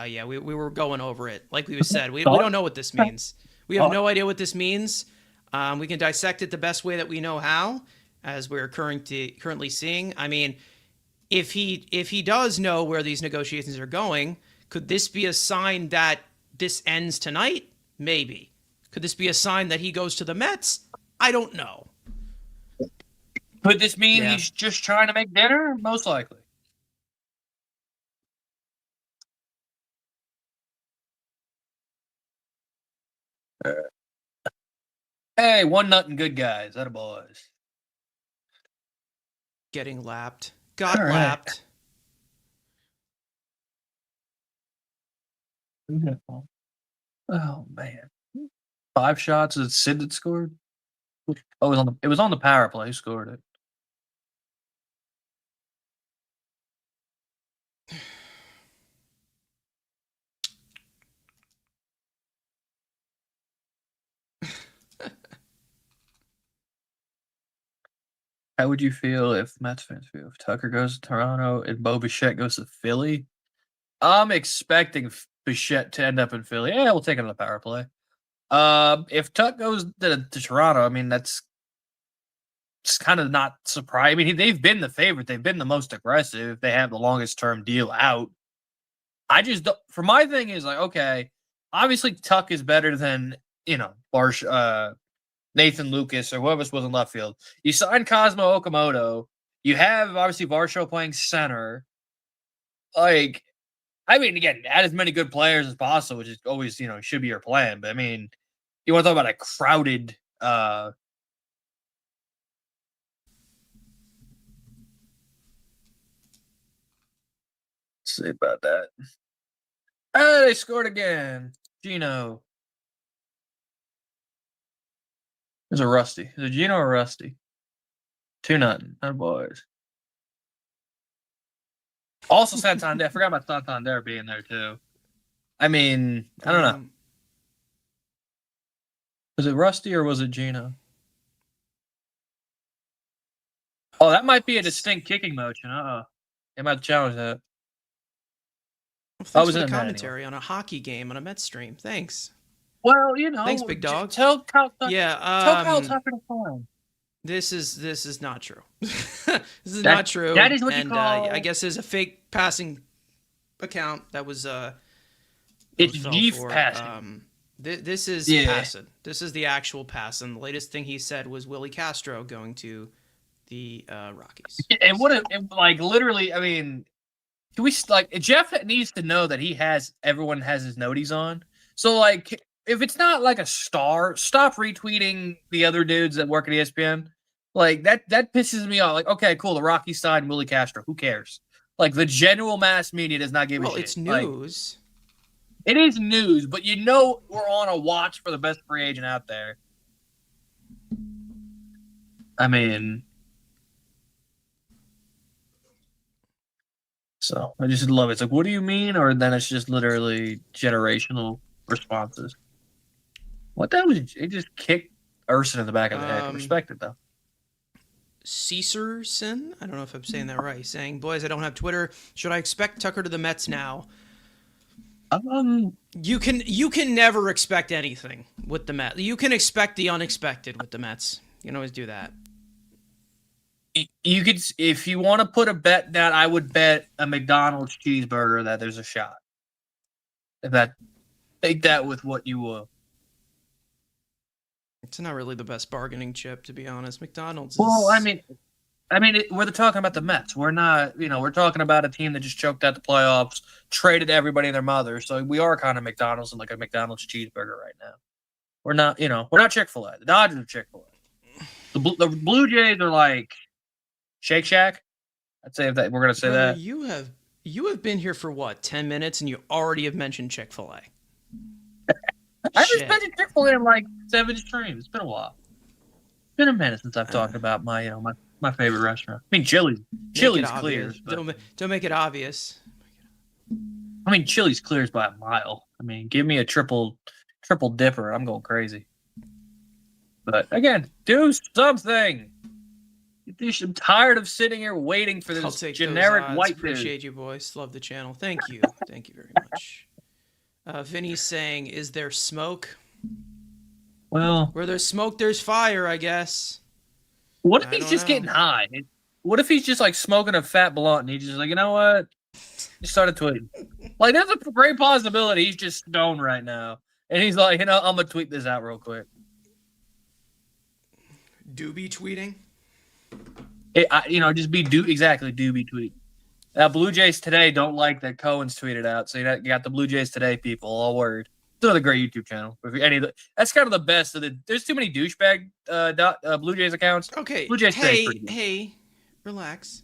yeah, we were going over it. Like we said, we don't know what this means. We have no idea what this means. We can dissect it the best way that we know how, as we're currently seeing. I mean, if he does know where these negotiations are going, could this be a sign that this ends tonight? Maybe. Could this be a sign that he goes to the Mets? I don't know. Could this mean he's just trying to make dinner? Most likely. Hey, one nut and good guys. That boys. Getting lapped. Got lapped. Oh man. 5 shots. Is it Sid that scored? Oh, it was on the power play. He scored it. How would you feel if Mets fans feel if Tucker goes to Toronto and Bo Bichette goes to Philly? I'm expecting Bichette to end up in Philly. Yeah, we'll take it on the power play. If Tuck goes to Toronto, I mean it's kind of not surprising. I mean they've been the favorite. They've been the most aggressive. They have the longest term deal out. I just don't, for my thing is like, okay, obviously Tuck is better than Nathan Lucas or whoever was in left field. You signed Cosmo Okamoto. You have obviously Varsho playing center. Like, I mean, again, add as many good players as possible, which is always, should be your plan. But I mean, you want to talk about a crowded say about that. Oh, they scored again. Gino. There's a Rusty. Is it Gino or Rusty? 2-0. That boys. Also Santander. I forgot about Santander being there too. I mean, I don't know. Was it Rusty or was it Gino? Oh, that might be a distinct kicking motion. They might challenge that. Well, thanks for the commentary on a hockey game on a Mets stream. Thanks. Well, thanks, big dog. Tell Kyle Tucker. Tell Kyle Tucker to phone. This is not true. This is not true. That is what you call. I guess there's a fake passing account that was. It's Jeef passing. This is passing. This is the actual pass, and the latest thing he said was Willie Castro going to the Rockies. And literally, I mean, can we Jeff needs to know that everyone has his noties on. So if it's not like a star, stop retweeting the other dudes that work at ESPN. Like that pisses me off. Like, okay, cool, the Rockies signed Willie Castro. Who cares? Like the general mass media does not give a shit. Well, it's news. It is news, but we're on a watch for the best free agent out there. I mean, so I just love it. It's like, what do you mean? Or then it's just literally generational responses. What that was? It just kicked Urson in the back of the head. Respect it though. Caesarson, I don't know if I'm saying that right. Saying, boys, I don't have Twitter. Should I expect Tucker to the Mets now? You can never expect anything with the Mets. You can expect the unexpected with the Mets. You can always do that. You could, if you want to put a bet down, I would bet a McDonald's cheeseburger that there's a shot. Take that with what you will. It's not really the best bargaining chip, to be honest. McDonald's is... Well, we're talking about the Mets. We're not, we're talking about a team that just choked out the playoffs, traded everybody and their mother. So we are kind of McDonald's and like a McDonald's cheeseburger right now. We're not, we're not Chick-fil-A. The Dodgers are Chick-fil-A. The Blue Jays are like Shake Shack. I'd say that we're gonna say Brother, that. You have been here for what, 10 minutes, and you already have mentioned Chick-fil-A. I just mentioned Chick-fil-A in like 7 streams. It's been a while. It's been a minute since I've talked about my my favorite restaurant. I mean, Chili's clear. Don't make it obvious. I mean, Chili's clears by a mile. I mean, give me a triple dipper. I'm going crazy. But again, do something. I'm tired of sitting here waiting for this generic white dude. Appreciate you, boys. Love the channel. Thank you. Thank you very much. Vinny's saying, is there smoke? Well, where there's smoke, there's fire, I guess. What if he's just getting high? What if he's just like smoking a fat blunt and he's just like, you know what? Just started tweeting. Like, that's a great possibility. He's just stoned right now. And he's like, I'm going to tweet this out real quick. Doobie tweeting? Just be Doobie tweet. Blue Jays Today don't like that Cohen's tweeted out. So you got the Blue Jays Today people all worried. It's another great YouTube channel. That's kind of the best of the. There's too many douchebag Blue Jays accounts. Okay. Blue Jays hey, relax.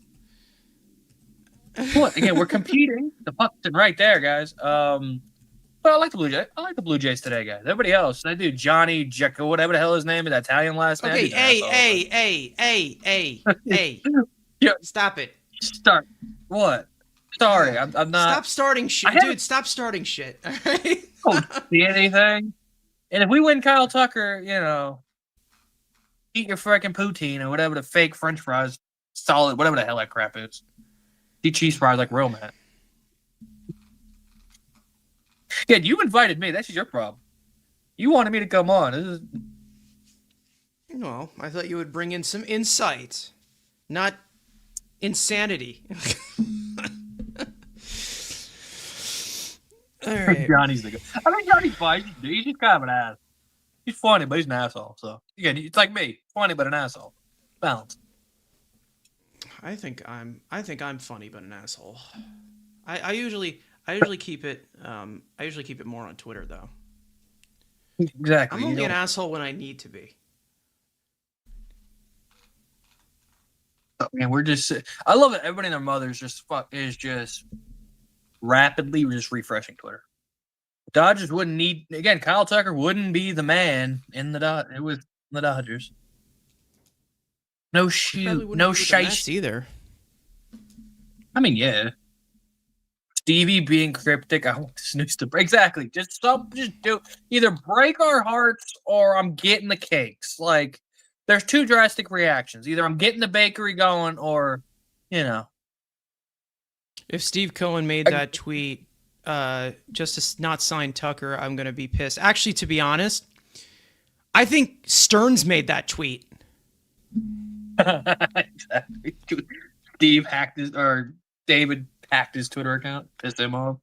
What? Again, we're competing. The puck's right there, guys. But I like the Blue Jays. I like the Blue Jays Today, guys. Everybody else, that dude Johnny Jecko, whatever the hell his name is, Italian last name. Okay, hey, yeah. Stop it. Start. What? Sorry, I'm not. Stop starting shit, dude. Stop starting shit. All right. Don't see anything. And if we win Kyle Tucker, eat your freaking poutine or whatever the fake French fries, solid, whatever the hell that crap is. Eat cheese fries like real man. Yeah, you invited me. That's your problem. You wanted me to come on. Well, I thought you would bring in some insight, not insanity. All right. Johnny's the guy. I mean, Johnny's fine. He's just kind of an ass. He's funny, but he's an asshole. So again, it's like me, funny but an asshole. Balance. I think I'm funny but an asshole. I usually keep it. I usually keep it more on Twitter though. Exactly. I'm only an asshole when I need to be. Man, we're just. I love it. Everybody and their mothers is just rapidly just refreshing Twitter. Dodgers wouldn't need again. Kyle Tucker wouldn't be the man in the It was the Dodgers. No shoot, no shice either. I mean, yeah. Stevie being cryptic. I want this news to break. Exactly. Just do either break our hearts or I'm getting the cakes. Like, there's two drastic reactions. Either I'm getting the bakery going or, If Steve Cohen made that tweet just to not sign Tucker, I'm going to be pissed. Actually, to be honest, I think Stearns made that tweet. Exactly. David hacked his Twitter account, pissed him off.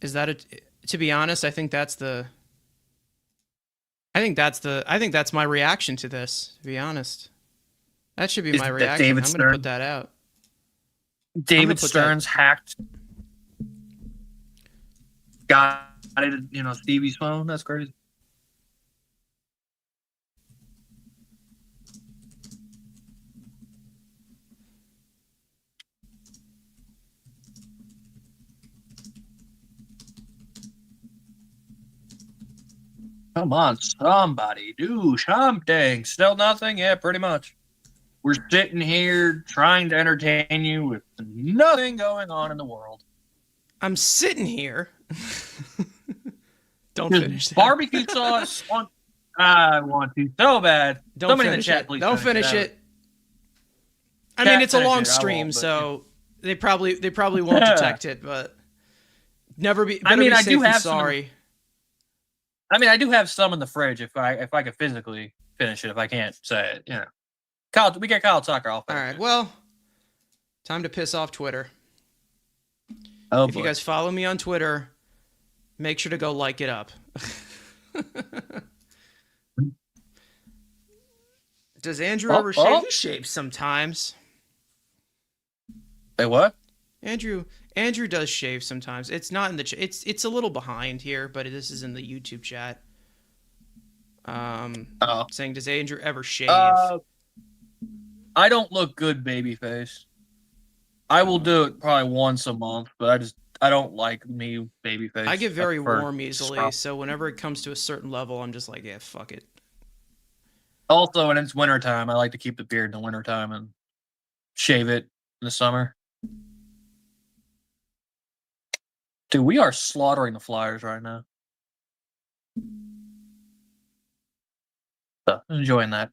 Is that to be honest, I think that's my reaction to this, to be honest. That should be my reaction. I'm going to put that out. David Stearns hacked got it, Stevie's phone. That's crazy. Come on, somebody do something. Still nothing? Yeah, pretty much. We're sitting here trying to entertain you with nothing going on in the world. I'm sitting here. Don't Just finish that. Barbecue sauce on. I want to so bad. Don't Somebody finish in the chat, it. please. Don't finish it. I mean, it's a long stream, so they probably won't detect it, but better be safe than sorry. I do have some in the fridge if I could physically finish it if I can't say it. You know, Kyle, we get Kyle Tucker. I'll All finish right. it. Well, time to piss off Twitter. Oh, If boy. you guys follow me on Twitter, make sure to go like it up. Does Andrew ever shave? He shaves sometimes. Hey, what? Andrew does shave sometimes. It's not in the it's a little behind here, but this is in the YouTube chat. Saying, does Andrew ever shave? I don't look good babyface. I will do it probably once a month, but I don't like me babyface. I get very prefer warm easily, scruff. so whenever it comes to a certain level, I'm just like, yeah, fuck it. Also, when it's wintertime, I like to keep the beard in the wintertime and shave it in the summer. Dude, we are slaughtering the Flyers right now. So, enjoying that.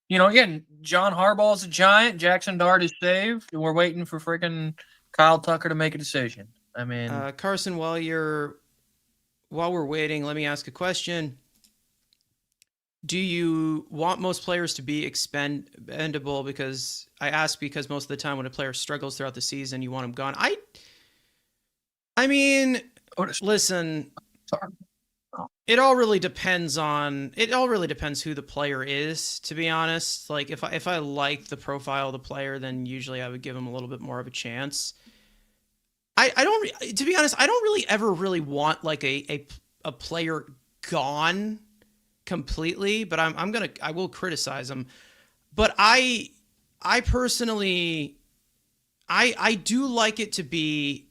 You know, again, John Harbaugh's a giant. Jackson Dart is saved, and we're waiting for freaking Kyle Tucker to make a decision. I mean, Carson, while we're waiting, let me ask a question. Do you want most players to be expendable? Because I ask because most of the time when a player struggles throughout the season, you want him gone. I mean, listen, it all really depends who the player is, to be honest. Like if I like the profile of the player, then usually I would give him a little bit more of a chance. I don't, to be honest, I don't really ever really want like a player gone completely, but I will criticize him. But I personally, I do like it to be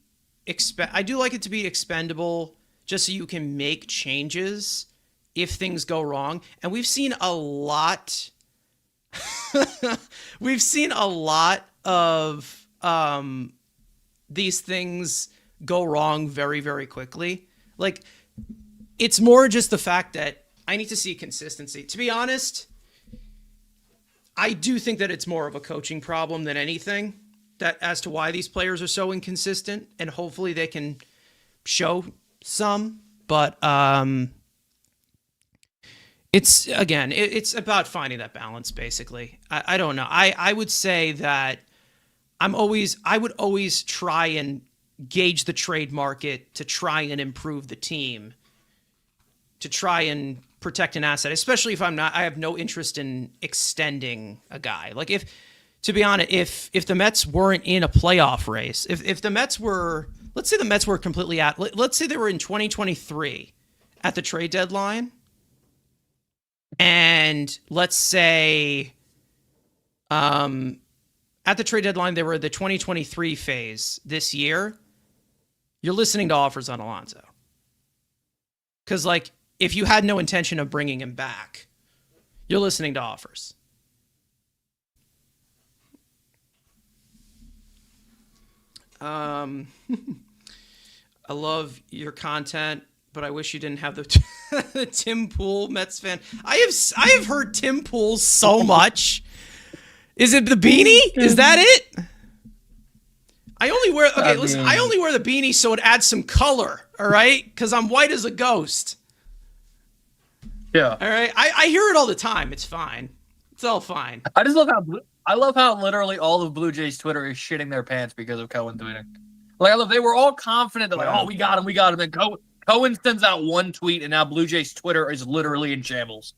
expendable, just so you can make changes if things go wrong. And we've seen a lot. We've seen a lot of these things go wrong very, very quickly. Like, it's more just the fact that I need to see consistency. To be honest, I do think that it's more of a coaching problem than anything, that as to why these players are so inconsistent, and hopefully they can show some. But it's about finding that balance, basically. I don't know. I would say that I would always try and gauge the trade market to try and improve the team, to try and protect an asset, especially if I have no interest in extending a guy. Like, to be honest, if the Mets weren't in a playoff race, if the Mets were, let's say the Mets were completely out, let's say they were in 2023 at the trade deadline, and let's say at the trade deadline they were the 2023 phase this year, you're listening to offers on Alonso. Because, like, if you had no intention of bringing him back, you're listening to offers. I love your content, but I wish you didn't have the Tim Pool Mets fan. I have heard Tim Pool so much. Is it the beanie? Is that it? I only wear the beanie so it adds some color, all right? Because I'm white as a ghost. yeah. All right? I hear it all the time. It's fine. It's all fine. I love how literally all of Blue Jays Twitter is shitting their pants because of Cohen tweeting. Like, they were all confident. They're like, "Oh, we got him." And Cohen sends out one tweet, and now Blue Jays Twitter is literally in shambles.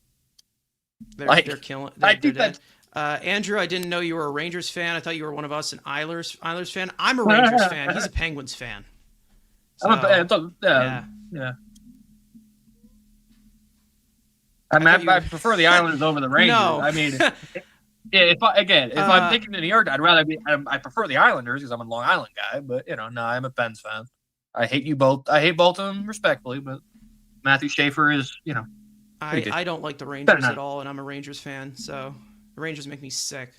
They're killing. I think that. Andrew, I didn't know you were a Rangers fan. I thought you were one of us, an Islanders fan. I'm a Rangers fan. He's a Penguins fan. So, yeah. I mean, I prefer the Islanders over the Rangers. No. I mean, if I'm thinking of New York, I prefer the Islanders because I'm a Long Island guy. But no, I'm a Pens fan. I hate you both. I hate both of them respectfully, but Matthew Schaefer is, I don't like the Rangers at all, and I'm a Rangers fan, so the Rangers make me sick.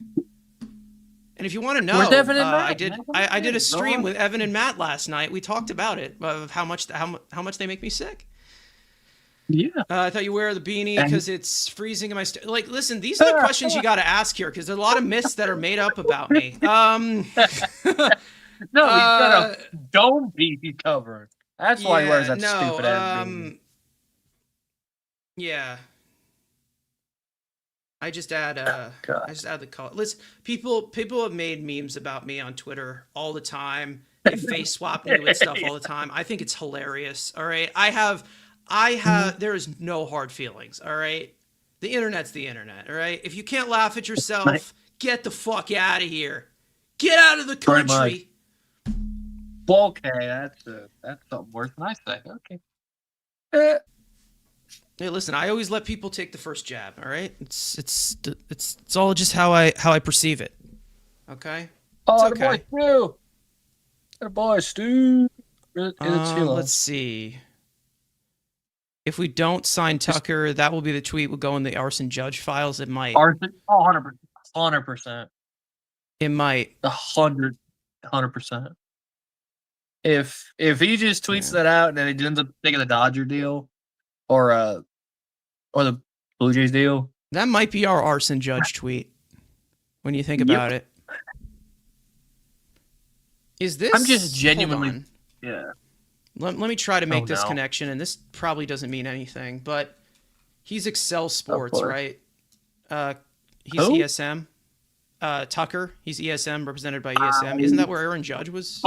And if you want to know, I did a stream with Evan and Matt last night. We talked about it, of how much they make me sick. Yeah. I thought you wear the beanie because it's freezing in my like. Listen, these are the questions you got to ask here because there's a lot of myths that are made up about me. No, he's got a dome piece he's covering. That's why he wears that stupid ass beanie. Yeah. I just add the color. Listen, people have made memes about me on Twitter all the time. They face swap me with stuff all the time. I think it's hilarious. All right. I have there is no hard feelings. All right. The internet's the internet. All right. If you can't laugh at yourself, get the fuck out of here. Get out of the country. Okay, that's something worse than I say. Okay. Hey, listen, I always let people take the first jab, all right? It's all just how I perceive it. Okay? Oh, It's okay. The boy Stu. Let's see. If we don't sign Tucker, that will be the tweet will go in the arson judge files. It might. Arson? Oh, 100%. It might. 100%. If he just tweets that out and then he ends up taking the Dodger deal or the Blue Jays deal, that might be our arson judge tweet. When you think about it. Is this? I'm just genuinely. Yeah. Let me try to make this connection, and this probably doesn't mean anything, but he's Excel Sports, right? He's ESM. Tucker, he's ESM, represented by ESM. Isn't that where Aaron Judge was?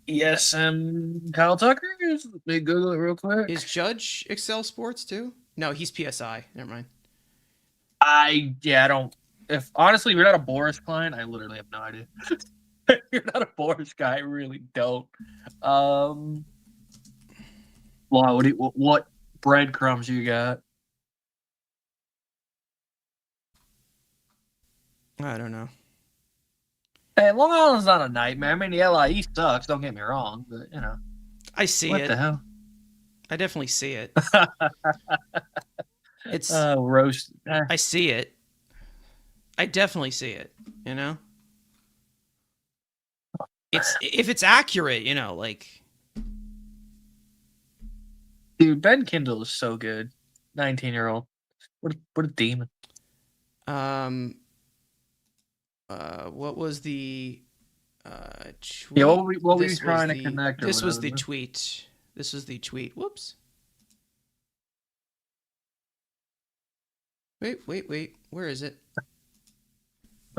ESM Kyle Tucker? Let me Google it real quick. Is Judge Excel Sports too? No, he's PSI. Never mind. I don't. If honestly, you're not a Boris client, I literally have no idea. You're not a Boris guy, I really don't. What breadcrumbs you got? I don't know. Hey, Long Island's not a nightmare. I mean, the LIE sucks. Don't get me wrong, but I see it. What the hell? I definitely see it. It's roast. I see it. I definitely see it. It's if it's accurate, Dude, Ben Kindle is so good. 19-year-old. What a demon. What was the tweet? Yeah, what were you trying to connect? This was the tweet. Whoops. Wait. Where is it?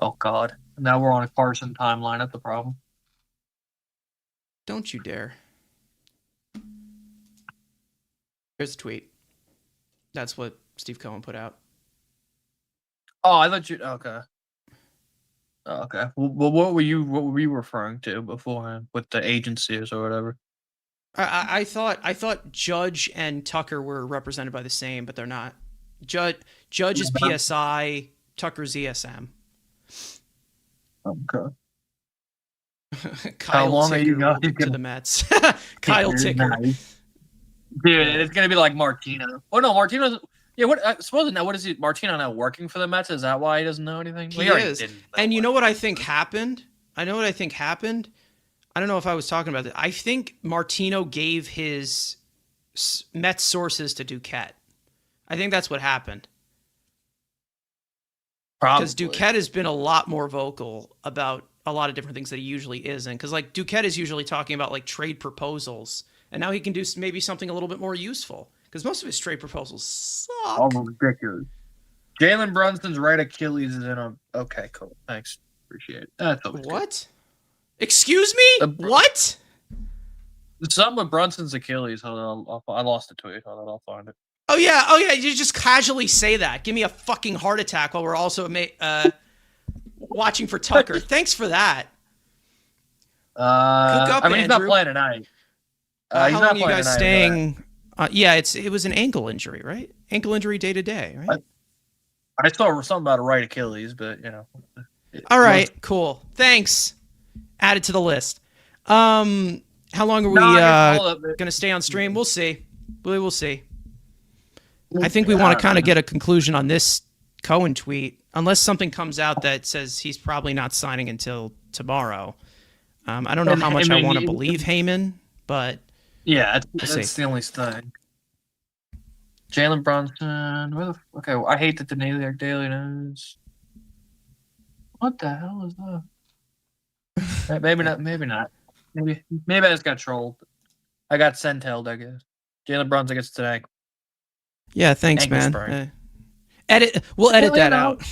Oh God! Now we're on a Carson timeline. That's the problem. Don't you dare. Here's the tweet. That's what Steve Cohen put out. Oh, I thought you. Okay. Okay. Well, what were you referring to beforehand with the agencies or whatever? I thought Judge and Tucker were represented by the same, but they're not. Judge is PSI, Tucker's ESM. Okay. Kyle How long Ticker are you guys to the Mets? Kyle Ticker. Nice. Dude, it's gonna be like Martino. Oh no, Martino's. Yeah, what? Suppose now. What is he? Martino now working for the Mets? Is that why he doesn't know anything? He is. And you know what I think happened? I don't know if I was talking about it. I think Martino gave his Mets sources to Duquette. I think that's what happened. Because Duquette has been a lot more vocal about a lot of different things that he usually isn't. Because Duquette is usually talking about trade proposals, and now he can do maybe something a little bit more useful. Because most of his trade proposals suck. Oh, ridiculous. Jalen Brunson's right Achilles is in a. Okay, cool. Thanks. Appreciate it. That's what? Good. Excuse me? What? Something with Brunson's Achilles. Hold on. I lost the tweet. Hold on. I'll find it. Oh, yeah. You just casually say that. Give me a fucking heart attack while we're also watching for Tucker. Thanks for that. He's not playing tonight. How long are you guys staying? It was an ankle injury, right? Ankle injury day to day, right? I saw something about a right Achilles, but All right, cool. Thanks. Add it to the list. How long are we going to stay on stream? We'll see. We will see. I think we want to kind of get a conclusion on this Cohen tweet, unless something comes out that says he's probably not signing until tomorrow. I don't know how much I want to believe Heyman, but yeah, that's the only thing. Jalen Brunson. Okay, I hate that the New York Daily News. What the hell is that? Maybe not. Maybe I just got trolled. I got sent-held, I guess. Jalen Brunson gets today. Yeah, thanks, man. We'll edit Well, you that know. out.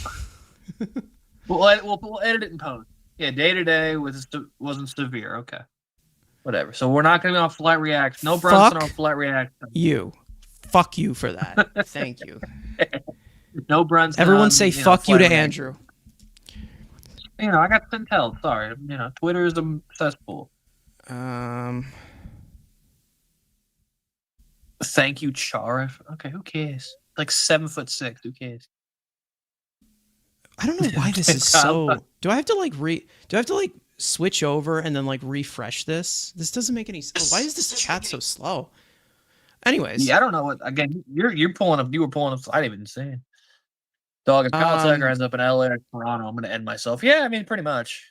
We'll edit it in post. Yeah, day to day wasn't severe. Okay, whatever. So we're not going to be on Flight React. No Brunson on Flight React. Fuck you for that. Thank you. No Brunson. Everyone on, say fuck you to Flight React. Andrew. I got sent hell. Sorry. Twitter is a cesspool. Thank you, Chara. Okay, who cares? Like 7'6". Who cares? I don't know why this is so. Do I have to switch over and then refresh this? This doesn't make any sense. Why is this chat so slow? Anyways. Yeah, I don't know what. Again, you're pulling up. You were pulling up. I didn't even see it. Dog, if Kyle Tucker ends up in LA or Toronto, I'm going to end myself. Yeah, I mean, pretty much.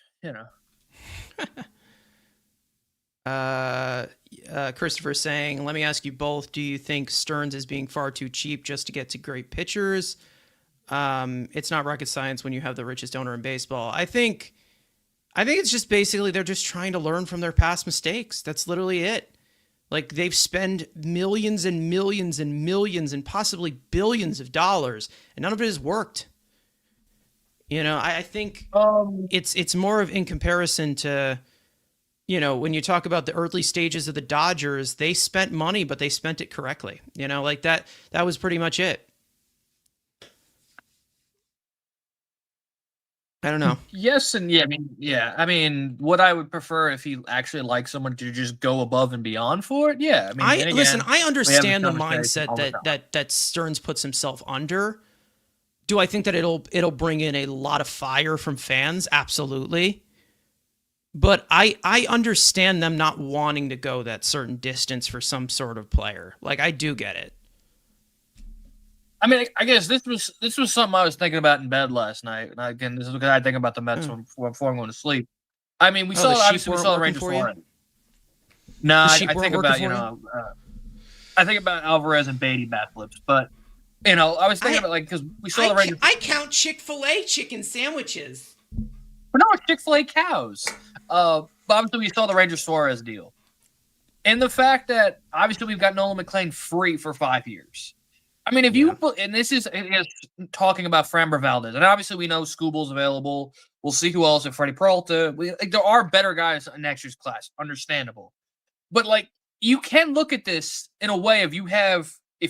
Christopher saying, let me ask you both, do you think Stearns is being far too cheap just to get to great pitchers? It's not rocket science when you have the richest owner in baseball. I think it's just basically they're just trying to learn from their past mistakes. That's literally it. Like, they've spent millions and millions and millions and possibly billions of dollars, and none of it has worked. I think it's more of in comparison to, when you talk about the early stages of the Dodgers, they spent money, but they spent it correctly. That was pretty much it. I don't know. Yes and yeah. I mean, what I would prefer if he actually likes someone to just go above and beyond for it. Yeah. I mean, I understand the mindset that Stearns puts himself under. Do I think that it'll bring in a lot of fire from fans? Absolutely. But I understand them not wanting to go that certain distance for some sort of player. I do get it. I mean, I guess this was something I was thinking about in bed last night. And again, this is because I think about the Mets before I'm going to sleep. I mean, we saw the Rangers for it. No, I think about I think about Alvarez and Beatty bat flips, but I was thinking about because we saw the Rangers. I count Chick-fil-A chicken sandwiches. But no, it's Chick-fil-A cows. But obviously, we saw the Rangers Suarez deal, and the fact that obviously we've got Nolan McClain free for 5 years. I mean, and this is talking about Framber Valdez, and obviously we know Scooble's available. We'll see who else. If Freddie Peralta, there are better guys in next year's class, understandable. But you can look at this in a way if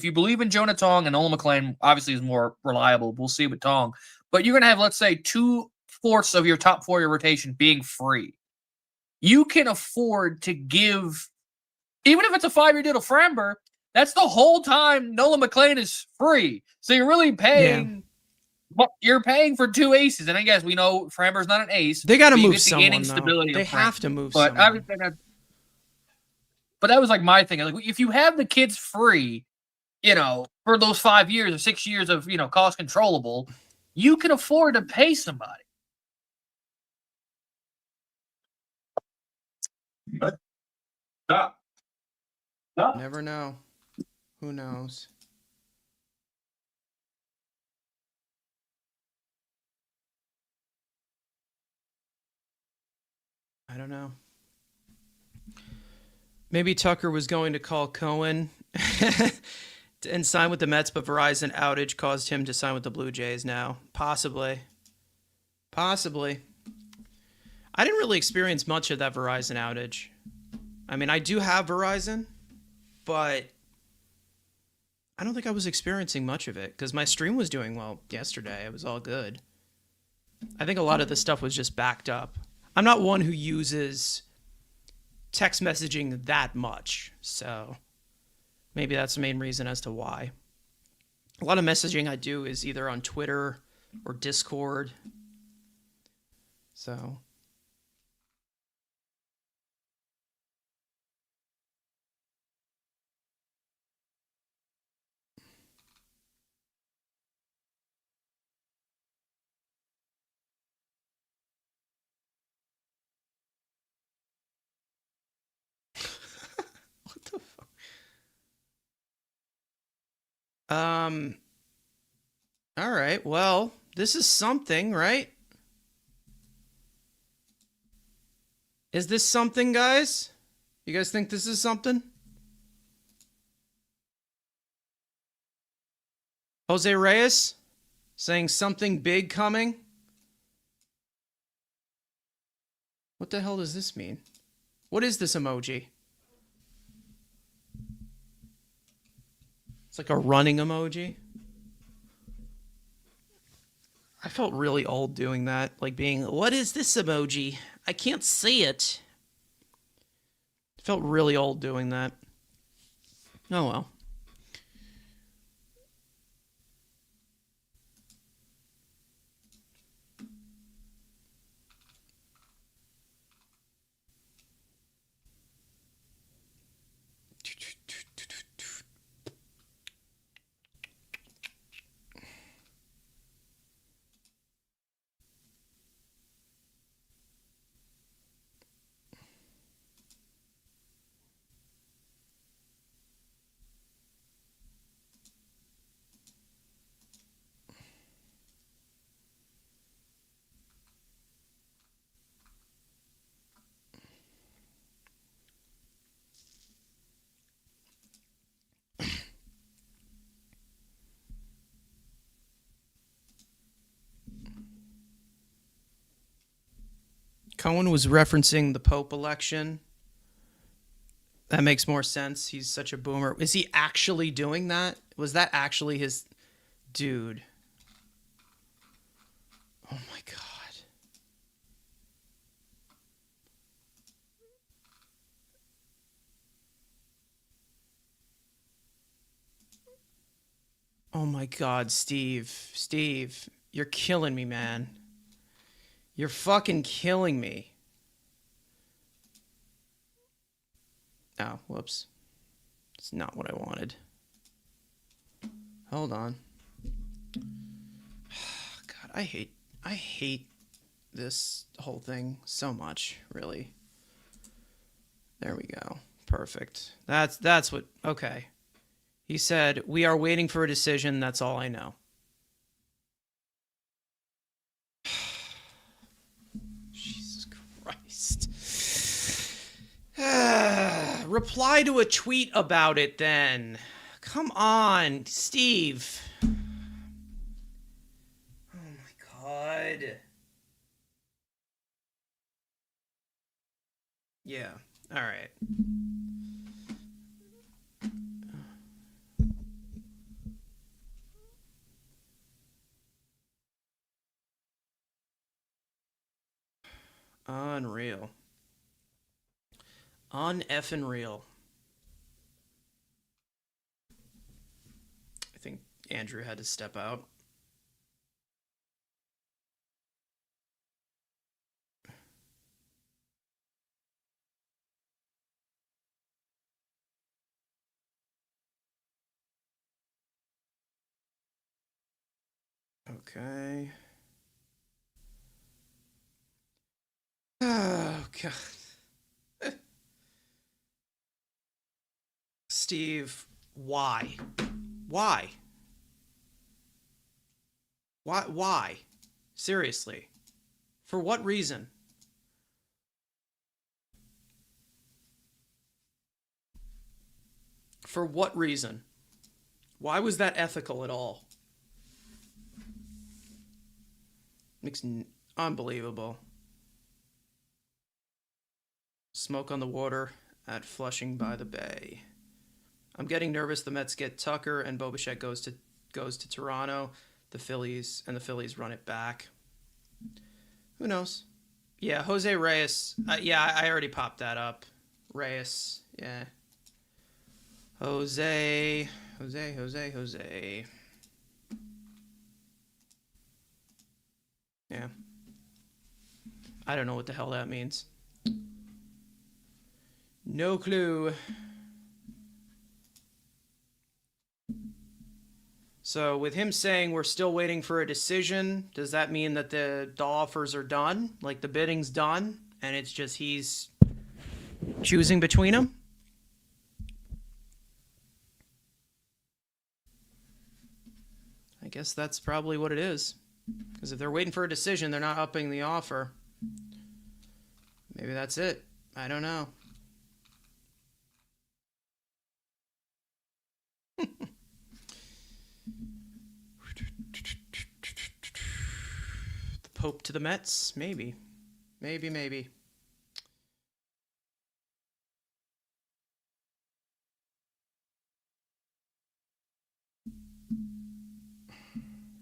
you believe in Jonah Tong and Nolan McClain, obviously is more reliable. We'll see with Tong, but you're gonna have, let's say, 2/4 of your top 4 of your rotation being free. You can afford to give, even if it's a 5-year deal to Framber. That's the whole time Nolan McClain is free. So you're really paying. Yeah. You're paying for 2 aces, and I guess we know Framber's not an ace. They got to move someone. They have to move someone. But that was my thing. If you have the kids free, for those 5 years or 6 years of cost controllable, you can afford to pay somebody. Stop. Never know. Who knows? I don't know. Maybe Tucker was going to call Cohen and sign with the Mets, but Verizon outage caused him to sign with the Blue Jays now. Possibly. I didn't really experience much of that Verizon outage. I mean, I do have Verizon, but I don't think I was experiencing much of it because my stream was doing well yesterday. It was all good. I think a lot of the stuff was just backed up. I'm not one who uses text messaging that much, so maybe that's the main reason as to why. A lot of messaging I do is either on Twitter or Discord. So what the fuck? All right. Well, this is something, right? Is this something, guys? You guys think this is something? Jose Reyes? Saying something big coming? What the hell does this mean? What is this emoji? It's like a running emoji. I felt really old doing that. Like being, what is this emoji? I can't see it. I felt really old doing that. Oh well. Cohen was referencing the Pope election. That makes more sense. He's such a boomer. Is he actually doing that? Was that actually his... Dude. Oh my God. Oh my God, Steve. Steve, you're killing me, man. You're fucking killing me. Oh, whoops. It's not what I wanted. Hold on. God, I hate this whole thing so much, really. There we go. Perfect. That's what, okay. He said, "We are waiting for a decision, that's all I know." Jesus Christ. Reply to a tweet about it then. Come on, Steve. Oh my God. Yeah, all right. Unreal. Un-effing real. I think Andrew had to step out. Okay. Oh, God. Steve, why? Why? Why? Seriously. For what reason? For what reason? Why was that ethical at all? Unbelievable. Smoke on the water at Flushing by the Bay. I'm getting nervous. The Mets get Tucker and Bo Bichette goes to Toronto. The Phillies run it back. Who knows? Yeah, Jose Reyes. Yeah, I already popped that up. Reyes. Yeah. Jose. Yeah. I don't know what the hell that means. No clue. So with him saying we're still waiting for a decision, does that mean that the offers are done? Like the bidding's done and it's just he's choosing between them? I guess that's probably what it is. Because if they're waiting for a decision, they're not upping the offer. Maybe that's it. I don't know. Pope to the Mets? Maybe. Maybe.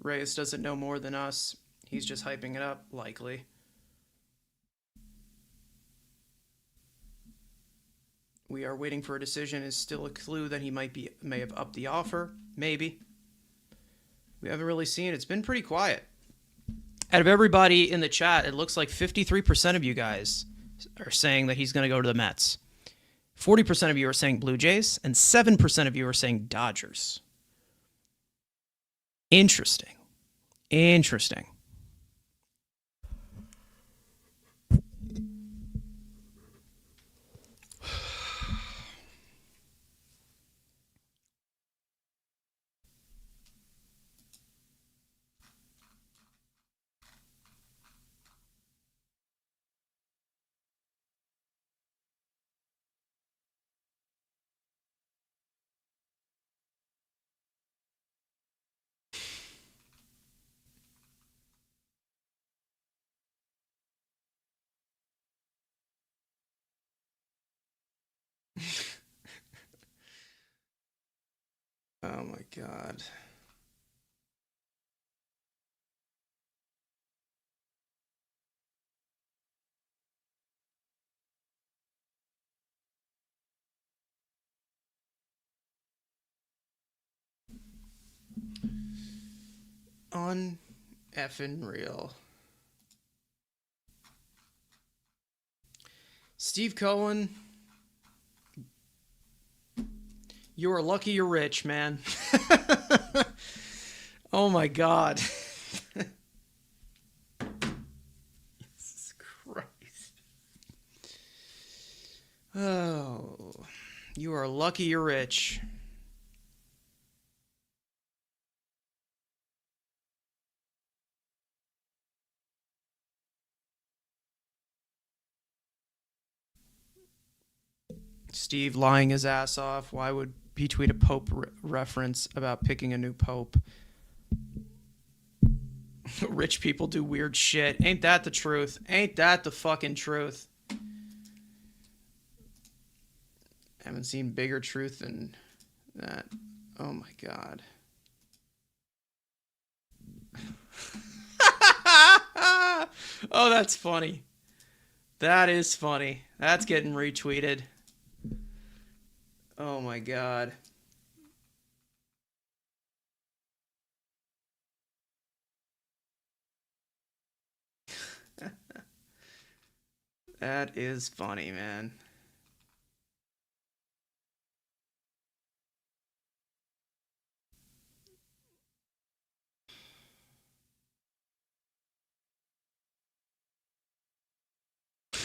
Reyes doesn't know more than us. He's just hyping it up, likely. We are waiting for a decision is still a clue that he may have upped the offer. Maybe. We haven't really seen it. It's been pretty quiet. Out of everybody in the chat, it looks like 53% of you guys are saying that he's going to go to the Mets. 40% of you are saying Blue Jays, and 7% of you are saying Dodgers. Interesting. Oh my God. Uneffin' real. Steve Cohen, you are lucky you're rich, man. Oh my God. Jesus Christ. Oh, you are lucky you're rich. Steve lying his ass off. Why would he tweet a Pope reference about picking a new Pope? Rich people do weird shit. Ain't that the truth? Ain't that the fucking truth? Haven't seen bigger truth than that. Oh my God. Oh, that's funny. That is funny. That's getting retweeted. Oh my God. That is funny, man.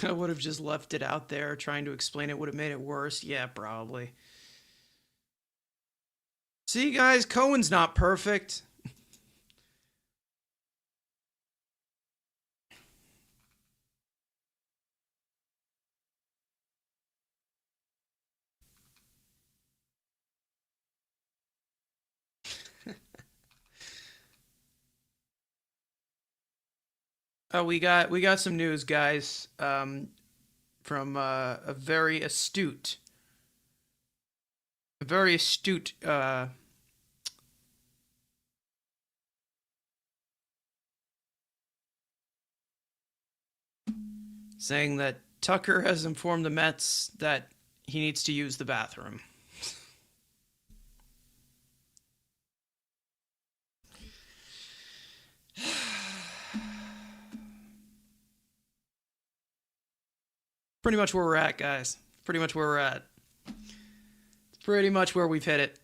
I would have just left it out there. Trying to explain it would have made it worse. Yeah, probably. See, guys, Cohen's not perfect. Oh, we got some news, guys, from a very astute saying that Tucker has informed the Mets that he needs to use the bathroom. Pretty much where we're at, guys. Pretty much where we're at. It's pretty much where we've hit it.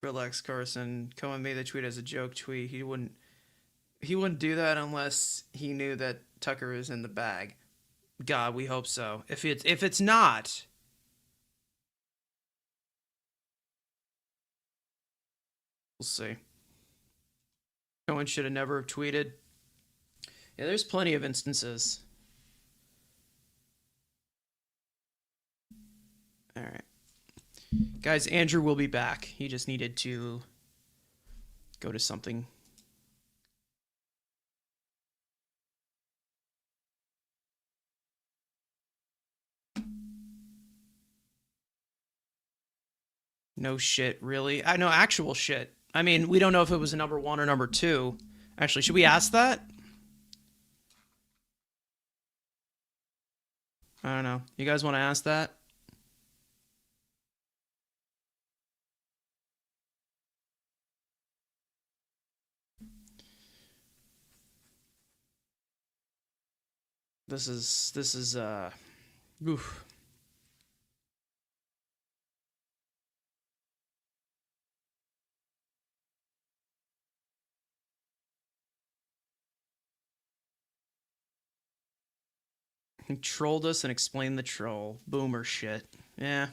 Relax, Carson. Cohen made the tweet as a joke tweet. He wouldn't do that unless he knew that Tucker is in the bag. God, we hope so. If it's not, we'll see. Cohen should have never have tweeted. Yeah, there's plenty of instances. All right. Guys, Andrew will be back. He just needed to go to something. No shit, really? I know, actual shit. I mean, we don't know if it was a number 1 or number 2. Actually, should we ask that? I don't know. You guys want to ask that? This is oof. He trolled us and explained the troll. Boomer shit. Yeah.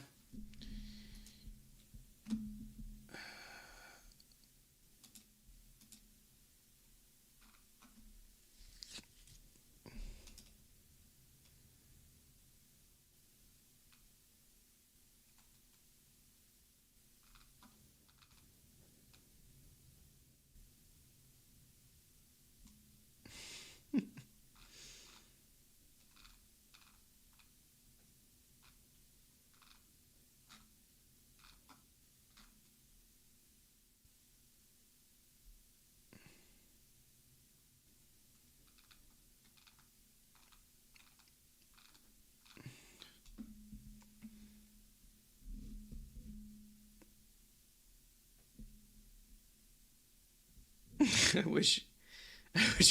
I wish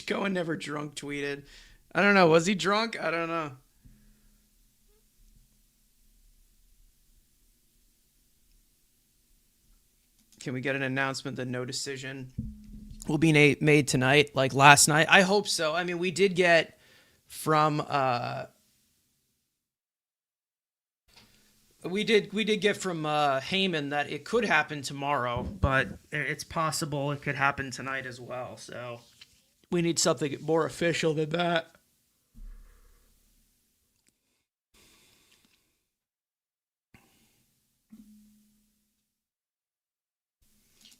Cohen never drunk tweeted. I don't know. Was he drunk? I don't know. Can we get an announcement that no decision will be made tonight, like last night? I hope so. I mean, we did get from we did get from Heyman that it could happen tomorrow, but it's possible it could happen tonight as well. So we need something more official than that.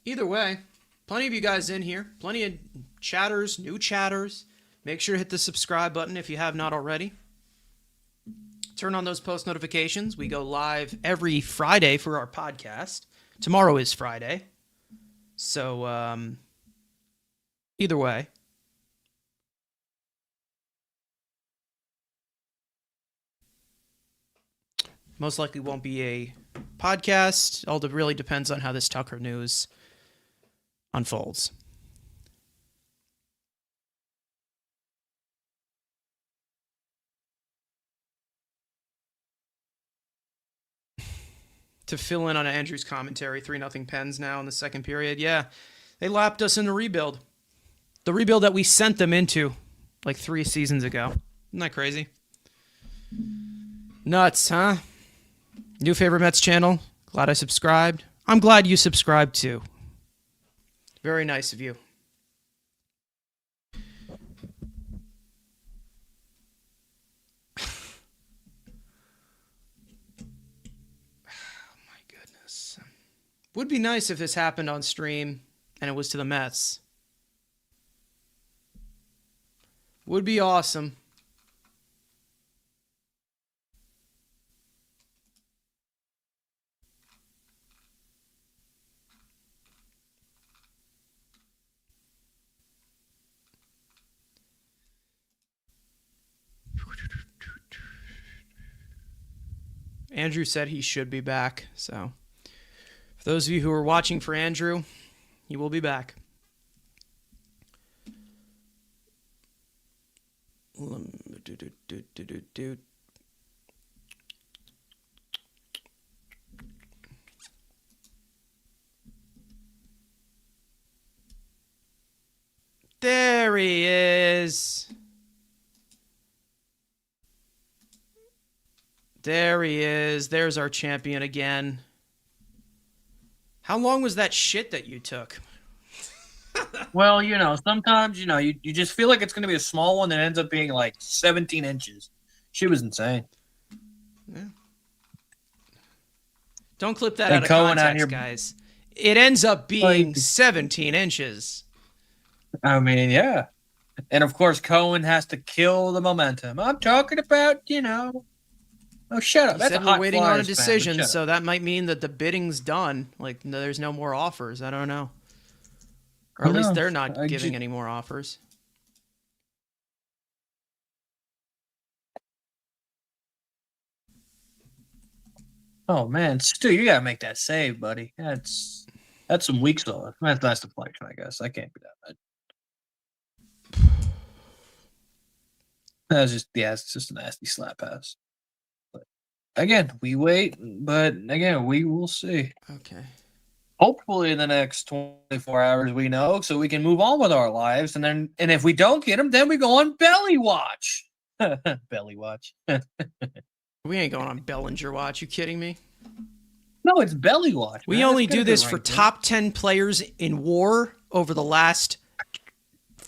Either way, plenty of you guys in here, plenty of chatters, new chatters. Make sure to hit the subscribe button if you have not already. Turn on those post notifications. We go live every Friday for our podcast. Tomorrow is Friday. So, either way. Most likely won't be a podcast. All it really depends on how this Tucker news unfolds. To fill in on Andrew's commentary, 3-0 Pens now in the second period. Yeah, they lapped us in the rebuild. The rebuild that we sent them into like 3 seasons ago. Isn't that crazy? Nuts, huh? New favorite Mets channel. Glad I subscribed. I'm glad you subscribed too. Very nice of you. Would be nice if this happened on stream and it was to the Mets. Would be awesome. Andrew said he should be back, so for those of you who are watching for Andrew, he will be back. There he is. There he is. There's our champion again. How long was that shit that you took? Well, sometimes, you just feel like it's going to be a small one that ends up being like 17 inches. She was insane. Yeah. Don't clip that And out of Cohen out context, here- guys. It ends up being Like- 17 inches. I mean, yeah. And of course, Cohen has to kill the momentum. I'm talking about, Oh, shut up. He That's said a we're hot waiting on a Flyers fan, but decision, shut up. so that might mean that the bidding's done. Like, no, there's no more offers. I don't know. Or at Who least knows? they're not I giving ju- any more offers. Oh man, Stu, you gotta make that save, buddy. That's some weak sauce. That's deflection, I guess. That can't be that bad. It's just a nasty slap pass. But again, we wait, but again, we will see. Okay. Hopefully in the next 24 hours we know, so we can move on with our lives. And if we don't get them, then we go on belly watch. Belly watch. We ain't going on Bellinger watch. You kidding me? No, it's belly watch. We man. only It's gotta do be this for right there. top 10 players in war over the last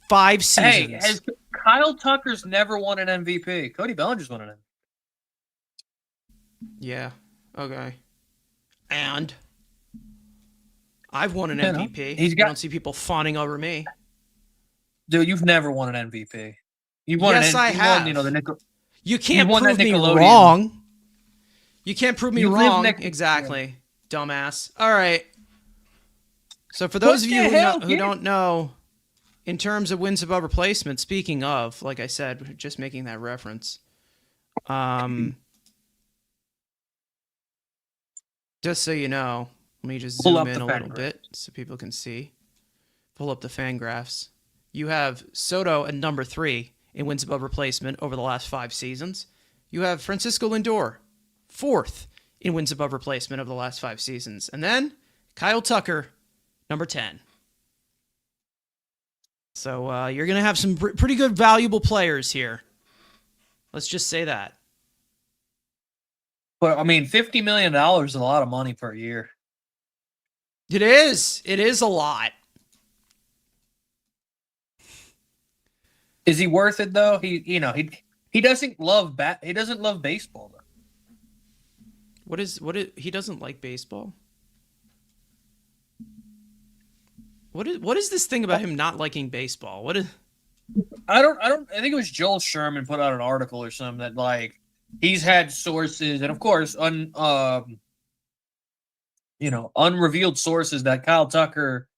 5 Hey, seasons. has Kyle Tucker's never won an MVP? Cody Bellinger's won an MVP. Yeah. Okay. And I've won an You know, MVP. he's You got- don't see people fawning over me. Dude, you've never won an MVP. You won Yes, I you have. Won, the Nickel. You can't won that prove me Nickelodeon. wrong. You can't prove me You live wrong. next- Exactly. Dumbass. All right. So for those What of the you hell, who kid? don't know, in terms of wins above replacement, speaking of, like I said, just making that reference. Just so you know, let me just Pull zoom up in the a fan little graph. bit so people can see. Pull up the fan graphs. You have Soto at number 3 in wins above replacement over the last 5 seasons. You have Francisco Lindor, 4th in wins above replacement over the last 5 seasons. And then Kyle Tucker, number 10. So you're going to have some pretty good, valuable players here. Let's just say that. But I mean, $50 million is a lot of money per year. It is. It is a lot. Is he worth it though? He doesn't love he doesn't love baseball though. What is he doesn't like baseball? What is this thing about him not liking baseball? I think it was Joel Sherman put out an article or something that like he's had sources and of course unrevealed sources that Kyle Tucker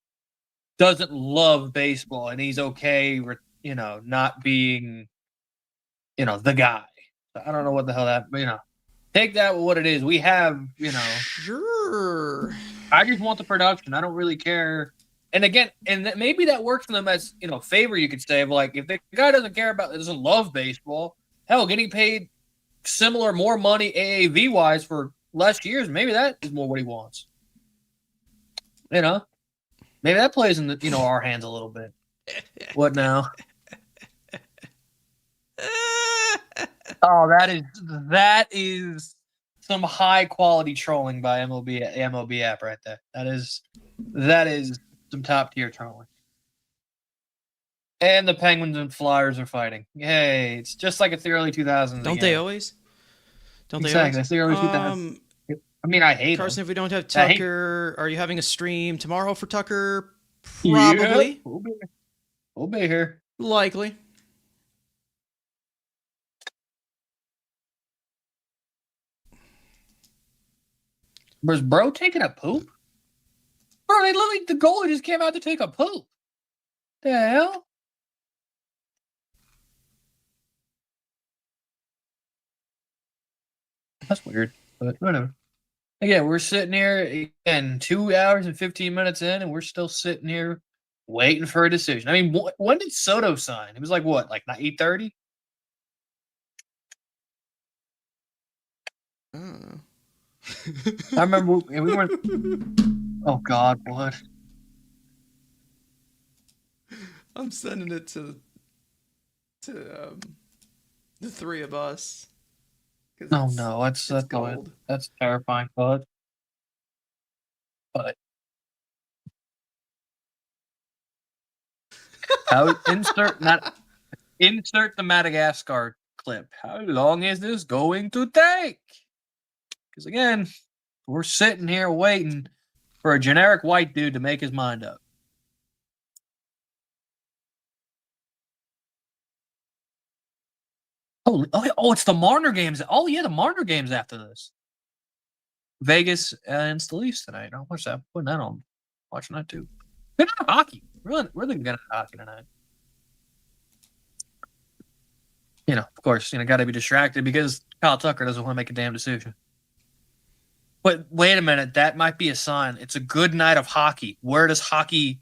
doesn't love baseball and he's okay with not being the guy. I don't know what the hell that take that with what it is. We have Sure. I just want the production. I don't really care. And again, maybe that works for them as favor. You could say, of like, if the guy doesn't love baseball, hell, getting paid similar, more money AAV wise for less years, maybe that is more what he wants. Maybe that plays in our hands a little bit. What now? Oh, that is some high quality trolling by MLB app right there. That is some top tier trolling. And the Penguins and Flyers are fighting. Yay! It's just like it's the early 2000s. Don't they always? Don't they Exactly. always? It's the early 2000s. I mean, I hate Carson, them. if we don't have I hate- Tucker, are you having a stream tomorrow for Tucker? Yeah, Probably. we'll be here. Likely. Was bro taking a poop? Bro, the goalie just came out to take a poop. The hell? That's weird, but whatever. Again, we're sitting here again 2 hours and 15 minutes in, and we're still sitting here waiting for a decision. I mean, when did Soto sign? It was like what, like 8:30? I remember we went. Oh God, what? I'm sending it to the 3 of us. Oh no, that's gold. That's terrifying, bud. But how insert the Madagascar clip. How long is this going to take? Because again, We're sitting here waiting for a generic white dude to make his mind up. Oh, it's the Marner games. Oh, yeah, the Marner games after this. Vegas and the Leafs tonight. I'll watch that. Putting that on. Watching that too. Good at hockey. Really good at hockey tonight. Of course, got to be distracted because Kyle Tucker doesn't want to make a damn decision. But wait a minute, that might be a sign. It's a good night of hockey. Where does hockey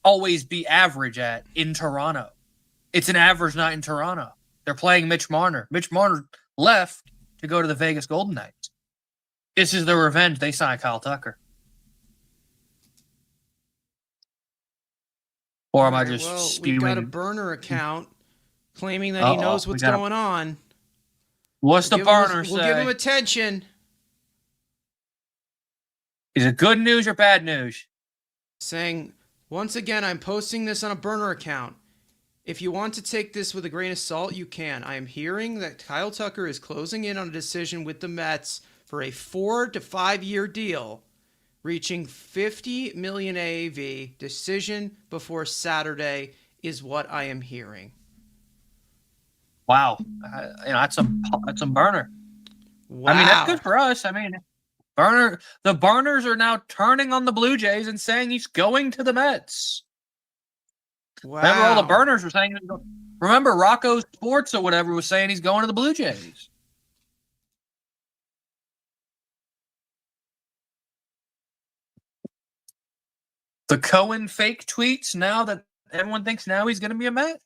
always be average at? In Toronto. It's an average night in Toronto. They're playing Mitch Marner. Mitch Marner left to go to the Vegas Golden Knights. This is their revenge. They signed Kyle Tucker. Or am I just spewing? We got a burner account claiming that he knows what's going on. What's the burner say? We'll give him attention. Is it good news or bad news? Saying, once again, I'm posting this on a burner account. If you want to take this with a grain of salt, you can. I am hearing that Kyle Tucker is closing in on a decision with the Mets for a 4 to 5 year deal, reaching $50 million AAV. Decision before Saturday is what I am hearing. Wow, that's some burner. Wow. I mean, that's good for us. I mean, the burners are now turning on the Blue Jays and saying he's going to the Mets. Wow. Remember, all the burners were saying. Remember, Rocco Sports or whatever was saying he's going to the Blue Jays. The Cohen fake tweets now that everyone thinks now he's going to be a Met.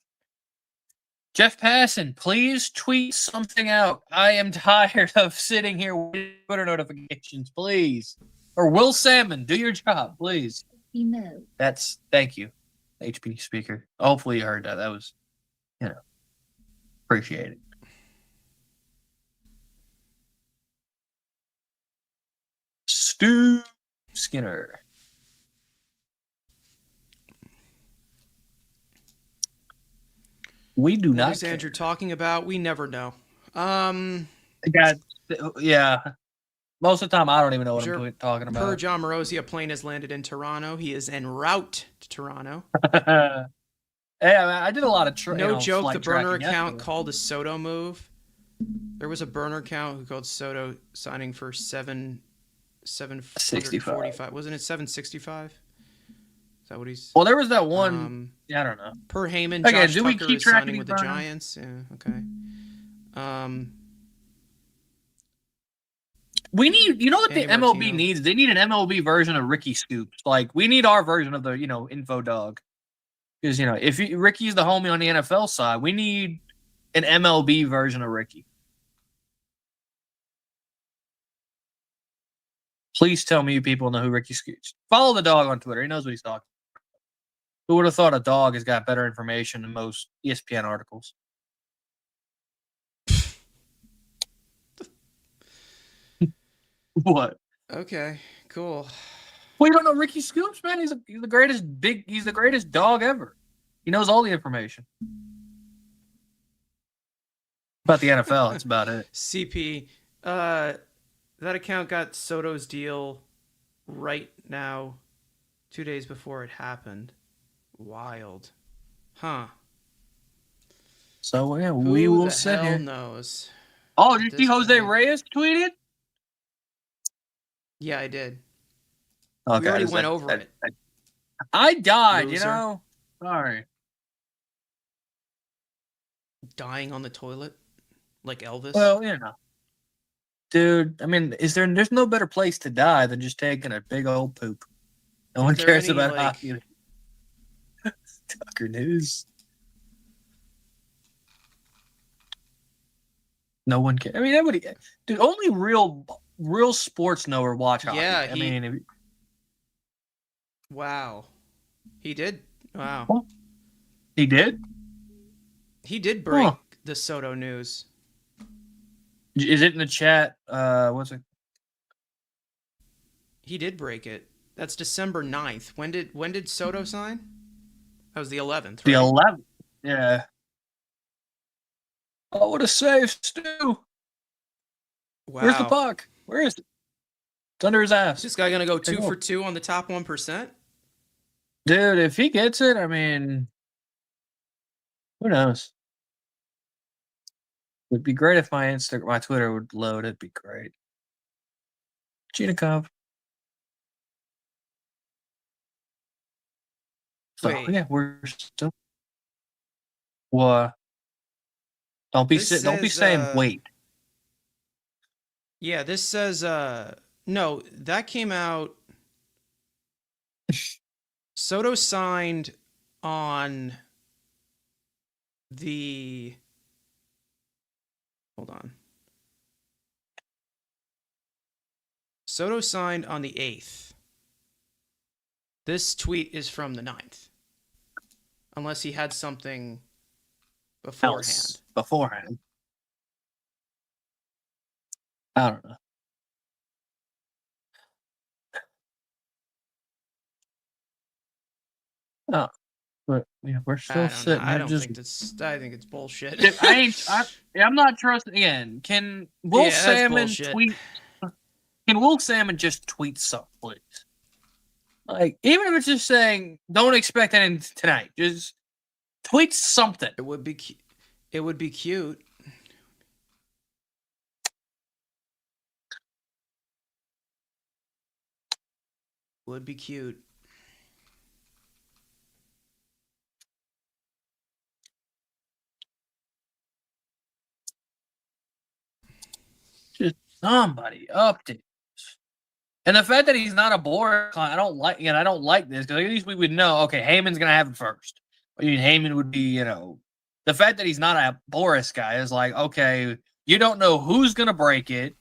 Jeff Passan, please tweet something out. I am tired of sitting here with Twitter notifications, please. Or Will Salmon, do your job, please. Thank you, HP speaker. Hopefully you heard that. That was, appreciate it. Stu Skinner. We do not. What is Andrew talking about? We never know. Yeah. Most of the time, I don't even know what I'm talking about. Per John Morosi, a plane has landed in Toronto. He is en route to Toronto. Hey, I did a lot of no joke. The burner account called a Soto move. There was a burner account who called Soto signing for $745. Wasn't it $765? Is that what he's? Well, there was that one. I don't know. Per Heyman, Josh Tucker is signing with the Giants. Yeah. Okay. We need, what the MLB needs? They need an MLB version of Ricky Scoops. Like, we need our version of the, info dog. Because, if Ricky's the homie on the NFL side, we need an MLB version of Ricky. Please tell me you people know who Ricky Scoops. Follow the dog on Twitter. He knows what he's talking about. Who would have thought a dog has got better information than most ESPN articles? What? Okay, cool. Well, you don't know Ricky Scoops, man? He's the greatest dog ever. He knows all the information. About the NFL, that's about it. CP, that account got Soto's deal right now, 2 days before it happened. Wild. Huh. So, yeah, we will sit here. Who the hell knows? Oh, did you see Jose Reyes tweeted? Yeah, I did. Okay, we already went over it. I died, Loser. Sorry. Dying on the toilet? Like Elvis? Well, Dude, I mean, there's no better place to die than just taking a big old poop. No one cares about hockey. Tucker News. No one cares. I mean, everybody, dude, only real sports knower watch hockey. Yeah, wow. He did? Wow. He did? He did break the Soto news. Is it in the chat? What's it? He did break it. That's December 9th. When did Soto sign? That was the 11th, right? The 11th. Yeah. Oh, what a save, Stu. Wow. Where's the puck? Where is it? It's under his ass. Is this guy going to go There you 2 go. for 2 on the top 1%? Dude, if he gets it, I mean, who knows? It'd be great if my Twitter would load. It'd be great. Chinikov. So Wait. yeah, we're still. What? Don't be This don't be says, saying wait. Yeah, this says no, that came out. Soto signed on the. Hold on. Soto signed on the 8th. This tweet is from the 9th. Unless he had something beforehand. Beforehand. I don't know. Oh, but yeah, we're still sitting. I don't just, think that's. I think it's bullshit. Dude, I'm not trusting again. Can Will Salmon tweet? Can Will Salmon just tweet something, please? Like, even if it's just saying, "Don't expect anything tonight," just tweet something. It would be. It would be cute. Would be cute. Just somebody update. And the fact that he's not a Boris client, I don't like. I don't like this because at least we would know. Okay, Heyman's gonna have it first. I mean, Heyman would be, the fact that he's not a Boris guy is like, okay, you don't know who's gonna break it.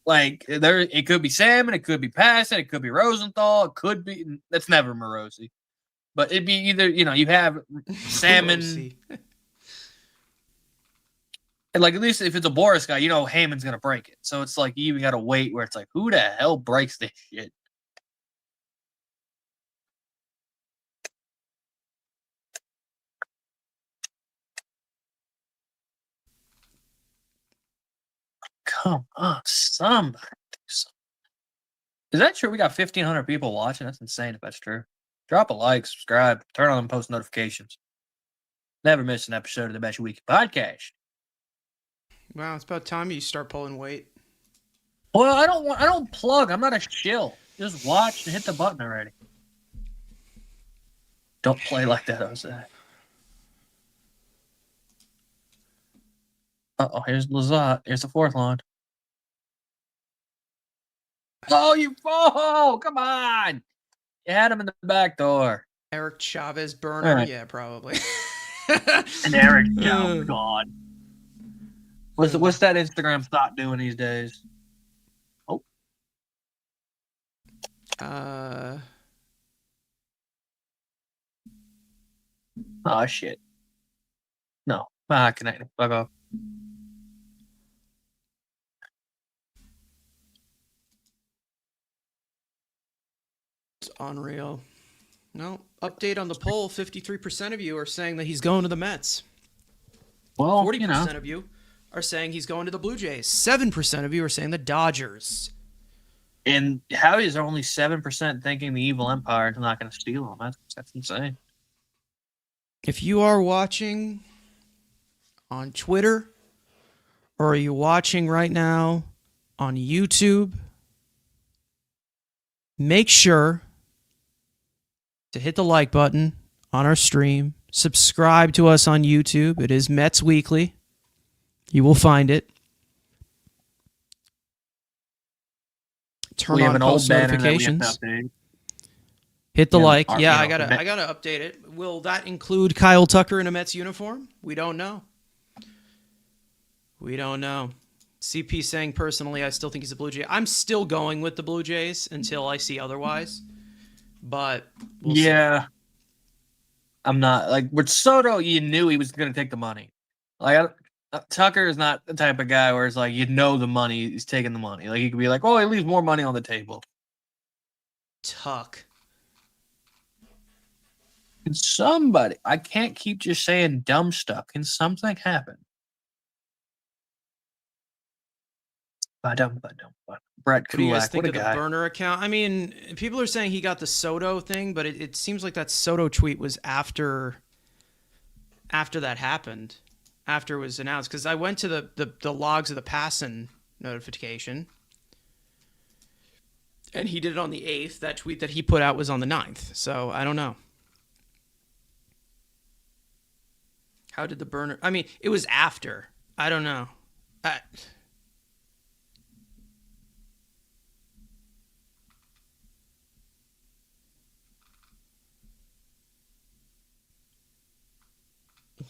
Like it could be Salmon, it could be Passan, it could be Rosenthal, it could be. That's never Morosi, but it'd be either. You have Salmon. And like, at least if it's a Boris guy, Heyman's gonna break it. So it's like you even gotta wait where it's like, who the hell breaks this shit? Come on, somebody do something. Is that true? We got 1,500 people watching. That's insane if that's true. Drop a like, subscribe, turn on post notifications. Never miss an episode of the Best Week Podcast. Wow, it's about time you start pulling weight. Well, I don't plug. I'm not a shill. Just watch and hit the button already. Don't play like that, Jose. Uh-oh, here's Lazat. Here's the fourth line. Oh, you fool! Come on! You had him in the back door. Eric Chavez burner? Right. Yeah, probably. And Eric, oh, God. What's that Instagram thought doing these days? Oh. Oh, shit. No. Connected. Fuck off. It's unreal. No. Update on the poll. 53% of you are saying that he's going to the Mets. Well, 40% of you are saying he's going to the Blue Jays. 7% of you are saying the Dodgers. And how is there only 7% thinking the evil empire is not going to steal him? That's insane. If you are watching on Twitter, or are you watching right now on YouTube, make sure to hit the like button on our stream. Subscribe to us on YouTube. It is Mets Weekly. You will find it. Turn on post notifications. Hit the like. Yeah, I gotta update it. Will that include Kyle Tucker in a Mets uniform? We don't know. We don't know. CP saying, personally, I still think he's a Blue Jay. I'm still going with the Blue Jays until I see otherwise. But we'll see. I'm not like with Soto. You knew he was going to take the money. Like Tucker is not the type of guy where it's like the money, he's taking the money. Like he could be like, oh, he leaves more money on the table. Tuck. Can somebody? I can't keep just saying dumb stuff. Can something happen? Brett What do you guys Kulak, what think a of the guy. burner account? I mean, people are saying he got the Soto thing, but it seems like that Soto tweet was after that happened, after it was announced. Because I went to the logs of the passing notification, and he did it on the 8th. That tweet that he put out was on the 9th. So I don't know. How did the burner? I mean, it was after. I don't know.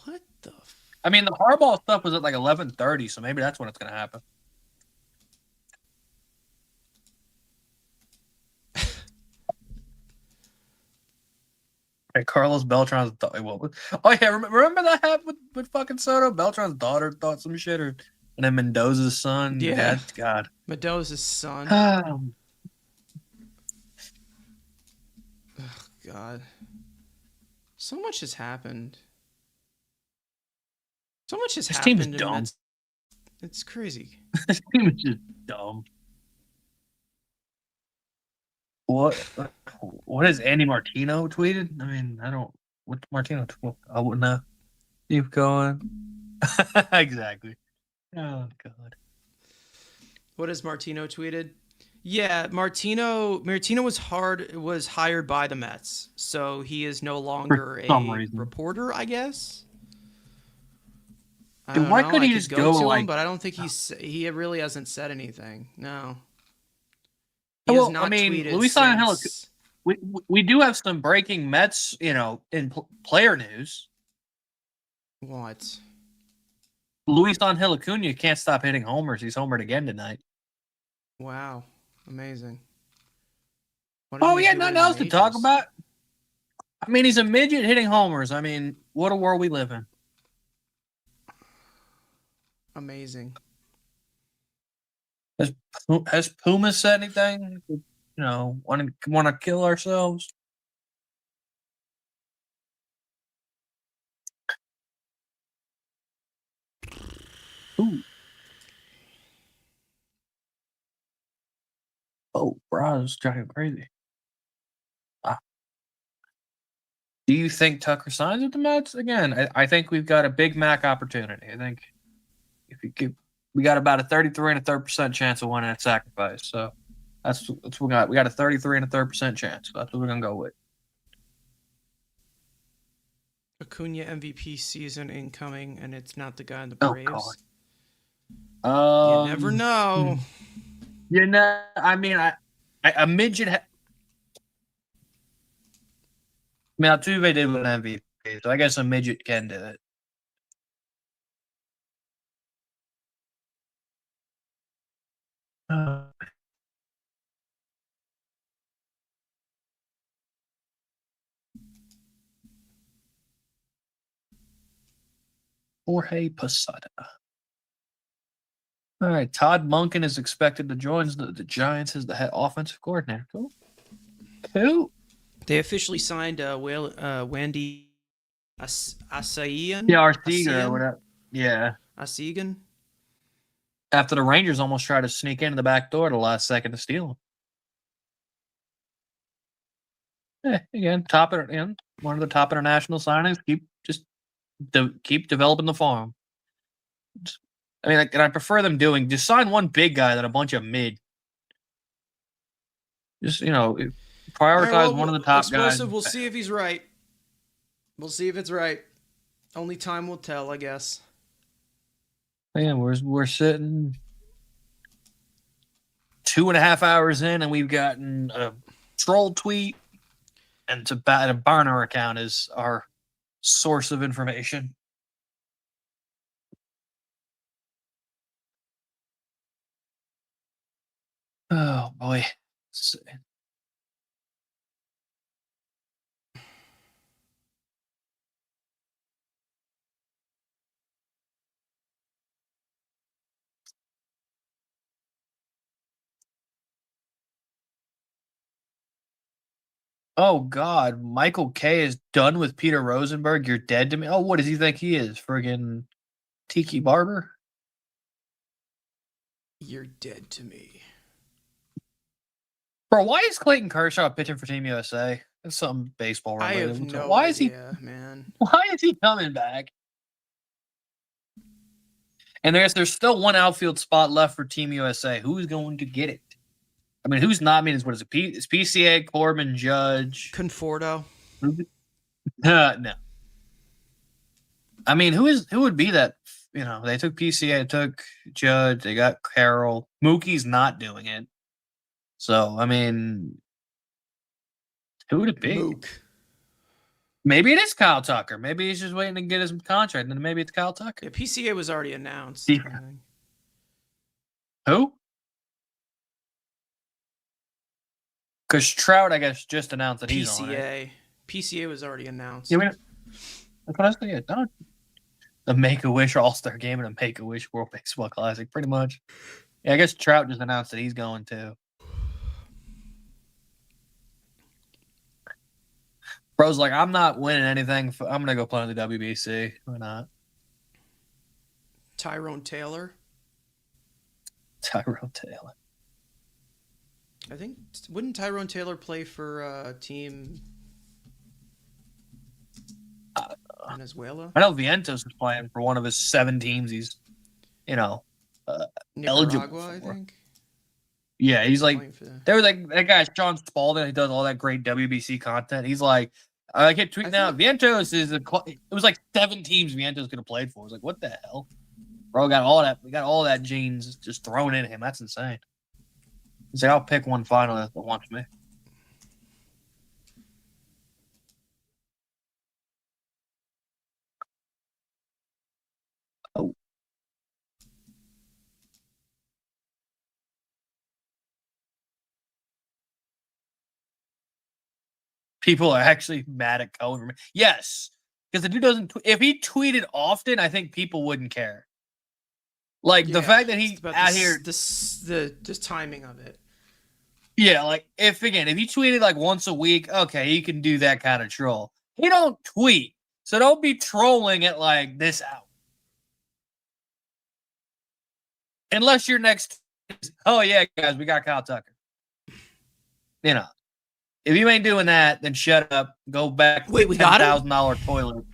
What the? I mean, the Harbaugh stuff was at like 11:30, so maybe that's when it's going to happen. Hey, Carlos Beltran's oh yeah, remember that happened with fucking Soto? Beltran's daughter thought some shit, and then Mendoza's son. Yeah. God. Mendoza's son. God. So much has happened. So much has This happened. team's dumb. It's crazy. This team is just dumb. What has Andy Martino tweeted? I mean, I don't. What Martino? I wouldn't know. Keep going. Exactly. Oh God. What has Martino tweeted? Yeah, Martino was hired by the Mets, so he is no longer some a reason. reporter, I guess. I Dude, don't why know. couldn't I he could just go go, to like- him, but I don't think he really hasn't said anything. No. Well, has not I mean, tweeted Luis since. we do have some breaking Mets, in player news. What? Luis Angel Acuna can't stop hitting homers. He's homered again tonight. Wow. Amazing. What did Oh, he yeah, do nothing in the else to talk majors? about. I mean, he's a midget hitting homers. I mean, what a world we live in. Amazing. Has Puma said anything? Want to kill ourselves? Ooh. Oh, Braz driving crazy. Do you think Tucker signs with the Mets again? I think we've got a Big Mac opportunity. I think we got about a 33 and a third % chance of winning at sacrifice. So that's what we got. We got a 33 and a third % chance. So that's what we're gonna go with. Acuna MVP season incoming, and it's not the guy in the Oh, Braves. God. You never know. I mean, a midget. I mean, Altuve did win MVP, so I guess a midget can do it. Jorge Posada. All right, Todd Monken is expected to join the Giants as the head offensive coordinator. Cool. Cool. They officially signed Wandy Asaian. Yeah, Arcega or whatever. Yeah. Asigan. After the Rangers almost tried to sneak into the back door at the last second to steal him. Again, one of the top international signings. Keep developing the farm. I mean, and I prefer them just sign one big guy than a bunch of mid. Just prioritize one of the top guys. We'll see if he's right. We'll see if it's right. Only time will tell, I guess. Yeah, we're sitting 2.5 hours in, and we've gotten a troll tweet, and a burner account is our source of information. Oh boy. Oh God, Michael K is done with Peter Rosenberg. You're dead to me. Oh, what does he think he is? Friggin' Tiki Barber? You're dead to me. Bro, why is Clayton Kershaw pitching for Team USA? That's something baseball I related. have no Why idea, man. Why is he coming back? And there's still one outfield spot left for Team USA. Who's going to get it? I mean, who's not? I mean, what is it? It's PCA, Corbin, Judge. Conforto. No. I mean, who would be that? You know, they took PCA, they took Judge, they got Carroll. Mookie's not doing it. So, I mean, who would it be? Mook. Maybe it is Kyle Tucker. Maybe he's just waiting to get his contract, and maybe it's Kyle Tucker. Yeah, PCA was already announced. Yeah. Who? Because Trout, I guess, just announced that he's on it. PCA was already announced. Yeah, that's what I was thinking. Done. The Make-A-Wish All-Star Game and a Make-A-Wish World Baseball Classic, pretty much. Yeah, I guess Trout just announced that he's going to. Bro's like, I'm not winning anything. I'm going to go play in the WBC. Why not? Tyrone Taylor. Tyrone Taylor. I think, wouldn't Tyrone Taylor play for team Venezuela? I know Vientos is playing for one of his 7 teams he's, eligible I for. think. Yeah, he's like, there was like that guy Sean Spalding. He does all that great WBC content. He's like, I kept tweeting out, Vientos is it was like 7 teams Vientos could have played for. I was like, what the hell, bro? Got all that. We got all that genes just thrown in him. That's insane. He's like, I'll pick one finalist that wants me. Oh. People are actually mad at Cohen. Yes, because the dude doesn't. If he tweeted often, I think people wouldn't care. Like the fact that he's out here, the timing of it. Yeah, like if he tweeted like once a week, okay, he can do that kind of troll. He don't tweet, so don't be trolling at like this hour. Unless your next, oh yeah, guys, we got Kyle Tucker. If you ain't doing that, then shut up. Go back. Wait, we got him? $10,000 toilet.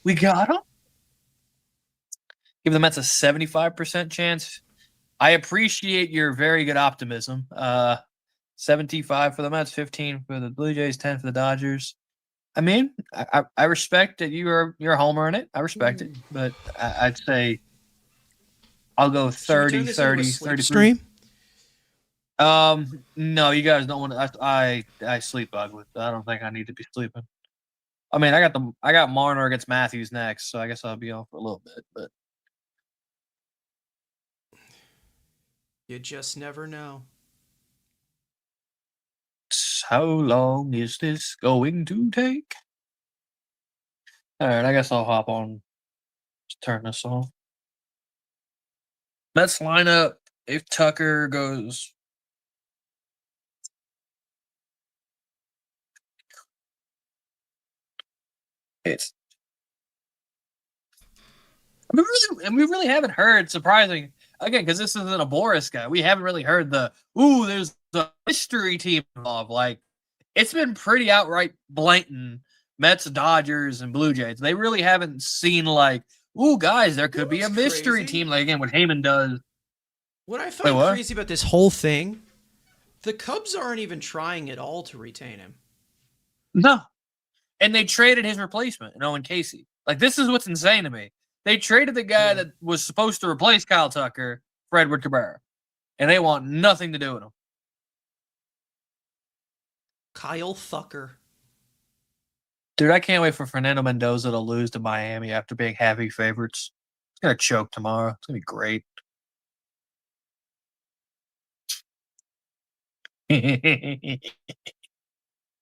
We got him? Give the Mets a 75% chance. I appreciate your very good optimism. 75 for the Mets, 15 for the Blue Jays, 10 for the Dodgers. I mean, I respect that you're a homer in it. I respect it. But I'd say I'll go 30, 30, 30. Stream? No, you guys don't want to. I sleep ugly. I don't think I need to be sleeping. I mean, I got Marner against Matthews next, so I guess I'll be off for a little bit. But you just never know. How long is this going to take? All right, I guess I'll hop on. Just turn this off. Let's line up if Tucker goes. It's. We really haven't heard, surprising, again, because this isn't a Boris guy. We haven't really heard there's a mystery team involved. Like, it's been pretty outright blatant Mets, Dodgers, and Blue Jays. They really haven't seen, like, guys, there could be a mystery team, like, again, what Heyman does. What I find crazy about this whole thing, the Cubs aren't even trying at all to retain him. No. And they traded his replacement, Owen Casey. Like, this is what's insane to me. They traded the guy that was supposed to replace Kyle Tucker for Edward Cabrera. And they want nothing to do with him. Kyle Thucker. Dude, I can't wait for Fernando Mendoza to lose to Miami after being heavy favorites. He's going to choke tomorrow. It's going to be great.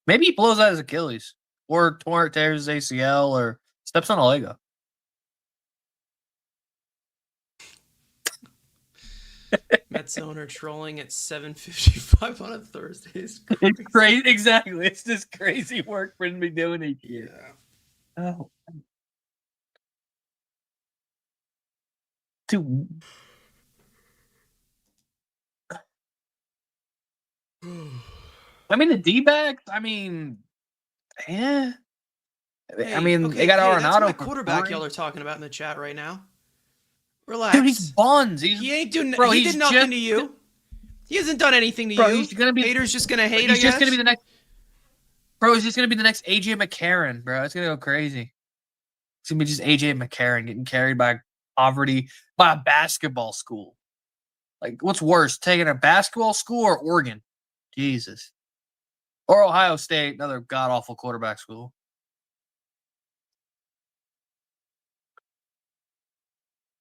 Maybe he blows out his Achilles. Or tears his ACL or steps on a Lego. Mets owner trolling at 7:55 on a Thursday. It's crazy. Exactly. It's just crazy work for him to be doing each year. Yeah. Oh. Dude. I mean, the D-backs, I mean, yeah. Hey, I mean, okay, they got hey, that's Arenado my for quarterback free. y'all are talking about in the chat right now. Dude, he's Relax. buns. He ain't doing. Bro, He he's did nothing just, to you. He hasn't done anything to bro, you. he's gonna be, Haters just gonna hate, I he's just gonna be guess. the next, bro, he's just gonna be the next AJ McCarron, bro. It's gonna go crazy. It's gonna be just AJ McCarron getting carried by poverty by a basketball school. Like, what's worse, taking a basketball school or Oregon? Jesus. Or Ohio State, another god awful quarterback school.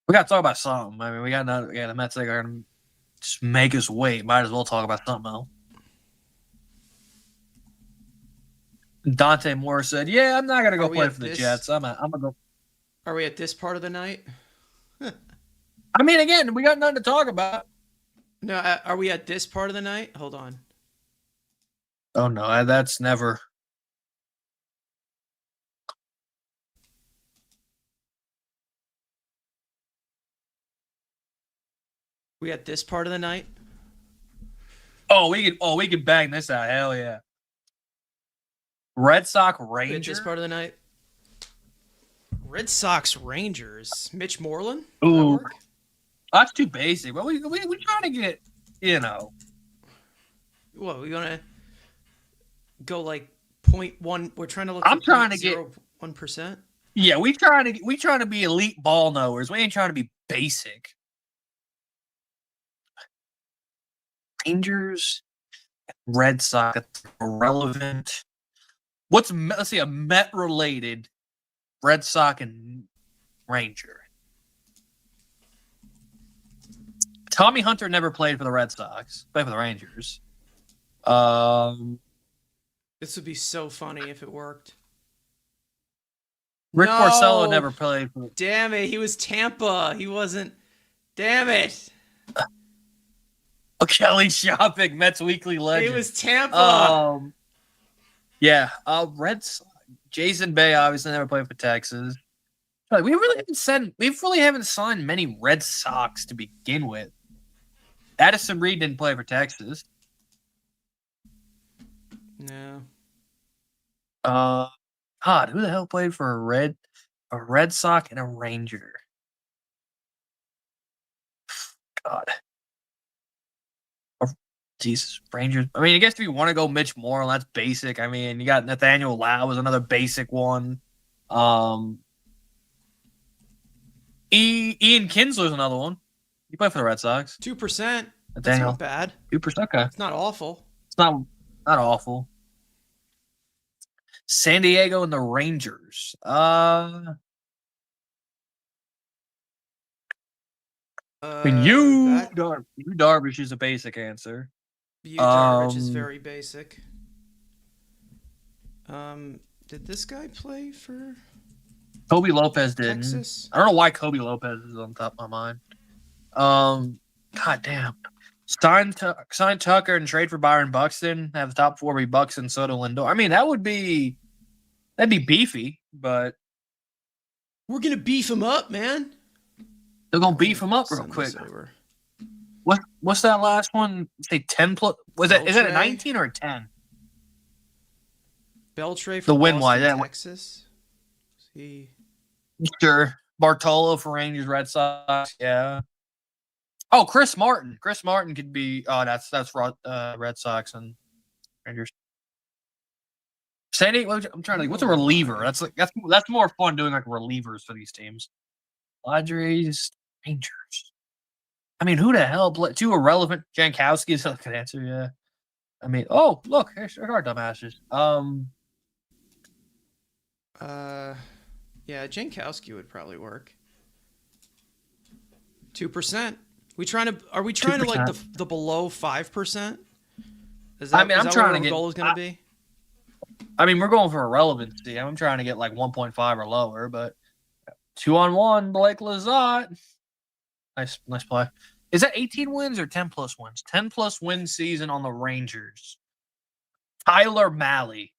We got to talk about something. I mean, we got another. Yeah, the Mets are going to just make us wait. Might as well talk about something else. Dante Moore said, "Yeah, I'm not going to go play for the Jets. I'm going to go." Are we at this part of the night? I mean, again, we got nothing to talk about. No, are we at this part of the night? Hold on. Oh no, that's never. We at this part of the night? We could bang this out. Hell yeah. Red Sox Rangers. We at this part of the night? Red Sox Rangers. Mitch Moreland? Does that work? That's too basic. But we trying to get, you know. What, we gonna go like 0.1? We're trying to look. I'm trying to get 1%. Yeah, we trying to be elite ball knowers. We ain't trying to be basic. Rangers, Red Sox, that's irrelevant. Let's see, a Met related Red Sox and Ranger. Tommy Hunter never played for the Red Sox. Played for the Rangers. This would be so funny if it worked. Rick Porcello never played for. Damn it, he was Tampa. He wasn't. Damn it. Kelly Shopping, Mets Weekly legend. He was Tampa. Yeah. Red Sox. Jason Bay obviously never played for Texas. We really haven't signed many Red Sox to begin with. Addison Reed didn't play for Texas. No. God, who the hell played for a Red Sox and a Ranger? God. Jesus, Rangers. I mean, I guess if you want to go Mitch Moreland, that's basic. I mean, you got Nathaniel Lau was another basic one. Ian Kinsler's another one. He played for the Red Sox. 2%. That's Nathaniel. not bad. 2%. Okay. It's not awful. It's not awful. San Diego and the Rangers. I mean, Darvish is a basic answer. Darvish is very basic. Did this guy play for Kobe Lopez didn't. Texas? I don't know why Kobe Lopez is on top of my mind. God damn. Sign Tucker and trade for Byron Buxton. Have the top four be Buxton, Soto, Lindor. I mean, that'd be beefy, but we're gonna beef him up, man. They're gonna beef him up real quick. What's that last one? Say 10 plus. Is it a 19 or a 10? Beltre for the win wise, Texas. Sure. Bartolo for Rangers, Red Sox. Yeah. Oh, Chris Martin. Chris Martin could be. Oh, that's Red Sox and Rangers. Sandy, I'm trying to think. What's a reliever? That's more fun doing like relievers for these teams. Padres, Rangers. I mean, who the hell played? Too irrelevant. Jankowski is a good answer. Yeah. I mean, oh look, here's our dumbasses. Yeah, Jankowski would probably work. 2%. Are we trying 2%. To like the below 5%? Is that, I mean, I'm trying to get. Goal is going to be. I mean, we're going for irrelevancy. I'm trying to get like 1.5 or lower, but 2-on-1, Blake Lizotte. Nice play. Is that 18 wins or 10 plus wins? 10 plus win season on the Rangers. Tyler Mahle.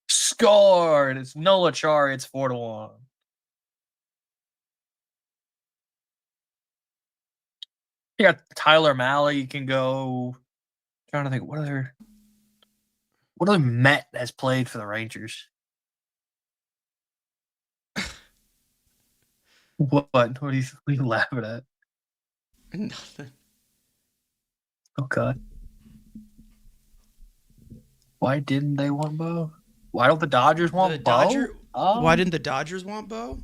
Scored. It's Nola Chari. It's 4-1. You got Tyler Malley. You can go. I'm trying to think what other Met has played for the Rangers. What are you laughing at? Nothing. Oh God. Why didn't they want Bo? Why don't the Dodgers want Bo? Why didn't the Dodgers want Bo?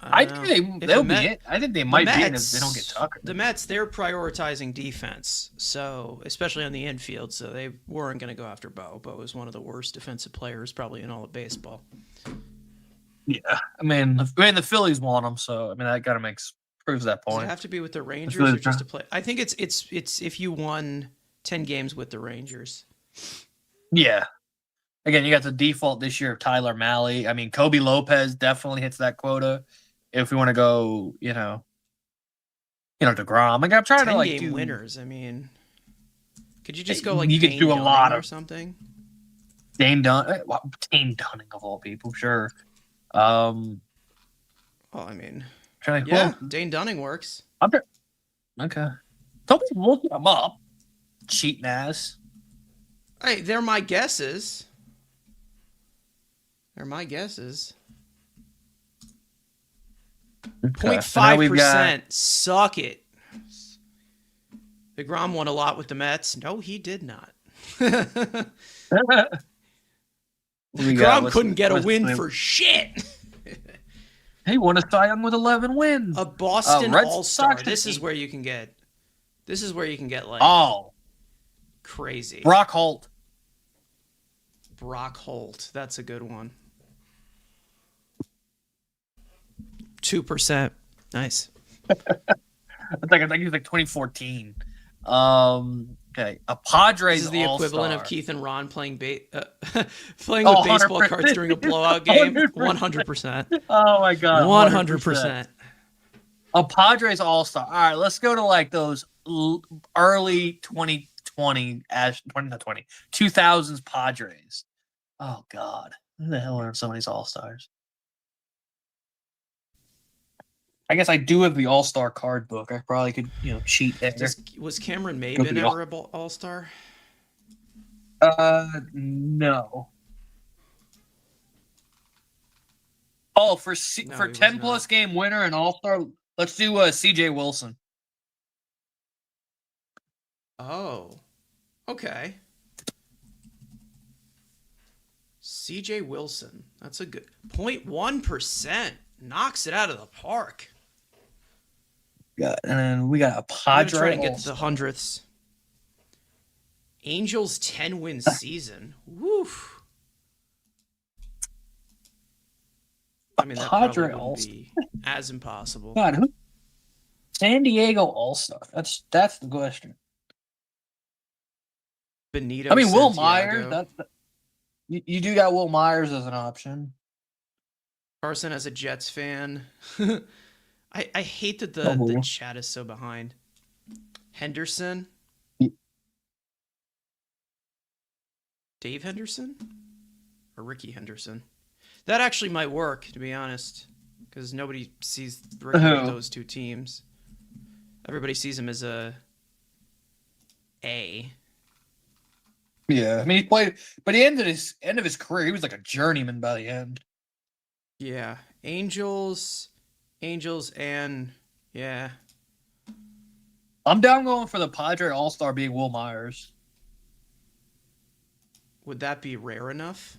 I think they'll be it. I think they might be it if they don't get Tucker. The Mets, they're prioritizing defense, so especially on the infield, so they weren't going to go after Bo. Bo is one of the worst defensive players probably in all of baseball. Yeah, I mean the Phillies want him, so I mean that kind of proves that point. Does it have to be with the Rangers or just to play? I think it's if you won 10 games with the Rangers. Yeah. Again, you got the default this year of Tyler Malley. I mean, Kobe Lopez definitely hits that quota. If we want to go, DeGrom. Like I'm trying to game winners. I mean, could you just go you Dane could do a Dunning lot or of something? Dane Dunning of all people, sure. Well, I mean, Dane Dunning works. Okay. Don't be looking him up, cheating ass. Hey, they're my guesses. They're my guesses. Okay. 0.5%. Suck it. DeGrom won a lot with the Mets. No, he did not. DeGrom couldn't get a win for shit. He won a Cy Young with 11 wins. A Boston All-Star. This is where you can get like crazy. Brock Holt. That's a good one. 2%. Nice. I think he was like 2014. Okay, a Padres. This is the All-Star. equivalent of Keith and Ron playing playing with baseball 100%. cards during a blowout game. 100%. Oh my God. 100%. A Padres All-Star. All right, let's go to like those early 2000s Padres. Oh God, who the hell are some of these All-Stars? I guess I do have the All-Star card book. I probably could, cheat there. Was Cameron Maybin ever an All-Star? No. Oh, for 10+ game winner and All-Star, let's do CJ Wilson. Oh, okay. CJ Wilson. That's a good 0.1%. Knocks it out of the park. Yeah, and then we got a Padre. Trying to get to the hundredths. Angels 10-win season. Woof. I mean, that Padre probably wouldn't be as impossible. God, San Diego All-Star. That's the question. Benito. I mean, Santiago. Will Myers. You do got Will Myers as an option. Carson as a Jets fan. I hate that the chat is so behind. Henderson? Dave Henderson? Or Ricky Henderson? That actually might work, to be honest. Because nobody sees Ricky with those two teams. Everybody sees him as a A. Yeah. I mean, he played, but the end of his career, he was like a journeyman by the end. Yeah. Angels, and yeah. I'm down going for the Padre All-Star being Will Myers. Would that be rare enough?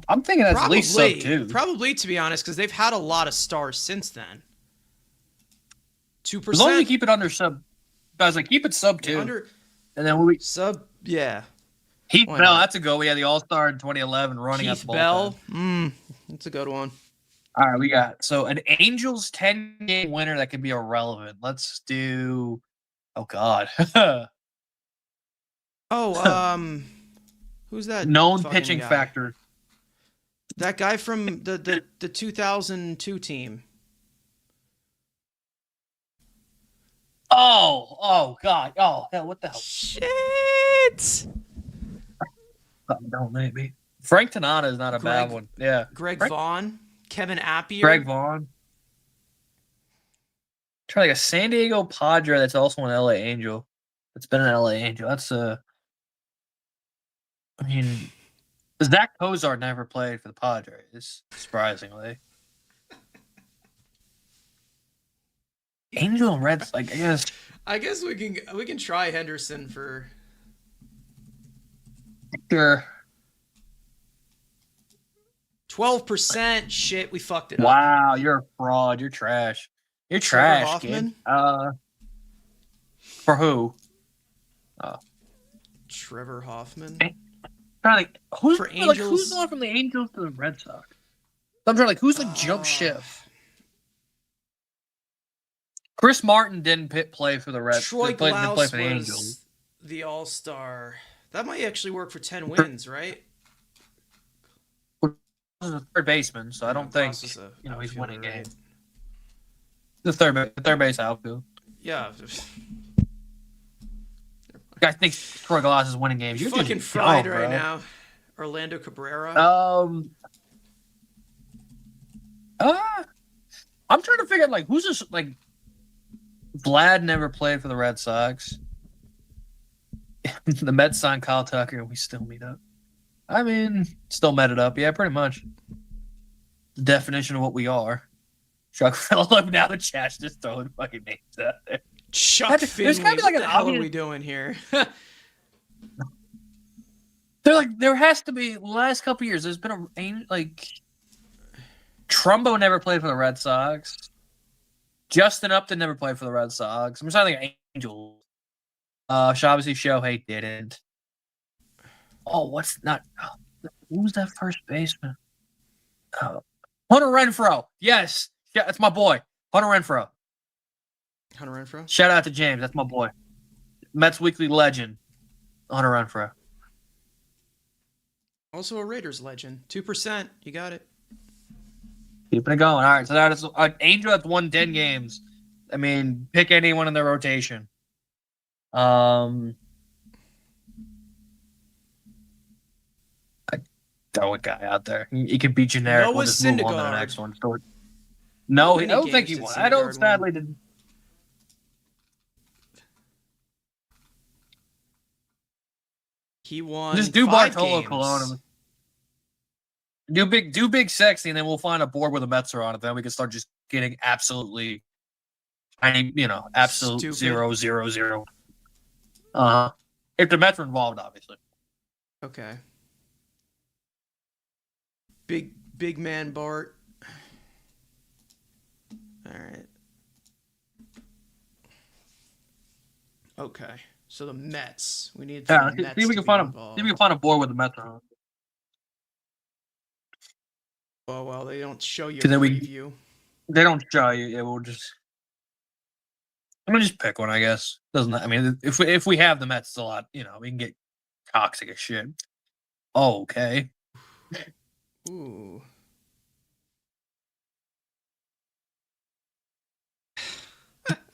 I'm thinking that's at least sub 2. Probably, to be honest, because they've had a lot of stars since then. 2%. As long as we keep it under sub, I was like, keep it sub 2. And then we sub, yeah. Heath Bell, that's a go. We had the All-Star in 2011 running up the Bell, that's a good one. All right, we got an Angels 10-game winner that could be irrelevant. Let's do. Oh God. Who's that? Known pitching guy? factor. That guy from the 2002 team. Oh God. Oh hell, what the hell? Shit. Don't maybe. Frank Tanana is not a bad one. Yeah. Greg Vaughn, Kevin Appier. Greg Vaughn. trying like a San Diego Padre that's also an LA Angel. That's been an LA Angel. That's I mean, Zach Kozar never played for the Padres, surprisingly. Angel and Reds, like I guess. I guess we can try Henderson for Sure. 12%. Shit, we fucked it up. Wow, you're a fraud. You're trash. You're Trevor trash, Hoffman? kid. For who? Trevor Hoffman. Like who's For like who's Angels? going from the Angels to the Red Sox? I'm trying like who's like jump ship? Chris Martin didn't play for the Reds. Troy Didn't play Glaus for the Angels. was the All-Star. That might actually work for 10 wins, right? He's a third baseman, so I don't think Glaus is a he's winning outfielder, right? games. The third base outfield. Yeah. I think Troy Glaus is winning games. You're fucking just fried dumb, right bro. now. Orlando Cabrera. I'm trying to figure out like who's this like. Vlad never played for the Red Sox. The Mets signed Kyle Tucker, and we still meet up. I mean, still met it up. Yeah, pretty much. The definition of what we are. Chuck Phillip, now the chat's just throwing fucking names out there. Chuck There's Finley. gotta be like What an the hell are obvious- we doing here? There has to be, the last couple years, there's been Trumbo never played for the Red Sox. Justin Upton never played for the Red Sox. I'm trying to think of Angels. Obviously Shohei didn't. Who's that first baseman? Hunter Renfroe. Yes. Yeah, that's my boy. Hunter Renfroe. Hunter Renfroe? Shout out to James. That's my boy. Mets Weekly legend. Hunter Renfroe. Also a Raiders legend. 2%. You got it. Keeping it going. All right. So that is an Angel that's won 10 games. I mean, pick anyone in their rotation. I throw a guy out there. He could be generic. Noah We'll just move on to the Syndergaard. next one. No, I many don't think games he did won. I don't Syndergaard sadly did. He won Just do 5 Bartolo games. Colon. Do big sexy, and then we'll find a board where the Mets are on it. Then we can start just getting absolutely, absolute Stupid. 0-0-0. If the Mets are involved, obviously. Okay. Big man Bart. All right. Okay. So the Mets. We need Yeah, the see Mets if we to can be find involved. see if we can find a board where the Mets are on. Oh well, they don't show you a 'Cause then we- preview. They don't show you. Yeah, we'll just. I'm gonna just pick one, I guess. Doesn't I mean if we have the Mets, it's a lot. We can get toxic as shit. Oh, okay. Ooh.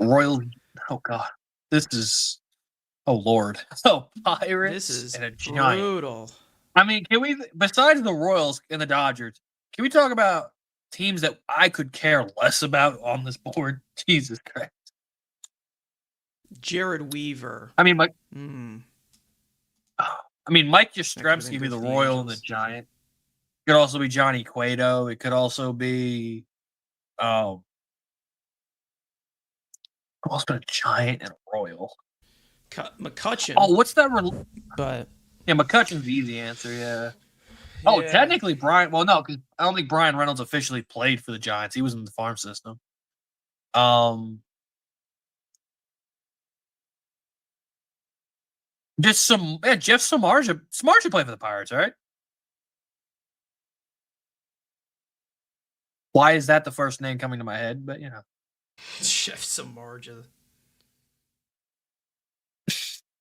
Royal. Oh God, this is. Oh Lord. Oh, Pirates This is and a Giant. brutal. I mean, can we? Besides the Royals and the Dodgers, can we talk about teams that I could care less about on this board? Jesus Christ. Jared Weaver. I mean, Mike Mm. Yastrzemski been would be good the for the Royal and the Angels. Giant. It could also be Johnny Cueto. It could also be, who else been a Giant and a Royal? McCutcheon. Oh, what's that? But Yeah, McCutcheon's the easy answer. Yeah. Oh, yeah. technically Brian. Well, no, because I don't think Brian Reynolds officially played for the Giants. He was in the farm system. Jeff Samardzija. Samardzija played for the Pirates, right? Why is that the first name coming to my head? But Jeff Samardzija.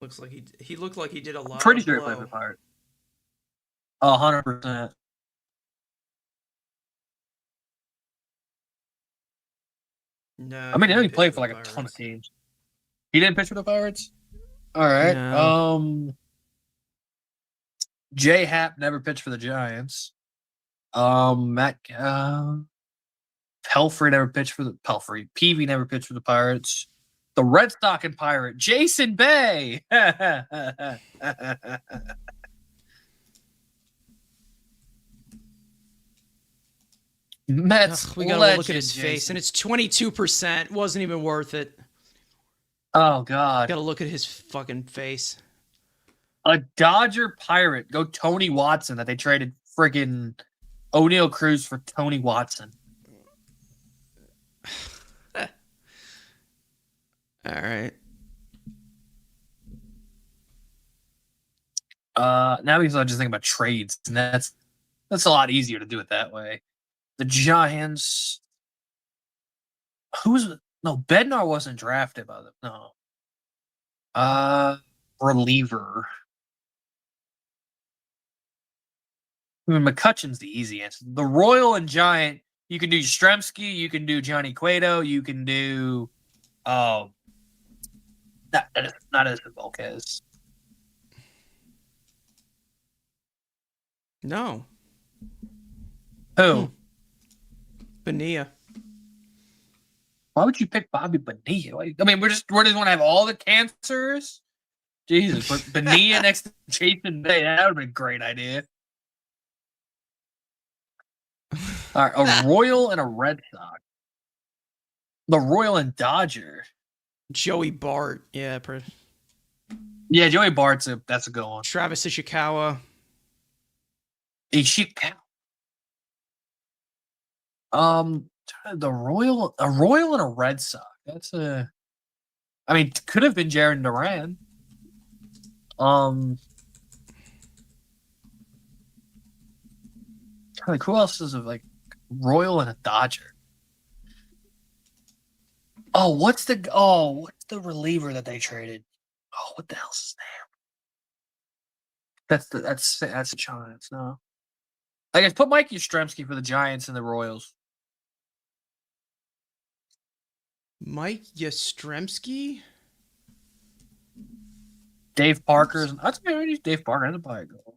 Looks like he looked like he did a lot. pretty of sure he blow. played for the Pirates. 100%. No. I mean, he only didn't played pitch for like the a ton of Pirates. teams. He didn't pitch for the Pirates. All right. No. J Happ never pitched for the Giants. Matt. Peavy never pitched for the Pirates. The Red Sox and Pirate, Jason Bay. Mets. Ugh, we gotta legend, look at his face, Jason. and it's 22%. Wasn't even worth it. Oh God. Gotta look at his fucking face. A Dodger Pirate. Go Tony Watson that they traded friggin' O'Neal Cruz for Tony Watson. All right. Now he's just thinking about trades, and that's a lot easier to do it that way. The Giants. Bednar wasn't drafted by them. No. Reliever. I mean, McCutcheon's the easy answer. The Royal and Giant, you can do Yastrzemski, you can do Johnny Cueto, you can do not Edison Volquez. No. Who? Bonilla. Why would you pick Bobby Bonilla? I mean, we're just want to have all the cancers. Jesus, but Bonilla next to Jason Bay, that would have been a great idea. All right, a Royal and a Red Sox. The Royal and Dodger. Joey Bart. Yeah. Yeah, Joey Bart's that's a good one. Travis Ishikawa. Ishikawa. The Royal, a Royal and a Red Sox. That's I mean, it could have been Jaron Duran. Like, who else is like Royal and a Dodger? What's the reliever that they traded? Oh, what the hell's his name? That's the Giants. No, I guess put Mike Yastrzemski for the Giants and the Royals. Mike Yastrzemski? Dave Parker's. That's maybe Dave Parker. That's probably a good one.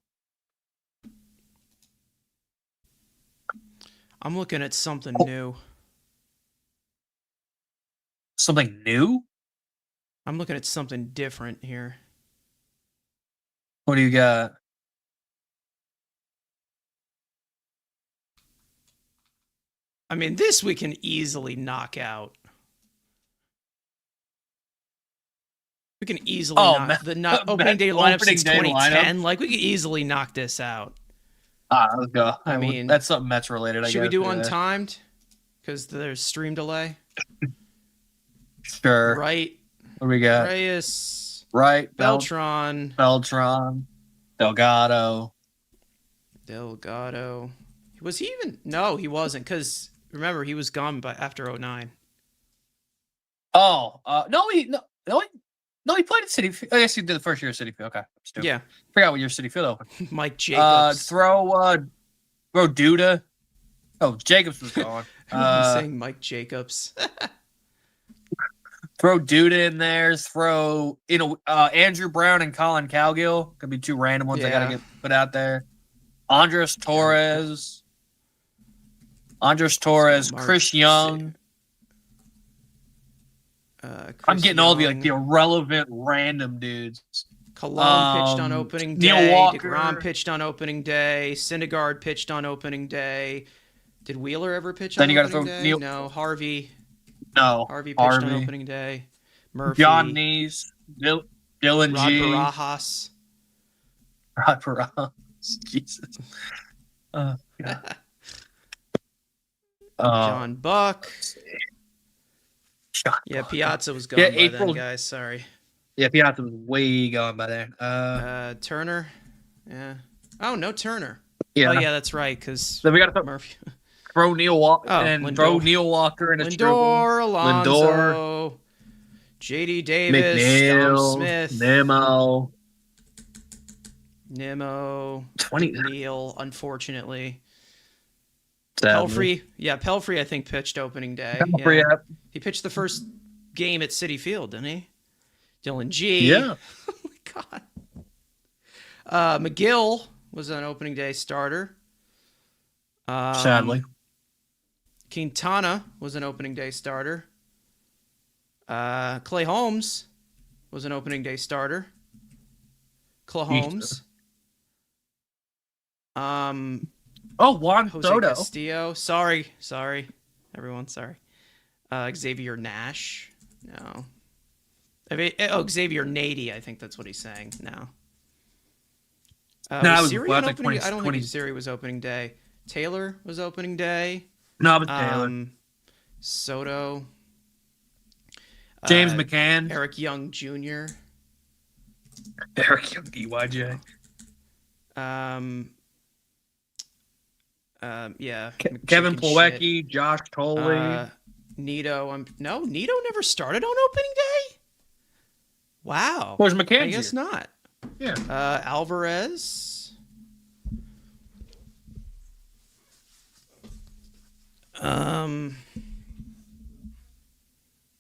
I'm looking at something new. Something new? I'm looking at something different here. What do you got? I mean, this we can easily knock out. We can easily knock the opening day lineup since 2010. Like, we could easily knock this out. Let's go. I mean, that's something Mets related. Should we do untimed? Because there's stream delay. Sure. Right. What do we got? Reyes. Right. Beltran. Delgado. Was he even? No, he wasn't. Because remember, he was gone after 2009. No, he played at City Field. I guess he did the first year at City Field. Okay. Yeah. Forgot what year City Field opened. Mike Jacobs. Throw Duda. Oh, Jacobs was gone. I'm saying Mike Jacobs. Throw Duda in there. Throw Andrew Brown and Colin Cowgill. Could be two random ones I gotta get put out there. Andres Torres, Chris Young. I'm getting all the irrelevant random dudes. Colon pitched on opening day. Neil Walker. DeGrom pitched on opening day. Syndergaard pitched on opening day. Did Wheeler ever pitch on opening day? No. Harvey. No. Harvey pitched on opening day. Murphy. John Neese. Dylan Rod G. Barajas. Rod Barajas. Jesus. God. John Buck. Yeah, Piazza was gone by then, guys. Sorry. Yeah, Piazza was way gone by then. Turner. Yeah. Oh, no Turner. Yeah. Oh, yeah, that's right. Because then we got to Murphy. Throw Neil Walker throw Neil Walker in a Lindor, Alonso, J.D. Davis, McNeil, Tom Smith, Nimmo, 20 Neil, unfortunately. Sadly. Pelfrey, I think, pitched opening day. Pelfrey, yeah. He pitched the first game at Citi Field, didn't he? Dylan G. Yeah. Oh, my God. McGill was an opening day starter. Sadly. Quintana was an opening day starter. Clay Holmes was an opening day starter. Clay Holmes. Juan Jose Soto. Castillo. Sorry, everyone. Sorry. Xavier Nash. No. Xavier Nady. I think that's what he's saying. No. No, was it Siri was on like opening? 20, I don't 20. think Siri was opening day. Taylor was opening day. No, but Taylor. Soto. James McCann. Eric Young Jr. Eric Young, EYJ. Yeah. Kevin McChicken Plawecki, shit. Josh Tolley. Nito. Nito never started on opening day? Wow. Where's McCann? I guess not. Yeah. Alvarez.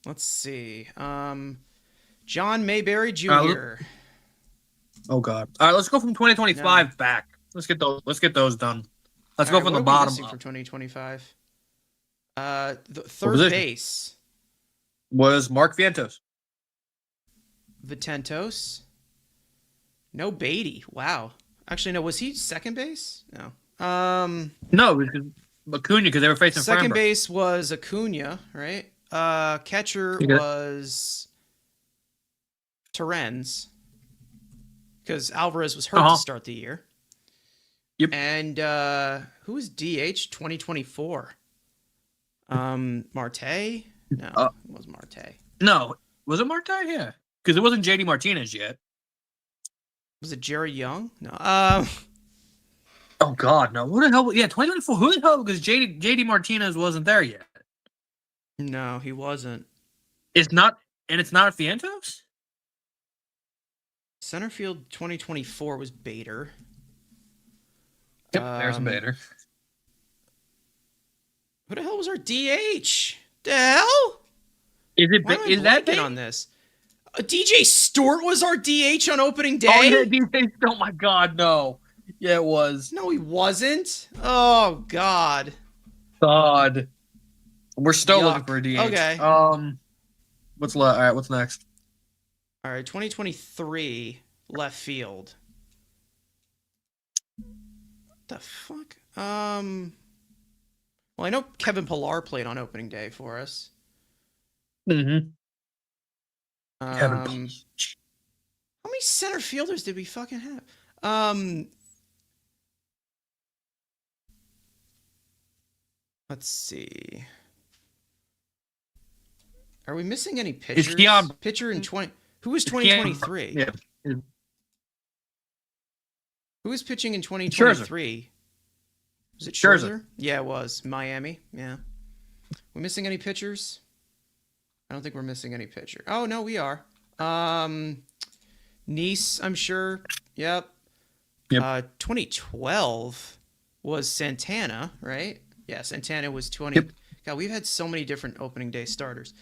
Let's see. John Mayberry Jr. Oh God. All right, let's go from 2025 back. Let's get those done. Let's go from the bottom for up. 2025. The third base Was Mark Vientos. Vitentos. No Beatty. Wow. Actually, no. Was he second base? No. No, because Acuna, because they were facing Second Framber. base was Acuna, right? Catcher You got it. was Terens, because Alvarez was hurt to start the year. Yep. And who was DH 2024? Marte? No, it wasn't Marte. No, was it Marte? Yeah, because it wasn't JD Martinez yet. Was it Jerry Young? No. Oh God, no. Who the hell? Yeah, 2024. Who the hell? Because JD Martinez wasn't there yet. No, he wasn't. It's not Vientos. Center field 2024 was Bader. Yep, there's Bader. Who the hell was our DH? The hell? Is that blanking on this? DJ Stewart was our DH on opening day. Oh yeah, DJ. Oh my God, no. Yeah, it was. No, he wasn't. Oh God. God. We're still Yuck. looking for a DH. Okay. All right, what's next? All right, 2023 left field. The fuck? Well, I know Kevin Pillar played on opening day for us. Mm-hmm. Kevin How many center fielders did we fucking have? Let's see. Are we missing any pitchers? Pitcher in 20. Who was 2023? Yeah. Who was pitching in 2023? Was it Scherzer? Yeah, it was. Miami. Yeah. We missing any pitchers? I don't think we're missing any pitcher. Oh no, we are. Nice, I'm sure. Yep. 2012 was Santana, right? Yeah, Santana was 20. Yep. God, we've had so many different opening day starters.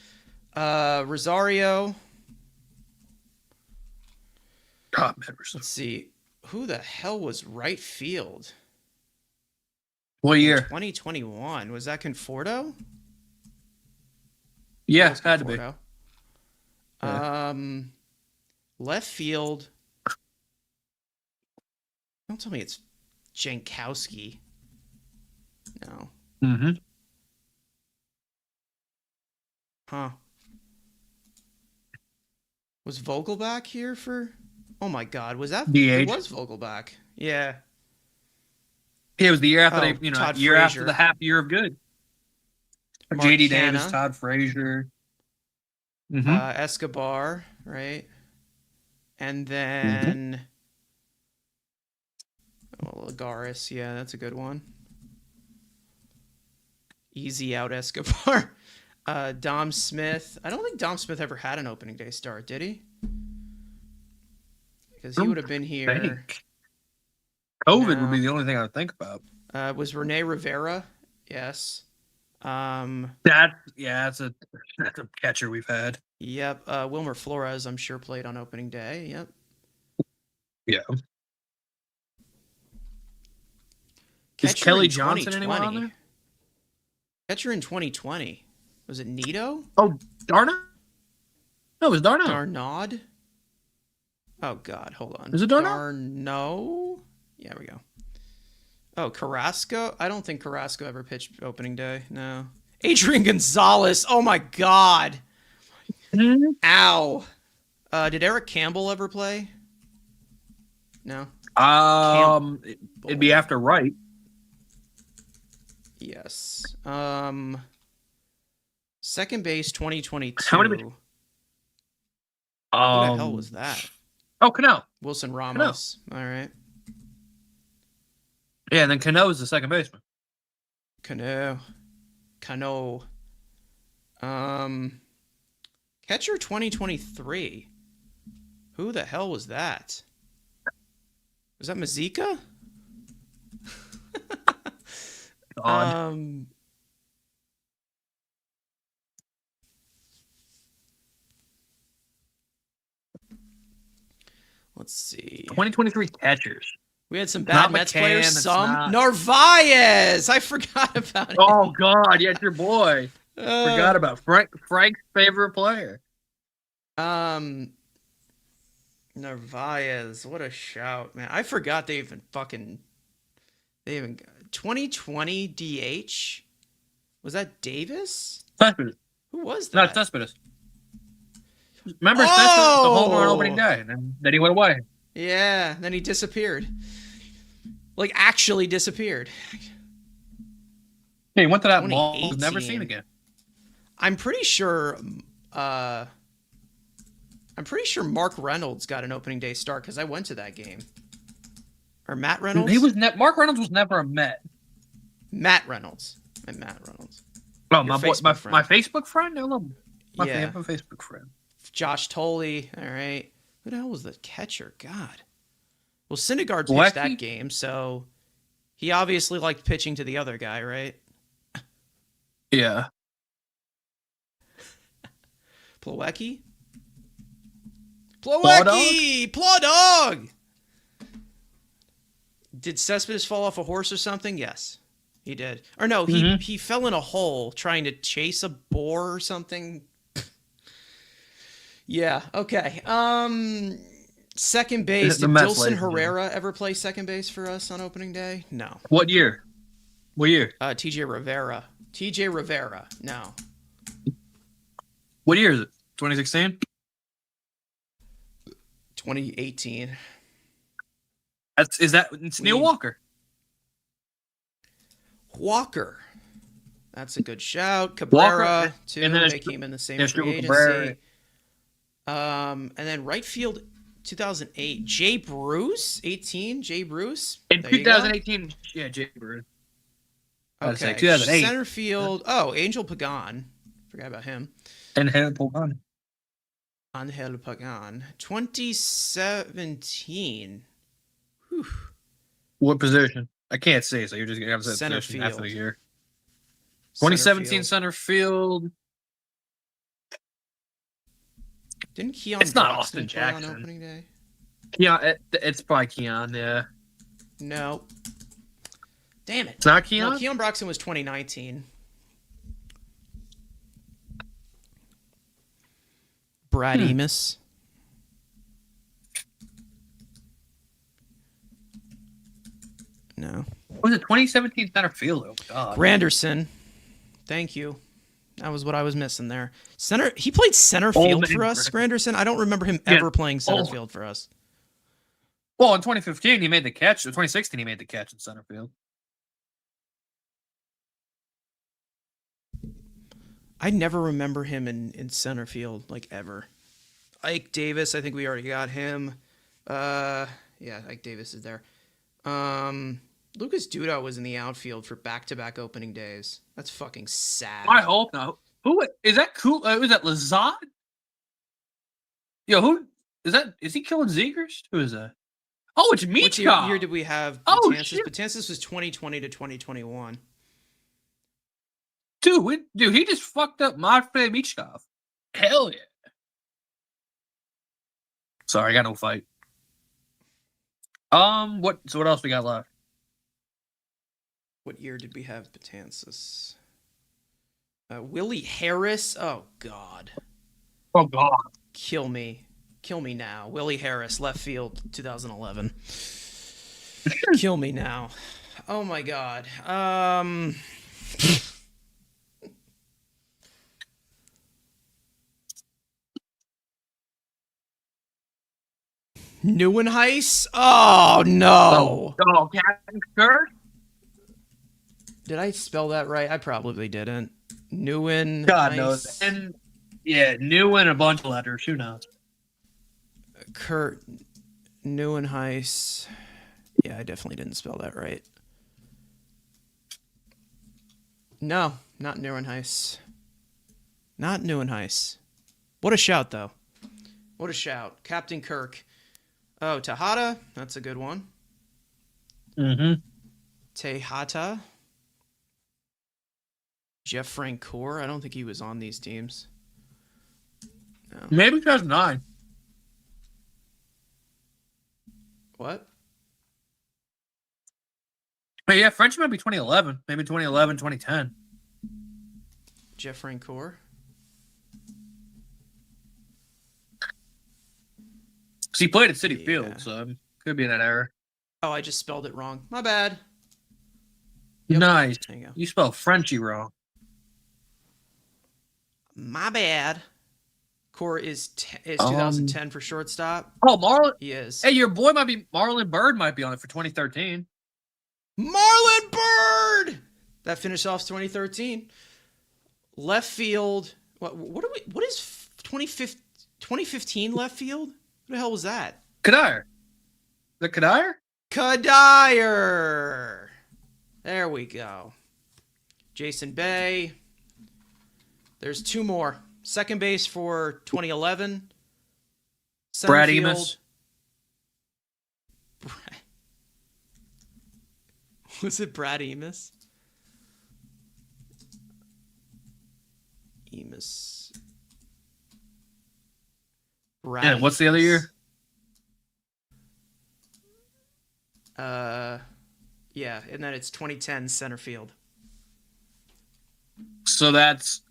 Rosario. God, man, let's see. Who the hell was right field? What year? 2021. Was that Conforto? Yeah, it had to be. Yeah. Left field. Don't tell me it's Jankowski. No. Mm-hmm. Huh. Was Vogelback here for? Oh my God, was that? DH. It was Vogelback. Yeah. Yeah, it was the year after Todd year Frazier. after the half year of good. JD Davis, Todd Frazier. Mm-hmm. Escobar, right? And then Lagares, yeah, that's a good one. Easy out Escobar. Dom Smith. I don't think Dom Smith ever had an opening day start, did he? Because he would have been here. COVID would be the only thing I would think about. Was Rene Rivera? Yes. That's a catcher we've had. Yep. Wilmer Flores, I'm sure, played on opening day. Yep. Yeah. Catcher Is Kelly in Johnson anyone on 2020. there? Catcher in 2020. Was it Nito? Oh, Darno? No, it was Darno. Darnaud? Oh, God. Hold on. Is it Darno? Darno? Yeah, we go. Oh, Carrasco? I don't think Carrasco ever pitched opening day. No. Adrian Gonzalez. Oh, my God. Ow. Did Eric Campbell ever play? No. It'd be after Wright. Yes. Second base 2022. How many? Who the hell was that? Oh, Cano. Wilson Ramos. All right. Yeah, and then Cano is the second baseman. Cano. Catcher 2023. Who the hell was that? Was that Mazika? Let's see. 2023 catchers. We had some It's bad not Mets McCann, players. it's Some not- Narvaez. I forgot about it. Oh God, yeah, it's your boy. Forgot about Frank's favorite player. Narvaez. What a shout, man! I forgot they even 2020 DH. Was that Davis? Cespedes. Who was No, that? it's Cespedes. Remember Cespedes, the home run opening day, and then he went away. Yeah, then he disappeared. Like, actually disappeared. Yeah, he went to that mall, was 2018. never seen again. I'm pretty sure Mark Reynolds got an opening day start because I went to that game. Or Matt Reynolds? Mark Reynolds was never a Met. Matt Reynolds. And Matt Reynolds. Oh, Your my Facebook friend. my Facebook friend? I love him. My Yeah. Facebook friend. Josh Tolley. All right. Who the hell was the catcher? God. Well, Syndergaard pitched Wacky? that game, so he obviously liked pitching to the other guy, right? Yeah. Plawecki? Plawdog! Did Cespedes fall off a horse or something? Yes, he did. Or no, he fell in a hole trying to chase a boar or something. Yeah, okay. Second base. The Did Mets Dilson legend. Herrera ever play second base for us on opening day? No. What year? TJ Rivera. TJ Rivera. No. What year is it? 2016? 2018. It's Neil Walker. Walker. That's a good shout. Cabrera, Walker, too. and then They came in the same yeah, free Cabrera. agency. And then right field, 2008. Jay Bruce, 18. Jay Bruce. In There you go. 2018, yeah, Jay Bruce. I'd say Okay. 2008. Center field. Oh, Angel Pagan. Forgot about him. And Hannibal Gunn. Angel Pagan. 2017. Whew. What position? I can't say, so you're just gonna have to say Center position after the field. year. Center 2017 field. center field. Didn't Keon It's not Broxton Austin play on Jackson. opening day? Keon, it's probably Keon. Yeah, No. Damn it. it's not No, Keon. Keon Broxton was 2019. Brad Emus. No. What was it 2017 center field? Oh God. Granderson. Thank you. That was what I was missing there. He played center Old field man for us, Granderson. I don't remember him Yeah. ever playing center Old. field for us. Well, in 2015 he made the catch. In 2016 he made the catch in center field. I never remember him in center field, like, ever. Ike Davis, I think we already got him. Yeah, Ike Davis is there. Lucas Duda was in the outfield for back-to-back opening days. That's fucking sad. I hope not. Who is that? Cool. Was that Lazard? Yo, who is that? Is he killing Zegers? Who is that? Oh, it's Which Michkov. year did we have Oh, Betances? shit. Betances was 2020 to 2021. Dude, he just fucked up Matvey Michkov. Hell yeah. Sorry, I got no fight. What else we got left? What year did we have Betances? Willie Harris. Oh, God. Oh, God. Kill me. Kill me now. Willie Harris, left field, 2011. Kill me now. Oh, my God. Neuenhuis? Oh, no. Oh, Captain Kirk? Did I spell that right? I probably didn't. Neuenhuis. God knows. And, yeah, new and a bunch of letters. Who knows? Kurt Neuenhuis. Yeah, I definitely didn't spell that right. No, not Neuenhuis. Not Neuenhuis. What a shout, though. What a shout. Captain Kirk. Oh, Tejada. That's a good one. Mm-hmm. Tejada. Jeff Francoeur. I don't think he was on these teams. No. Maybe 2009. What? But yeah, French might be 2011. Maybe 2011, 2010. Jeff Francoeur. Because he played at City Yeah. Field, so could be in that era. Oh, I just spelled it wrong. My bad. Yep. Nice. There you go. You spelled Frenchy wrong. My bad. Core is 2010 for shortstop. Oh, Marlon. He is. Hey, your boy might be Marlon Bird might be on it for 2013. Marlon Bird. That finished off 2013. Left field. What is 2015 left field? What the hell was that? Kadire. The Kadire? Kadire. There we go. Jason Bay. There's two more. Second base for 2011. Center Brad field. Emus. Was it Brad Emus? Emus. Brad And what's the other year? Yeah, and then it's 2010 center field. So that's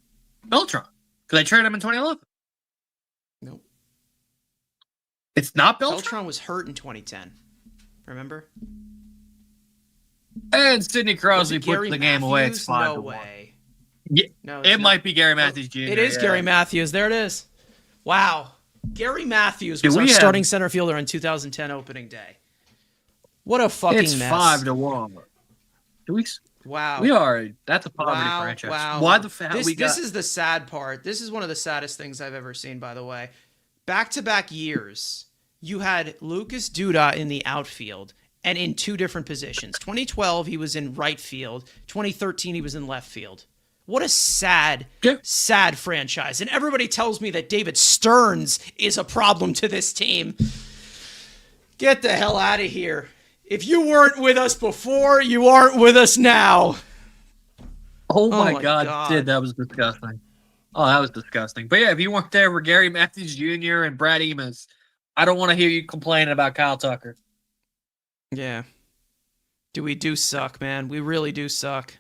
Beltran. Because I traded him in 2011. Nope. It's not Beltran? Beltran was hurt in 2010. Remember? And Sidney Crosby Was it put Gary the game away. It's Matthews? 5-1. No way. Yeah, No, it's it not. might be Gary Matthews Jr. It is yeah. Gary Matthews. There it is. Wow. Gary Matthews was Dude, our we have- starting center fielder on 2010 opening day. What a fucking It's mess. 5-1. Do we? Wow. We are. That's a poverty Wow, franchise. wow. Why the hell this, we got? This is the sad part. This is one of the saddest things I've ever seen, by the way. Back-to-back years, you had Lucas Duda in the outfield and in two different positions. 2012, he was in right field. 2013, he was in left field. What a sad, sad franchise. And everybody tells me that David Stearns is a problem to this team. Get the hell out of here. If you weren't with us before, you aren't with us now. Oh my my God, God. Dude, that was disgusting. Oh, that was disgusting. But yeah, if you weren't there for Gary Matthews Jr. and Brad Emus, I don't want to hear you complaining about Kyle Tucker. Yeah. We do suck, man. We really do suck.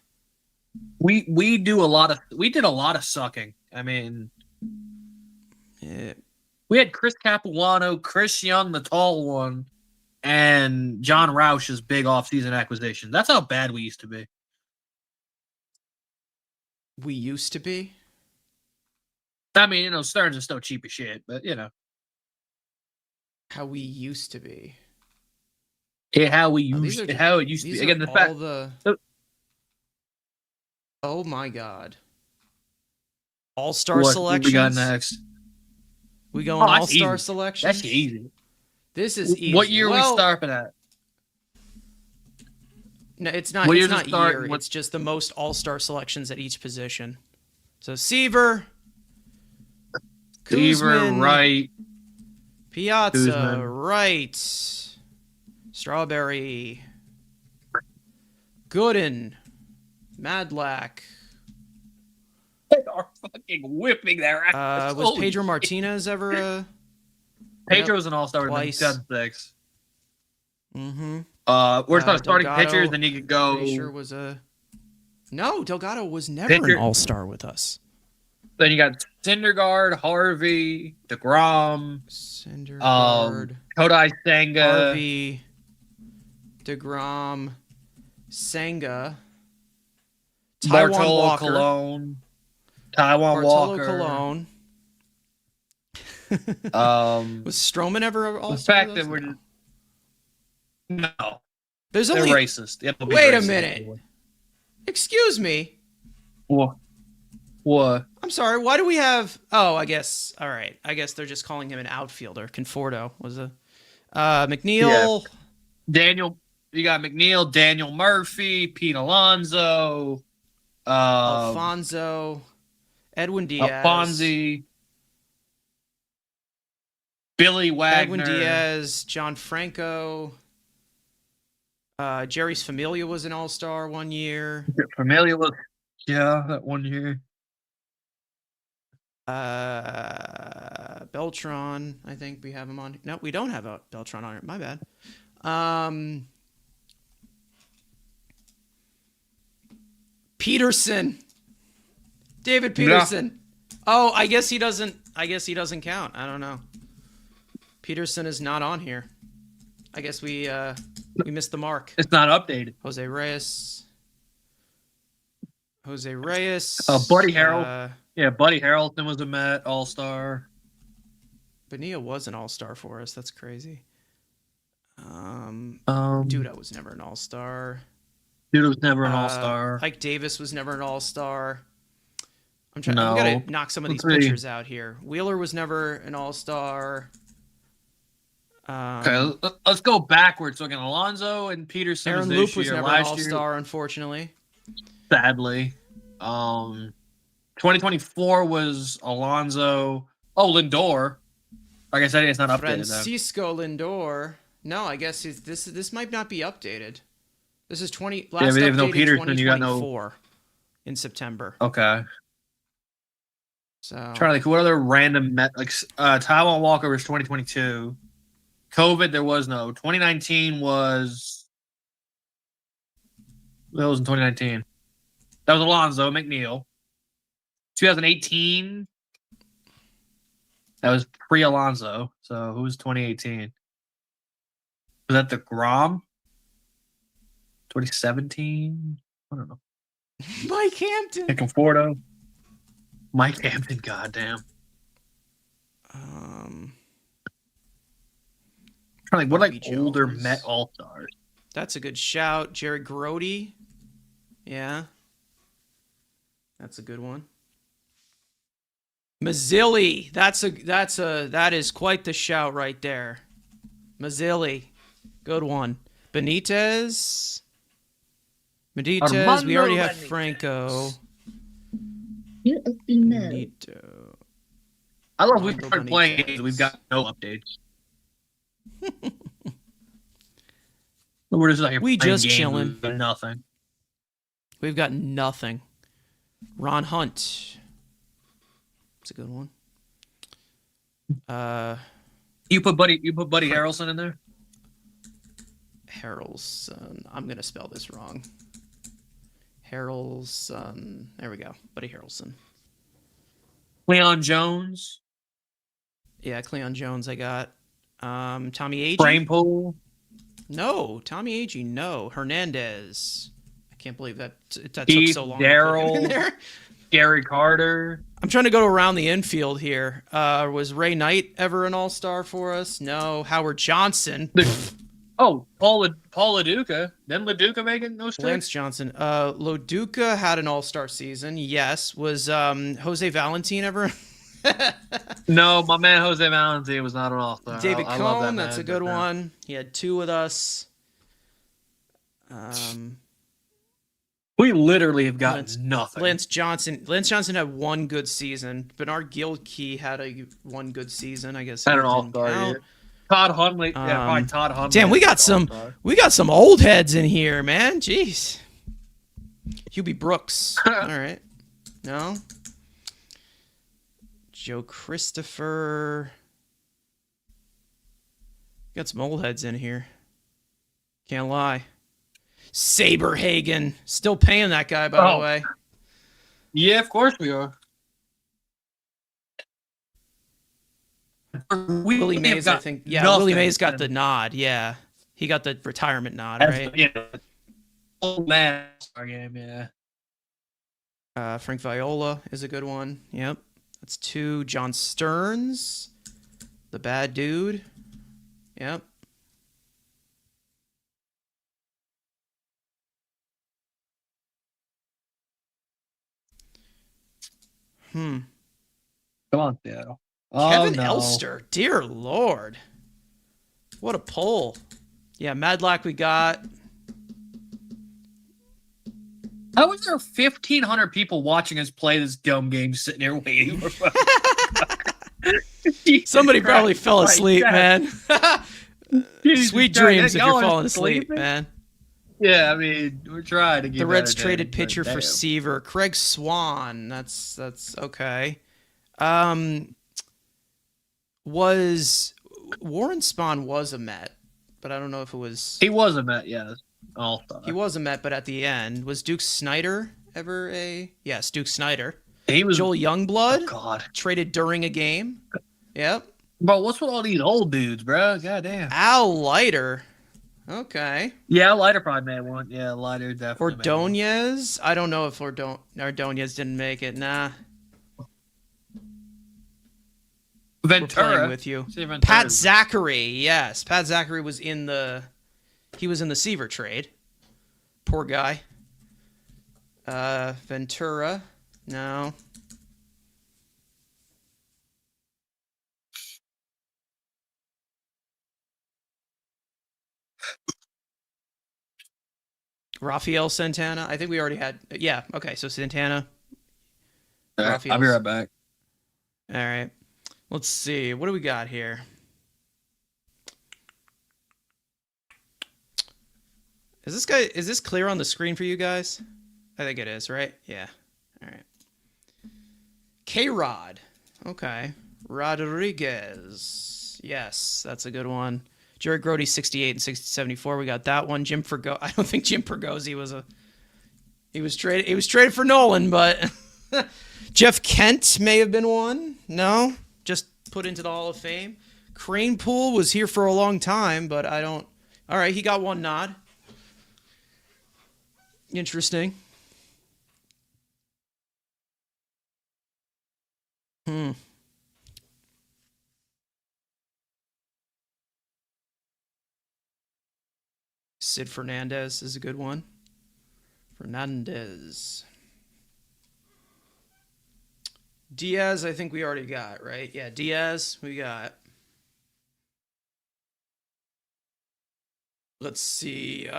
We did a lot of sucking. I mean, Yeah. we had Chris Capuano, Chris Young, the tall one, and John Roush's big offseason acquisition. That's how bad we used to be. We used to be. I mean, Stearns is still cheap as shit, but How we used to be. how it Oh, used to be. Again, the fact. Oh my God. All-star What selections. we got next? We going that's all-star easy. selections. That's easy. This is easy. What year are we Well, starting at? No, it's not. What It's year's the not start year. and what- It's just the most all-star selections at each position. So Seaver, Seaver, Kuzman, Wright. Piazza, Kuzman. Wright, Strawberry, Gooden, Madlack. They are fucking whipping their ass. Was Holy Pedro shit. Martinez ever a? Pedro's an all-star in Twice. 2006. Mm-hmm. We're talking starting Delgado, pitchers, then you could go. Pretty sure was a. No, Delgado was never Pitcher. an all-star with us. Then you got Syndergaard, Harvey, DeGrom, Syndergaard, Kodai Senga, Harvey, DeGrom, Senga, Taiwan Bartolo Walker, Colon, Taiwan Bartolo Walker. Colon. Was Stroman ever an all-star? The fact with that us? we're no, There's they're only. racist. Yeah, they'll be Wait a racist. minute. Excuse me. What? I'm sorry. Why do we have? Oh, I guess. All right. I guess they're just calling him an outfielder. Conforto was a McNeil. Yeah. Daniel. You got McNeil, Daniel Murphy, Pete Alonso, Alfonso, Edwin Diaz, Alfonsi, Billy Wagner, Edwin Diaz, John Franco. Jerry's Familia was an all-star one year. Familiar with, yeah, that one year. Beltron, I think we have him on. No, we don't have a Beltron on it. My bad. Peterson. David Peterson. Yeah. Oh, I guess he doesn't count. I don't know. Peterson is not on here. I guess we missed the mark. It's not updated. Jose Reyes. Buddy Harold. Yeah, Buddy Harrelson was a Met All-Star. Bonilla was an All-Star for us. That's crazy. Duda was never an All-Star. Duda was never an All-Star. Ike Davis was never an All-Star. I'm gonna knock some of these pitchers out here. Wheeler was never an All-Star. Okay, let's go backwards. So again, Alonso and Peterson. Aaron Loop was never an All-Star, unfortunately. Sadly. 2024 was Alonso. Oh, Lindor. Like I said, it's not updated. Francisco Lindor. No, I guess this might not be updated. This is last updated no Peterson, you got no in September. Okay. So trying to think, what other random Taiwan Walker was 2022. COVID, there was no. 2019 was. That was in 2019. That was Alonso, McNeil. 2018. That was pre-Alonso. So who was 2018? Was that DeGrom? 2017? I don't know. Mike Hampton. Conforto. Mike Hampton, goddamn. Trying to think, what like older Met All-Stars? That's a good shout. Jerry Grody. Yeah. That's a good one. Mazzilli. That is quite the shout right there. Mazzilli. Good one. Benitez. We already have Franco. Benito. I love we started playing games. We've got no updates. We're just like we just chilling. Nothing. We've got nothing. Ron Hunt. That's a good one. You put Buddy Harrelson in there? Harrelson. I'm gonna spell this wrong. Harrelson. There we go. Buddy Harrelson. Cleon Jones. Yeah, Cleon Jones I got. Tommy Agee. Brainpool. No. Tommy Agee, no. Hernandez. I can't believe that took so long. Darryl. Gary Carter. I'm trying to go around the infield here. Was Ray Knight ever an all-star for us? No. Howard Johnson. Paul LaDuca. Didn't LaDuca make it? No sticks? Lance Johnson. LaDuca had an all-star season. Yes. Was Jose Valentin ever? No, my man Jose Valentin was not an all-star. David I Cohn, love that that's a good one. He had 2 with us. We literally have gotten nothing. Lance Johnson had 1 good season. Bernard Gilkey had one good season, I guess. Had an all-star. Todd Hundley. Yeah, probably Todd Hundley. Damn, we got some old heads in here, man. Jeez. Hubie Brooks. All right. No. Joe Christopher. Got some old heads in here. Can't lie. Saberhagen. Still paying that guy, by the way. Yeah, of course we are. Willie Mays, I think. Yeah, Willie Mays got the nod. Yeah. He got the retirement nod, right? Yeah. Old man. Our game, yeah. Frank Viola is a good one. Yep. That's 2. John Stearns, the bad dude. Yep. Come on, Seattle. Kevin Elster. Dear Lord. What a poll. Yeah, Madlock we got. How was there 1,500 people watching us play this dumb game sitting here waiting for Somebody probably fell asleep, man. Sweet dreams if y'all you're are falling asleep, sleeping? man. Yeah, I mean, we're trying to get The Reds better traded games, pitcher but for damn. Seaver. Craig Swan. That's okay. Was Warren Spahn was a Met, but I don't know if it was. He was a Met, yes. All-star. He was a Met, but at the end, was Duke Snyder ever a? Yes, Duke Snyder. He was Joel Youngblood. Oh, God. Traded during a game. Yep. Bro, what's with all these old dudes, bro? God damn. Al Leiter. Okay. Yeah, Leiter probably made one. Yeah, Leiter definitely. Ordonez. I don't know if Ordonez didn't make it. Nah. Ventura. We're playing with you. Pat Zachary. Yes, Pat Zachary was in the. He was in the Seaver trade. Poor guy. Ventura. No. Rafael Santana. I think we already had. Yeah. Okay. So Santana. All right, I'll be right back. All right. Let's see. What do we got here? Is this clear on the screen for you guys? I think it is, right? Yeah. All right. K-Rod. Okay. Rodriguez. Yes, that's a good one. Jerry Grody, 68 and 74. We got that one. I don't think Jim Pergozzi was a. He was traded for Nolan, but Jeff Kent may have been one. No, just put into the Hall of Fame. Crane Pool was here for a long time, but I don't. All right, he got one nod. Interesting. Sid Fernandez is a good one. Fernandez. Diaz, I think we already got, right? Yeah, Diaz, we got. Let's see.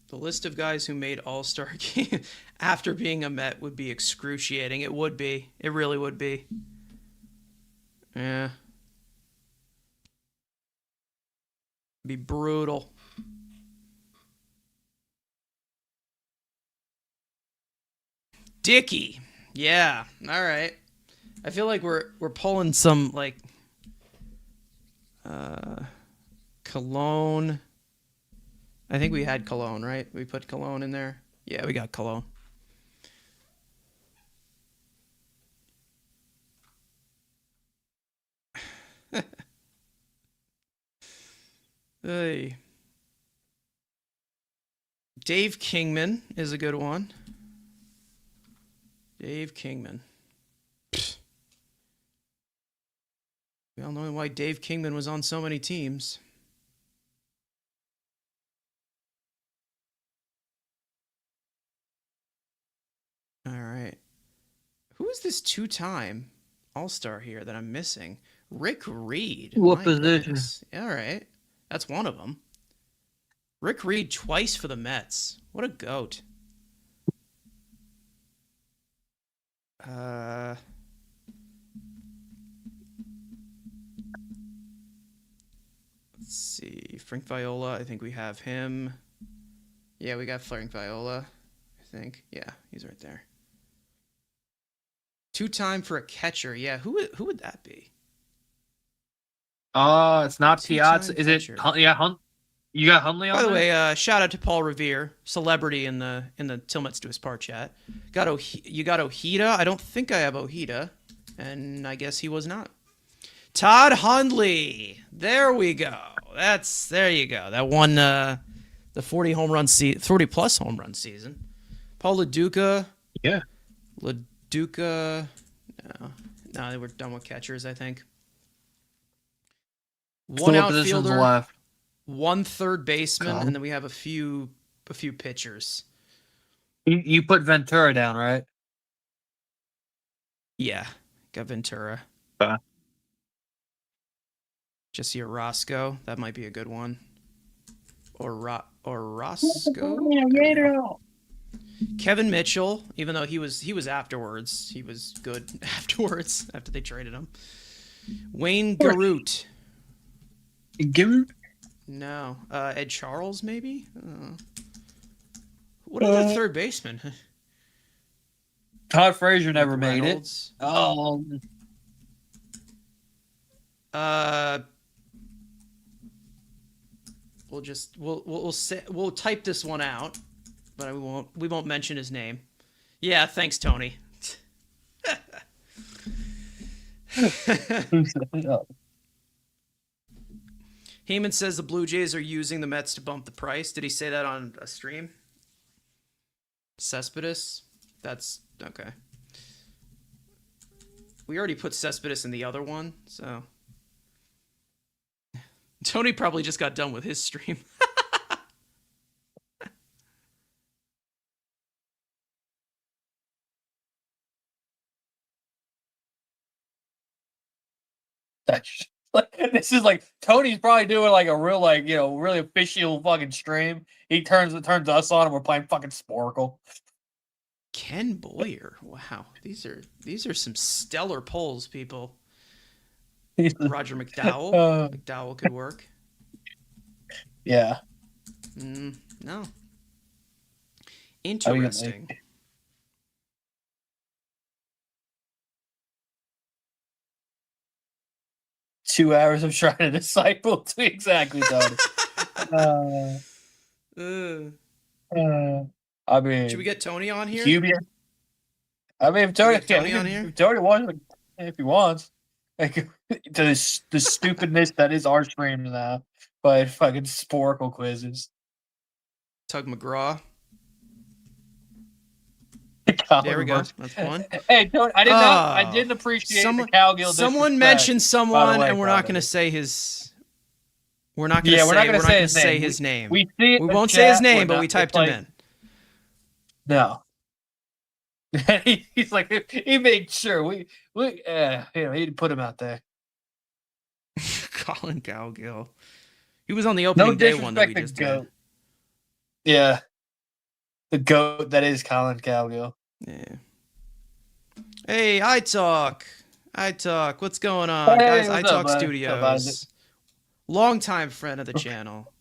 The list of guys who made All-Star game after being a Met would be excruciating. It would be. It really would be. Yeah. Be brutal. Dickey. Yeah. All right. I feel like we're pulling some like Cologne. I think we had Cologne, right? We put Cologne in there. Yeah, we got Cologne. Hey. Dave Kingman is a good one. Dave Kingman. We all know why Dave Kingman was on so many teams. All right. Who is this two-time All-Star here that I'm missing? Rick Reed. What My position? goodness. All right. That's one of them. Rick Reed twice for the Mets. What a goat. Let's see. Frank Viola. I think we have him. Yeah, we got Frank Viola. I think. Yeah, he's right there. Two-time for a catcher. Yeah, who would that be? It's not Two-time Piazza. Is it? catcher. Yeah, you got Hundley on By the there? way, shout out to Paul Revere, celebrity in the Tillmets to his part chat. You got Ojeda. I don't think I have Ojeda, and I guess he was not. Todd Hundley. There we go. There you go. That won the 40 plus home run season. Paul LaDuca. Yeah. LaDuca. No, they were done with catchers, I think. One Still positions outfielder, left. one third baseman, and then we have a few pitchers. You put Ventura down, right? Yeah, got Ventura. Jesse Orosco, that might be a good one. Orosco. Kevin Mitchell, even though he was afterwards, he was good afterwards after they traded him. Wayne Garrett. Garrett? No, Ed Charles maybe. What is the third baseman? Todd Frazier never made Reynolds. it. Oh. We'll type this one out, but we won't mention his name. Yeah, thanks, Tony. Heyman says the Blue Jays are using the Mets to bump the price. Did he say that on a stream? Cespedes? That's okay. We already put Cespedes in the other one, so Tony probably just got done with his stream. This is like Tony's probably doing like a real really official fucking stream. He turns us on and we're playing fucking Sporkle. Ken Boyer. Wow. These are some stellar polls, people. Roger McDowell. McDowell could work. Yeah. No. Interesting. 2 hours of trying to disciple to exactly, Tony. I mean, should we get Tony on here? I mean, if Tony, on here? If Tony wants, if he wants, like, to the stupidness that is our stream now, but fucking Sporkle quizzes. Tug McGraw. There we go. That's one. Hey, Tony, I didn't appreciate the Calgill. Someone mentioned someone, and we're not going to say his. We're not going to say his name. We see it. We won't say his name, but we typed him in. No. He's like, he made sure he didn't put him out there. Colin Cowgill. He was on the opening day one that we just did. Yeah. The GOAT that is Colin Cowgill. Yeah. Hey, iTalk. What's going on? Guys, iTalk Studios. Longtime friend of the channel.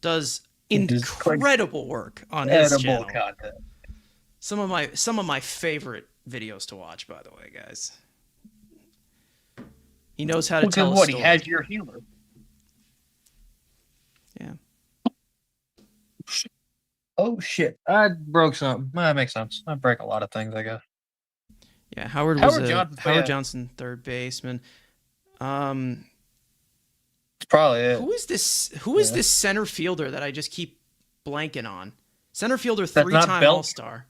Does incredible work on his channel. Content. Some of my favorite videos to watch, by the way, guys. He knows how to tell a story. He has your humor. Yeah. Oh shit! I broke something. That makes sense. I break a lot of things, I guess. Yeah, Howard Johnson, third baseman. It's probably it. Who is this center fielder that I just keep blanking on? Center fielder, 3-time All-Star.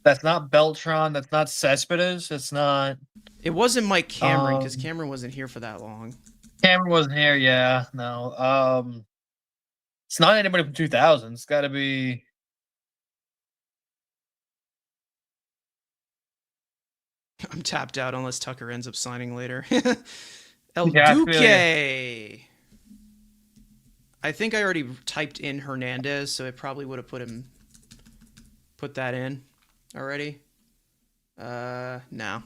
That's not Beltran. That's not Cespedes. It's not. It wasn't Mike Cameron because Cameron wasn't here for that long. Cameron wasn't here. Yeah, no. It's not anybody from 2000. It's got to be. I'm tapped out unless Tucker ends up signing later. El Duque. I think I already typed in Hernandez, so it probably would have put that in already. No.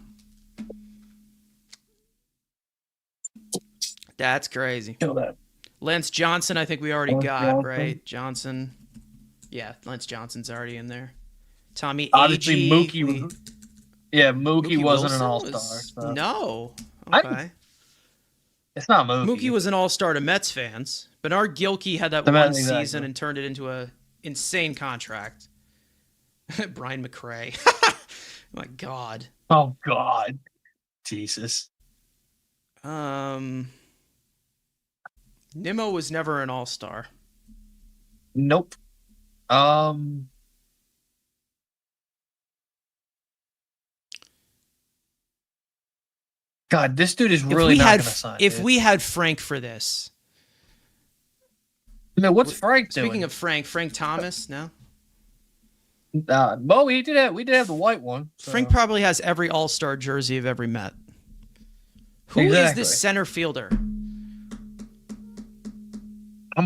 That's crazy. Kill that. Lance Johnson, I think we already got, right? Johnson. Yeah, Lance Johnson's already in there. Tommy Obviously, Agee. Mookie wasn't an all-star. No. Okay. It's not Mookie. Mookie was an all-star to Mets fans. Bernard Gilkey had that The one Mets, season exactly. and turned it into a insane contract. Brian McRae. My God. Oh God, Jesus. Nimmo was never an all-star. Nope. God, this dude is really not going to sign. If we had Frank for this. I mean, what's Frank doing? Speaking of Frank Thomas, no? Well, we did have the white one. So. Frank probably has every all-star jersey of every Met. Who is this center fielder? I'm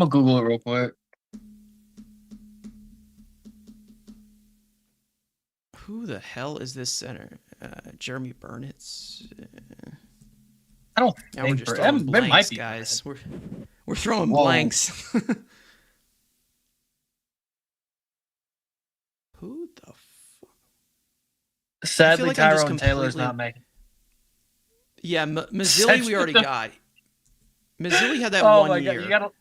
going to Google it real quick. Who the hell is this center? Jeremy Burnitz? I don't we're think just throwing blanks, might be guys. We're throwing blanks. Who the fuck? Sadly, like I'm just Tyrone Taylor's not making. Yeah, Mazzilli we already got. Mazzilli had that 1 year. God,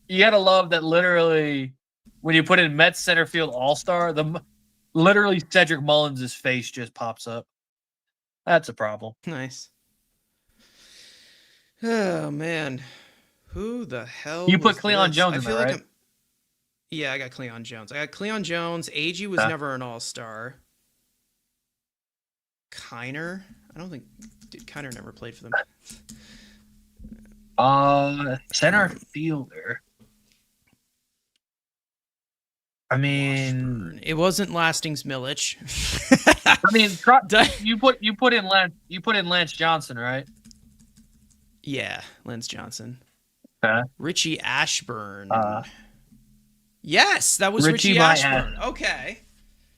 you gotta love that. Literally, when you put in Mets center field all-star, literally Cedric Mullins' face just pops up. That's a problem. Nice. Oh man, who the hell? You put Cleon Jones in there, right? Yeah, I got Cleon Jones. I got Cleon Jones. Agee was never an all-star. Kiner? I don't think Kiner never played for them. Center fielder. I mean, it wasn't Lastings Millich. I mean, you put in Lance Johnson, right? Yeah, Lance Johnson. Richie Ashburn. Yes, that was Richie Ashburn. Okay.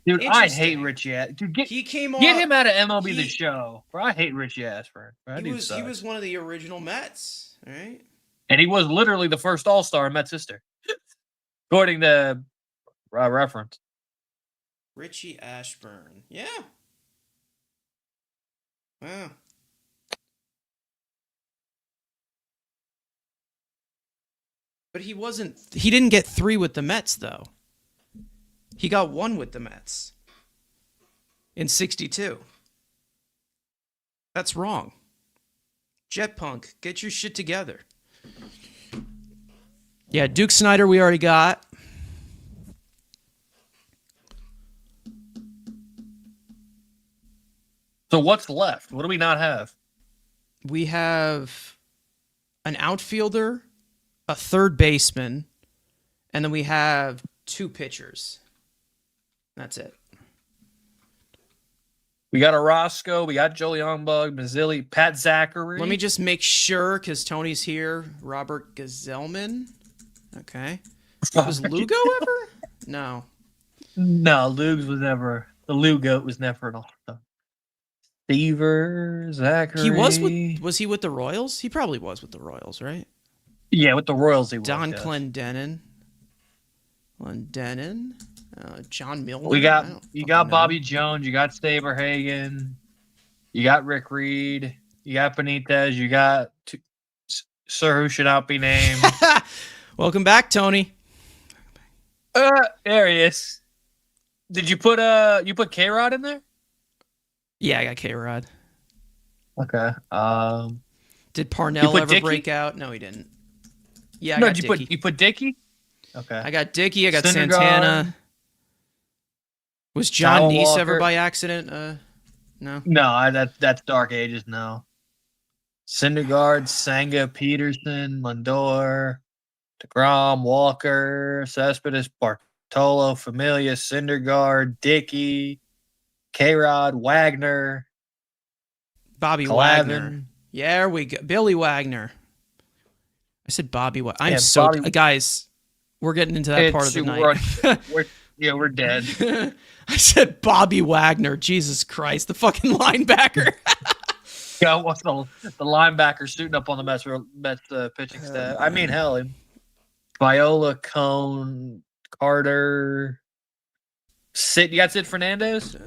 Dude, I hate Richie Ashburn. Dude, get him out of MLB The Show. Bro, I hate Richie Ashburn. He was one of the original Mets, right? And he was literally the first all-star in Mets history. According to reference. Richie Ashburn. Yeah. Wow. But he didn't get 3 with the Mets, though. He got 1 with the Mets in 62. That's wrong. Jet Punk, get your shit together. Yeah, Duke Snyder we already got. So what's left? What do we not have? We have an outfielder, a third baseman, and then we have 2 pitchers. That's it. We got a Roscoe. We got Joel Youngbug, Mazzilli, Pat Zachary. Let me just make sure, because Tony's here. Robert Gazelman. Okay. Was Lugo ever? No. No, Lugs was never. The Lugo was never an all-star. Seaver, Zachary. Was he with the Royals? He probably was with the Royals, right? Yeah, with the Royals he was. Don Clendenin. John Milner. You got Bobby Jones, you got Saberhagen, you got Rick Reed, you got Benitez, you got Sir who should not be named. Welcome back, Tony. There he is. Did you put K-Rod in there? Yeah, I got K-Rod. Okay. Did Parnell ever break out? No, he didn't. Yeah, I got Dickey. You put Dickey? Okay. I got Dickey. I got Syndergaard. Santana. Was John Kyle Neese Walker. ever by accident? No. No, that's Dark Ages. No. Syndergaard, Senga, Peterson, Lindor, DeGrom, Walker, Cespedes, Bartolo, Familia, Syndergaard, Dickey, K-Rod, Wagner, Bobby Clavin. Wagner. Yeah, there we go. Billy Wagner. I said Bobby Wagner. Guys, we're getting into that part of the night. We're dead. I said Bobby Wagner. Jesus Christ, the fucking linebacker. Yeah, what's the linebacker suiting up on the Mets pitching staff? I mean, hell, Viola, Cone, Carter, Sid. You got Sid Fernandez?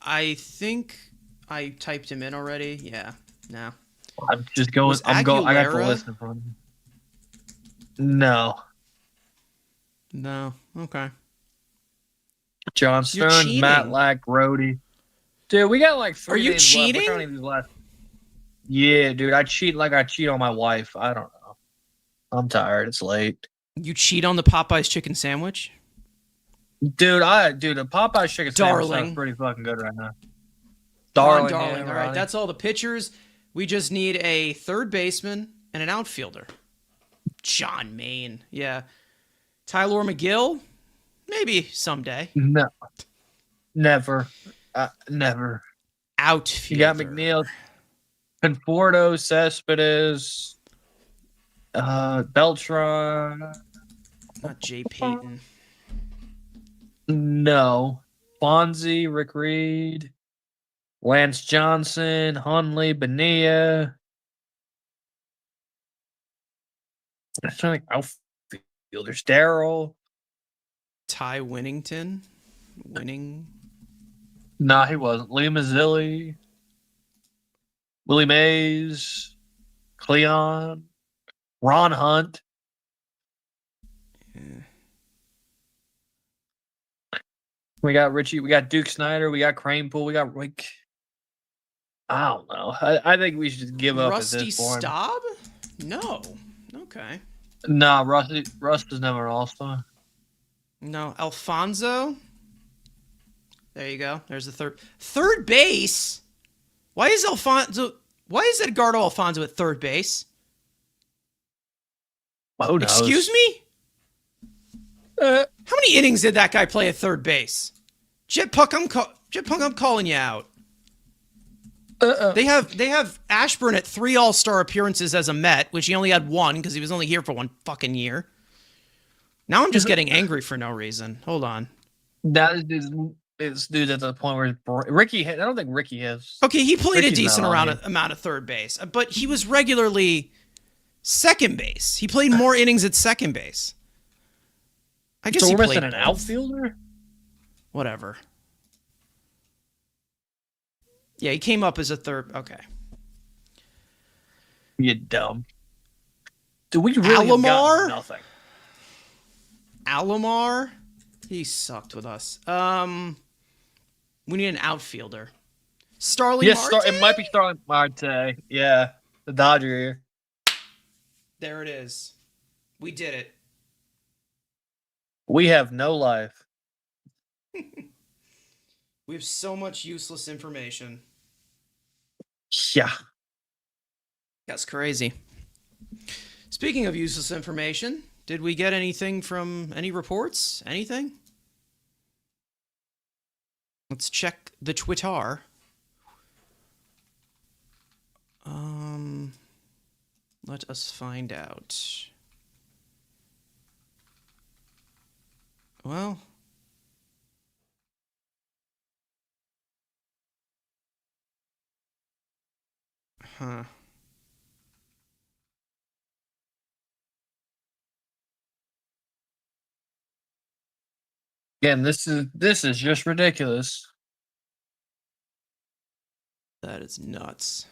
I think I typed him in already. Yeah. No. I'm just going. Was I got the Aguilera? list in front of me. No. No. Okay. John You're Stones, Matt cheating. Lack, Grody. Dude, we got like 3 Are you names left. cheating? Which one of these left? Yeah, dude. I cheat like I cheat on my wife. I don't know. I'm tired. It's late. You cheat on the Popeyes chicken sandwich? Dude, the Popeye chicken sandwich Darling. sounds pretty fucking good right now. Darling. Yeah, All right, Ronnie. that's all the pitchers. We just need a third baseman and an outfielder. John Maine. Yeah. Tyler McGill? Maybe someday. No. Never. Never. Outfielder. You got McNeil, Conforto, Cespedes, Beltran. Not Jay Payton. No. Fonzie, Rick Reed, Lance Johnson, Hunley, Bonilla. I'm trying to think outfielders. Darryl. Ty Winnington. Winning. Nah, he wasn't. Lee Mazzilli, Willie Mays, Cleon, Ron Hunt. Yeah. We got Richie. We got Duke Snyder. We got Cranepool. We got Rick. I don't know. I think we should give up Rusty at this point. Staub? No. Okay. Nah, Rust is never an all-star. No. Alfonso? There you go. There's the third base. Why is Edgardo Alfonso at third base? Who knows? Excuse me? How many innings did that guy play at third base? Jet Punk, I'm calling you out. They have Ashburn at 3 All-Star appearances as a Met, which he only had 1 because he was only here for 1 fucking year. Now I'm just getting angry for no reason. Hold on. That is dude at the point where Ricky. I don't think Ricky has. Okay, he played Ricky's a decent not on here. amount of third base, but he was regularly second base. He played more innings at second base. I guess So he we're played missing an both. outfielder. Whatever. Yeah, he came up as a third. Okay. You dumb. Do we really have Alomar? got nothing? Alomar? He sucked with us. We need an outfielder. Starling Yes, Marte? it might be Starling Marte. Yeah, the Dodger here. There it is. We did it. We have no life. We have so much useless information. Yeah. That's crazy. Speaking of useless information, did we get anything from any reports? Anything? Let's check the Twitter. Let us find out. Well, huh. Again, this is just ridiculous. That is nuts.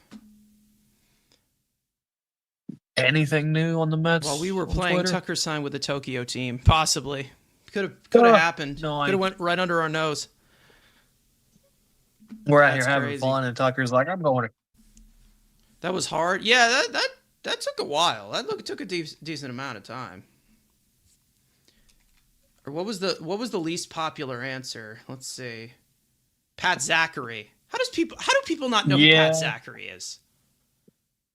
Anything new on the Mets? While we were on playing, Twitter? Tucker signed with the Tokyo team. Possibly. Could have happened. no, Could have went right under our nose. We're out That's here having crazy. fun, and Tucker's like, "I'm going to." That was hard. Yeah, that took a while. That took a decent amount of time. Or what was the least popular answer? Let's see. Pat Zachary. How do people not know who Yeah. Pat Zachary is?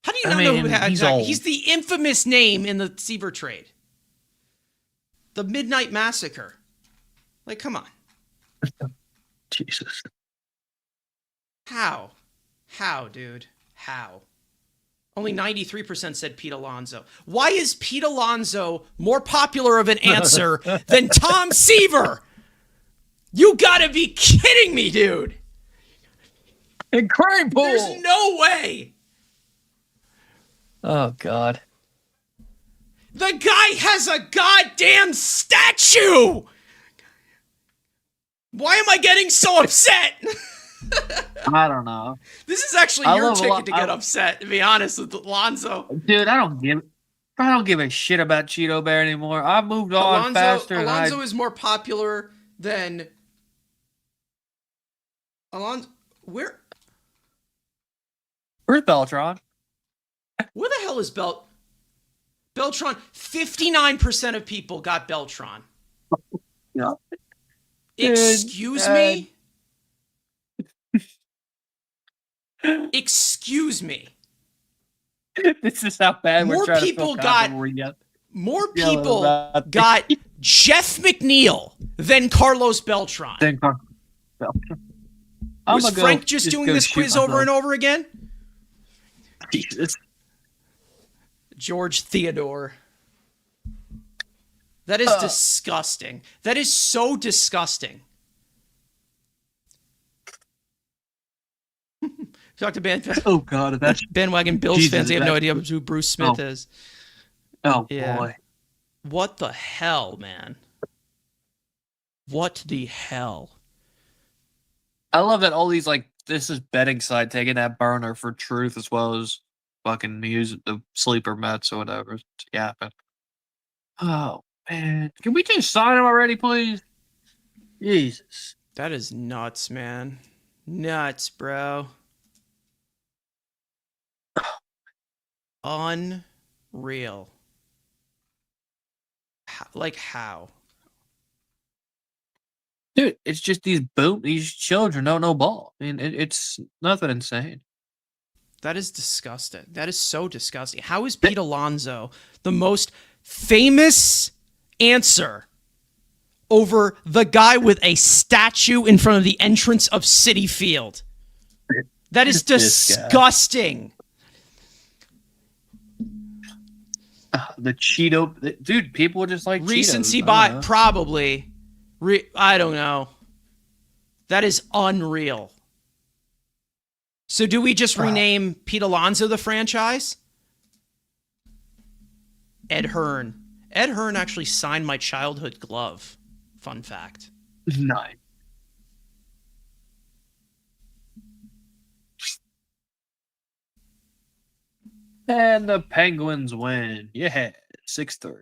How do you I not know who mean, Pat he's Zachary? old. He's the infamous name in the Seaver trade. The Midnight Massacre. Like, come on. Jesus. How? How, dude? How? Only 93% said Pete Alonso. Why is Pete Alonso more popular of an answer than Tom Seaver? You gotta be kidding me, dude. And Cranepool. There's no way. Oh God. The guy has a goddamn statue. Why am I getting so upset? I don't know. This is actually I your love ticket to get upset, to be honest with Alonzo. Dude, I don't give a shit about Cheeto Bear anymore. I moved on Alonzo, faster than Alonzo is more popular than Alonzo. Where's Beltron? the hell is Beltron? 59% of people got Beltron. Yeah. Excuse me? Excuse me. This is how bad More we're trying people to got more people got Jeff McNeil than Carlos Beltran. Was Frank just doing this quiz over and over again? Jesus. George Theodore. That is disgusting. That is so disgusting. Talk to Oh God, that's bandwagon Bills Jesus, fans. They have no idea who Bruce Smith is. Oh Yeah. boy. What the hell, man? What the hell? I love that all these this is betting side taking that burner for truth as well as fucking music, the sleeper Mets or whatever. It's yapping. Oh man, can we just sign him already, please? Jesus. That is nuts, man. Nuts, bro. Unreal. How? Dude, it's just these children don't know ball. I mean, it's nothing insane. That is disgusting. That is so disgusting. How is Pete Alonso the most famous answer over the guy with a statue in front of the entrance of Citi Field? That is disgusting. The Cheeto, dude, people just like recency Cheetos. bias, probably. I don't know. That is unreal. So do we just rename Pete Alonso the franchise? Ed Hearn. Ed Hearn actually signed my childhood glove. Fun fact. Nice. And the Penguins win. Yeah, 6-3.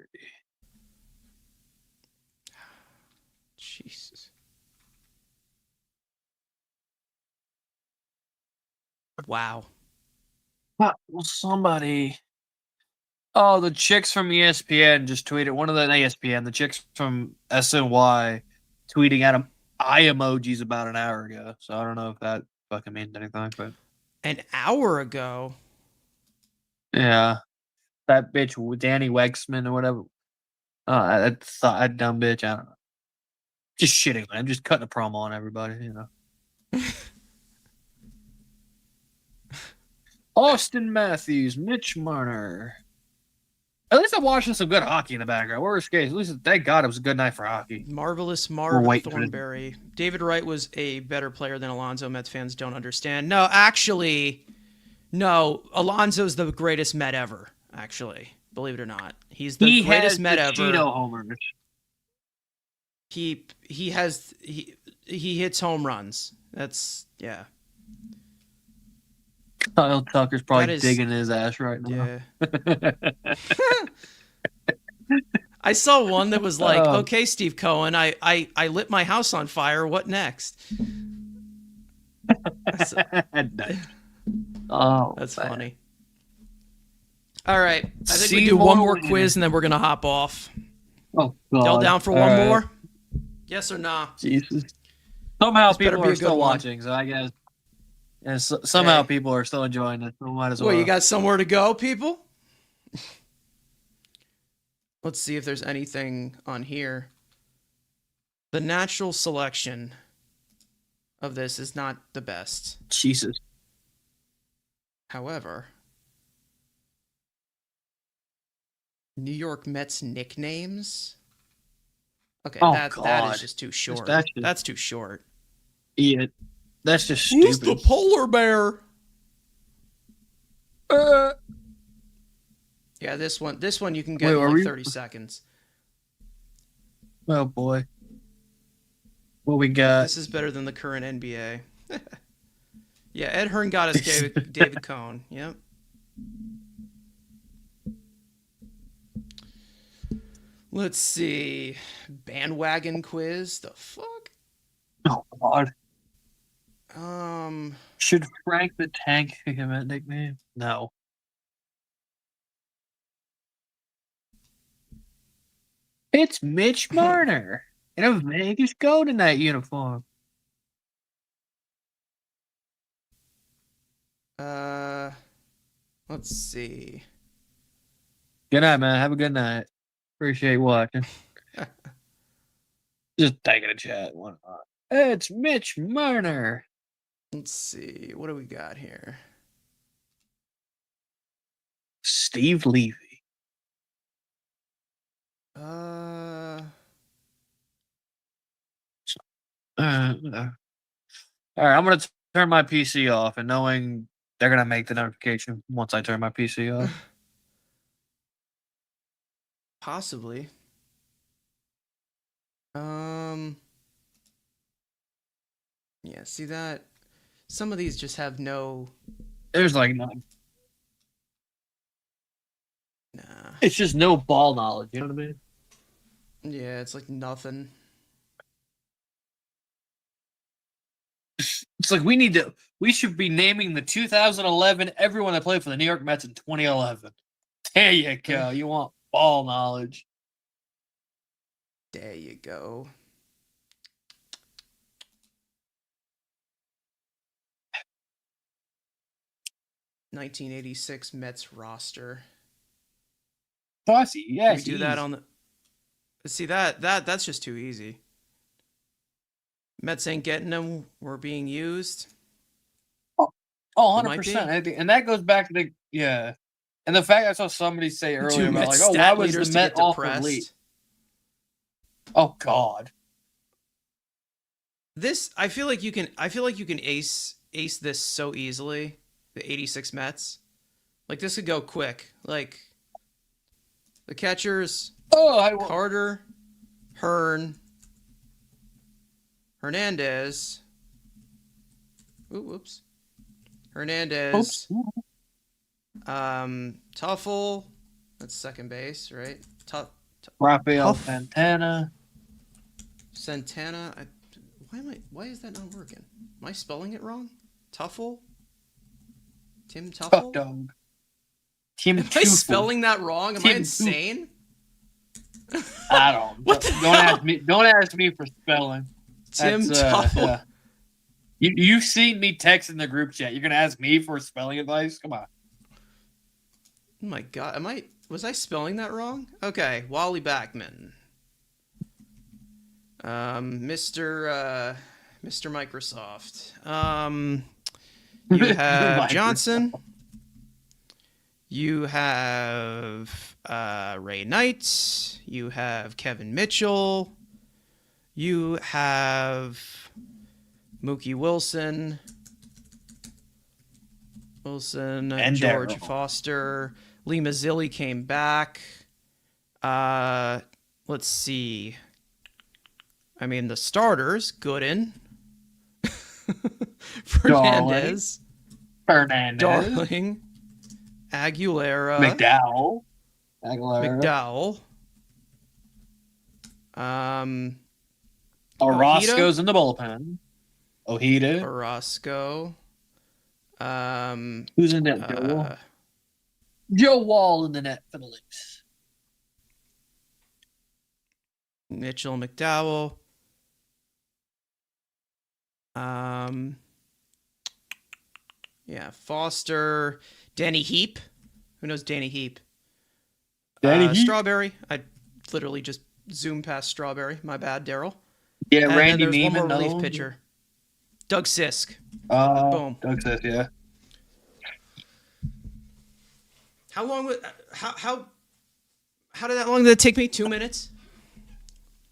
Jesus. Wow. Well, somebody. Oh, the chicks from ESPN just tweeted. One of the ESPN, the chicks from SNY tweeting at him eye emojis about an hour ago. So I don't know if that fucking means anything, but. An hour ago? Yeah. That bitch, Danny Wexman or whatever. That dumb bitch. I don't know. Just shitting, man. I'm just cutting a promo on everybody, you know. Austin Matthews, Mitch Marner. At least I'm watching some good hockey in the background. Worst case, at least thank God it was a good night for hockey. Marvelous Marv Thornberry. David Wright was a better player than Alonso. Mets fans don't understand. No, actually, no. Alonso's the greatest Met ever. Actually, believe it or not, he's the greatest Met ever. Cheeto homers. He hits home runs. That's yeah. Kyle Tucker's probably digging his ass right now. Yeah. I saw one that was like, okay, Steve Cohen, I lit my house on fire. What next? That's funny. All right. I think we do one more quiz and then we're going to hop off. Oh, God. Y'all down for one more? Yes or nah? Jesus. Somehow people are still watching, so I guess. And somehow people are still enjoying it. So might as well. Well, you got somewhere to go, people? Let's see if there's anything on here. The natural selection of this is not the best. Jesus. However, New York Mets nicknames. Okay, that is just too short. That's too short. Yeah, that's just stupid. Who's the polar bear? Yeah, this one you can get in like 30 seconds. Oh boy. What we got? This is better than the current NBA. Yeah, Ed Hearn got us David Cohn. Yep. Let's see. Bandwagon quiz. The fuck? Oh God. Um. Should Frank the Tank pick him a nickname? No. It's Mitch Marner in a Vegas Golden Knight uniform. Let's see. Good night, man. Have a good night. Appreciate watching. Just taking a chat. Why not? It's Mitch Marner. Let's see. What do we got here? Steve Levy. All right, I'm gonna turn my PC off, and knowing they're gonna make the notification once I turn my PC off. Possibly. Yeah, see that? Some of these just have no. There's like none. Nah. It's just no ball knowledge. You know what I mean? Yeah, it's like nothing. It's like we should be naming the 2011 everyone that played for the New York Mets in 2011. There you go. You want ball knowledge. There you go. (1986) Mets roster. Fussy, yes. We do that on the. See that's just too easy. Mets ain't getting them. We're being used. Oh, It might 100%. And that goes back to the yeah. And the fact I saw somebody say earlier about Mets like, oh, why stat was the leaders to Met get off the depressed. lead? Oh God. This I feel like you can ace this so easily. The 86 Mets. Like this could go quick. Like the catchers Carter, Hearn, Hernandez. Whoops. Hernandez. Tuffle. That's second base, right? Rafael Huff. Santana. Why is that not working? Am I spelling it wrong? Tuffle? Tim Tuffle? Dog. Tim Am I spelling that wrong? Am I insane? I don't. Don't ask me for spelling. Tim Tuffle. Yeah. You've seen me text in the group chat. You're gonna ask me for spelling advice? Come on. Oh my God, was I spelling that wrong? Okay, Wally Backman. Mr. Microsoft. You have Johnson. You have Ray Knight. You have Kevin Mitchell. You have Mookie Wilson. And George Foster. Lee Mazzilli came back. Let's see. I mean, the starters, Gooden. Fernandez. Darling. Aguilera. McDowell. Orozco's in the bullpen. Ojeda. Orozco. Who's in net? Joe Wall in the net for the Leafs. Mitchell McDowell. Yeah, Foster. Danny Heap. Who knows Danny Heap? Strawberry. I literally just zoomed past Strawberry. My bad, Daryl. Yeah, and Randy then there's Neiman. one more relief pitcher. Doug Sisk. Boom. Doug Sisk, yeah. How long would how long did it take me? 2 minutes?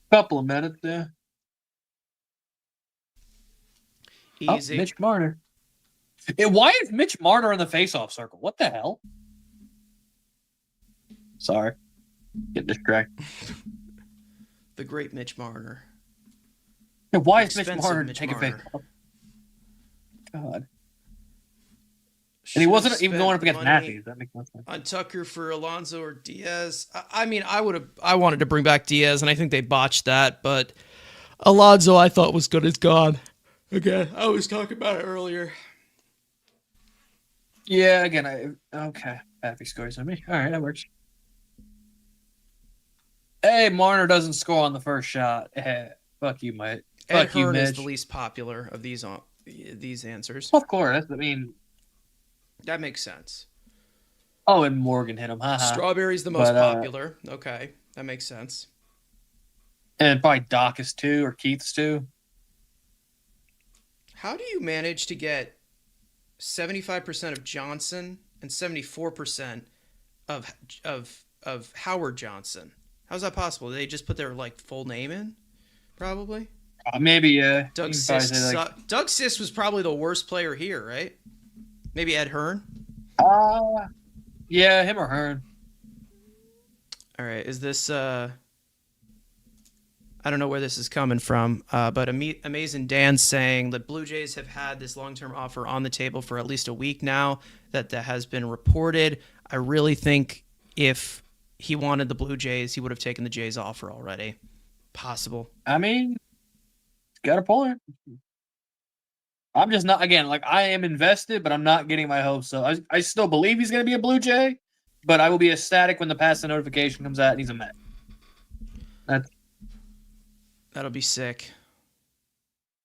Couple of minutes, yeah. Easy. Mitch Marner. Why is Mitch Marner in the face-off circle? What the hell? Sorry. Get distracted. The great Mitch Marner. Why is Mitch Marner taking face-off? God. And he Should've wasn't even going spent up the against money Matthews. That makes no sense. on Tucker for Alonso or Diaz. I mean, I wanted to bring back Diaz, and I think they botched that. But Alonso, I thought was good as gone. Again, I was talking about it earlier. Yeah, again, okay. Happy scores on me. All right, that works. Hey, Marner doesn't score on the first shot. Fuck you, mate. Ed Fuck you, Hearn is Mitch. the least popular of these answers. Of course. I mean, That makes sense. oh, and Morgan hit him. Haha. Strawberry's the most popular. Okay, that makes sense. And probably Doc is too, or Keith's too. How do you manage to get 75% of Johnson and 74% of Howard Johnson? How's that possible? Did they just put their full name in? Probably. Maybe, yeah. Doug Sisk was probably the worst player here, right? Maybe Ed Hearn. Yeah, him or Hearn. All right, is this I don't know where this is coming from, but Amazing Dan's saying the Blue Jays have had this long-term offer on the table for at least a week now that has been reported. I really think if he wanted the Blue Jays, he would have taken the Jays offer already. Possible. I mean, got a point. I'm just not, again, I am invested, but I'm not getting my hopes up. I still believe he's going to be a Blue Jay, but I will be ecstatic when the pass notification comes out and he's a Met. That'll be sick.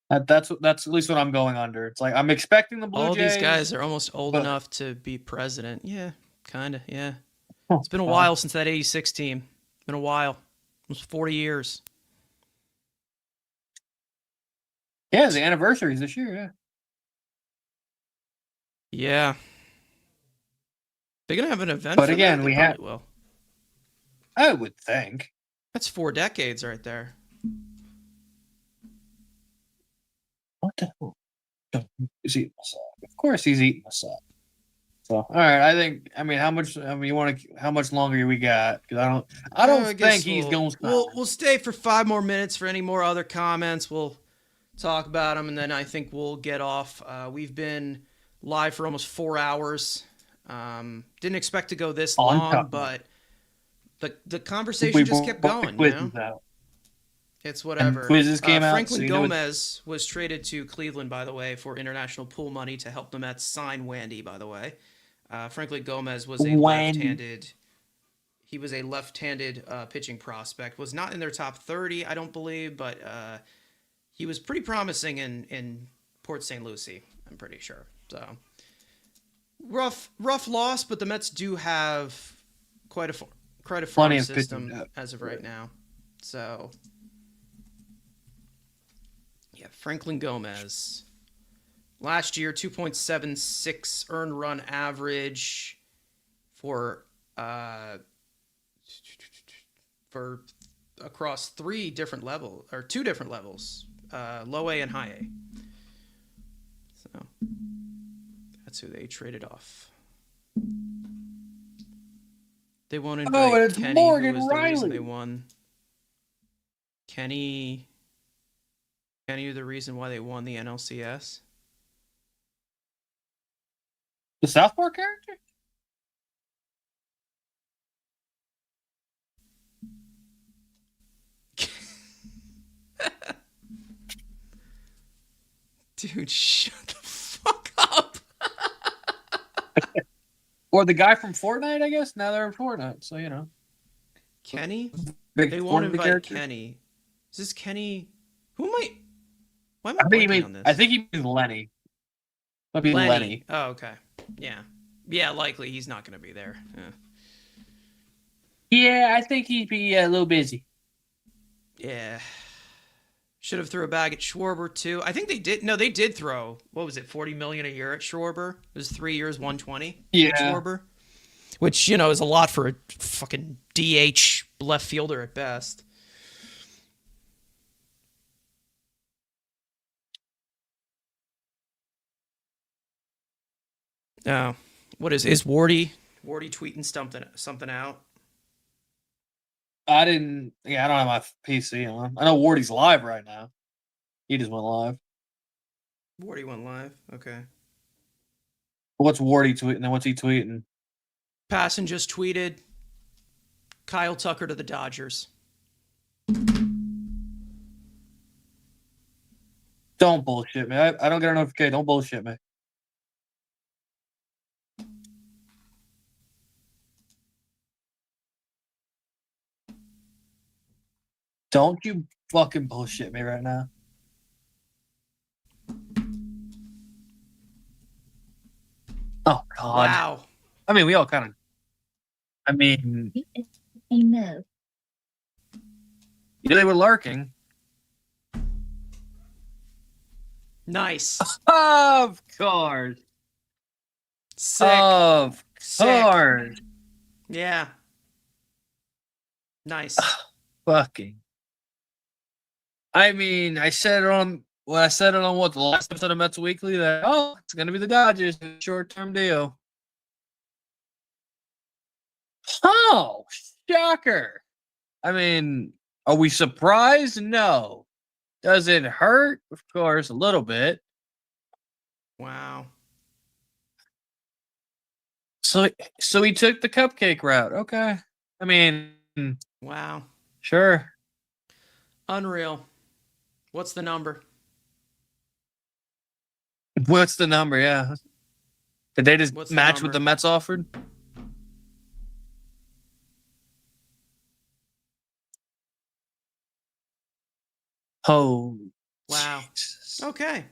That's at least what I'm going under. It's I'm expecting the Blue All Jays. These guys are almost old enough to be president. Yeah, kind of, yeah. It's been a while since that 86 team. It's been a while. Almost 40 years. Yeah, the anniversary's this year, yeah. Yeah. They're going to have an event but for again, that? we have. Will. I would think. That's 4 decades right there. What the hell? He's eating us up. Of course he's eating us up. So, all right, how much how much longer we got? Because I don't think he's going to we'll stay for 5 more minutes for any more other comments. We'll talk about them, and then I think we'll get off. We've been live for almost 4 hours. Didn't expect to go this long, but the conversation just kept going. It's whatever. And quizzes came out. Franklin Gomez was traded to Cleveland, by the way, for international pool money to help the Mets sign Wandy, by the way. Franklin Gomez was a left-handed. He was a left-handed pitching prospect. Was not in their top 30, I don't believe, but he was pretty promising in Port St. Lucie, I'm pretty sure. So rough loss, but the Mets do have quite a farm system as of right now. So yeah, Franklin Gomez. Last year, 2.76 earned run average for across 2 different levels, low A and high A. So that's who they traded off. They won't invite it's Kenny, Morgan who was the reason Riley. they won. Kenny, the reason why they won the NLCS. The South Park character? Dude, shut the fuck up. Or the guy from Fortnite, I guess. Now they're in Fortnite, so Kenny? Big They won't invite character. Kenny. Is this Kenny? Why am I I think blanking on this? I think he means Lenny. Might be Lenny. Oh, okay. Yeah, likely he's not going to be there. Yeah, I think he'd be a little busy. Yeah. Should have threw a bag at Schwarber too. I think they did. No, they did throw. What was it? $40 million a year at Schwarber. It was 3 years, 120. Yeah. At Schwarber, which is a lot for a fucking DH left fielder at best. Oh, what is Wardy tweeting something out? I don't have my PC on. I know Wardy's live right now. He just went live. Wardy went live. Okay. What's Wardy tweeting? And what's he tweeting? Passon just tweeted Kyle Tucker to the Dodgers. Don't bullshit me. I don't get a notification. Don't bullshit me. Don't you fucking bullshit me right now. Oh, God. Wow. I mean, we all kind of. I mean. I know. They were lurking. Nice. Of course. Sick. Of Sick. course. Yeah. Nice. Fucking. I mean, I said it on the last episode of Mets Weekly that it's gonna be the Dodgers, short-term deal. Oh, shocker. I mean, are we surprised? No. Does it hurt? Of course, a little bit. Wow. So he took the cupcake route. Okay. I mean, Wow. sure. Unreal. What's the number? What's the number? Yeah. Did they just What's the match what number? the Mets offered? Oh. Wow. Jesus. Okay.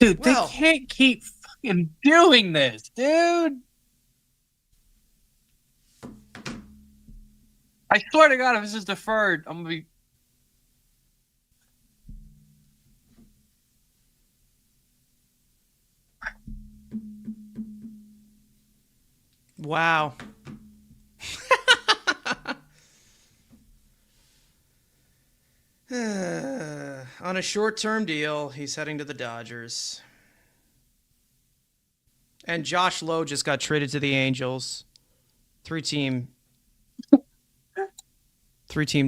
Dude, Well. they can't keep fucking doing this, dude. I swear to God, if this is deferred, I'm gonna be. Wow. On a short-term deal, he's heading to the Dodgers. And Josh Lowe just got traded to the Angels. Three-team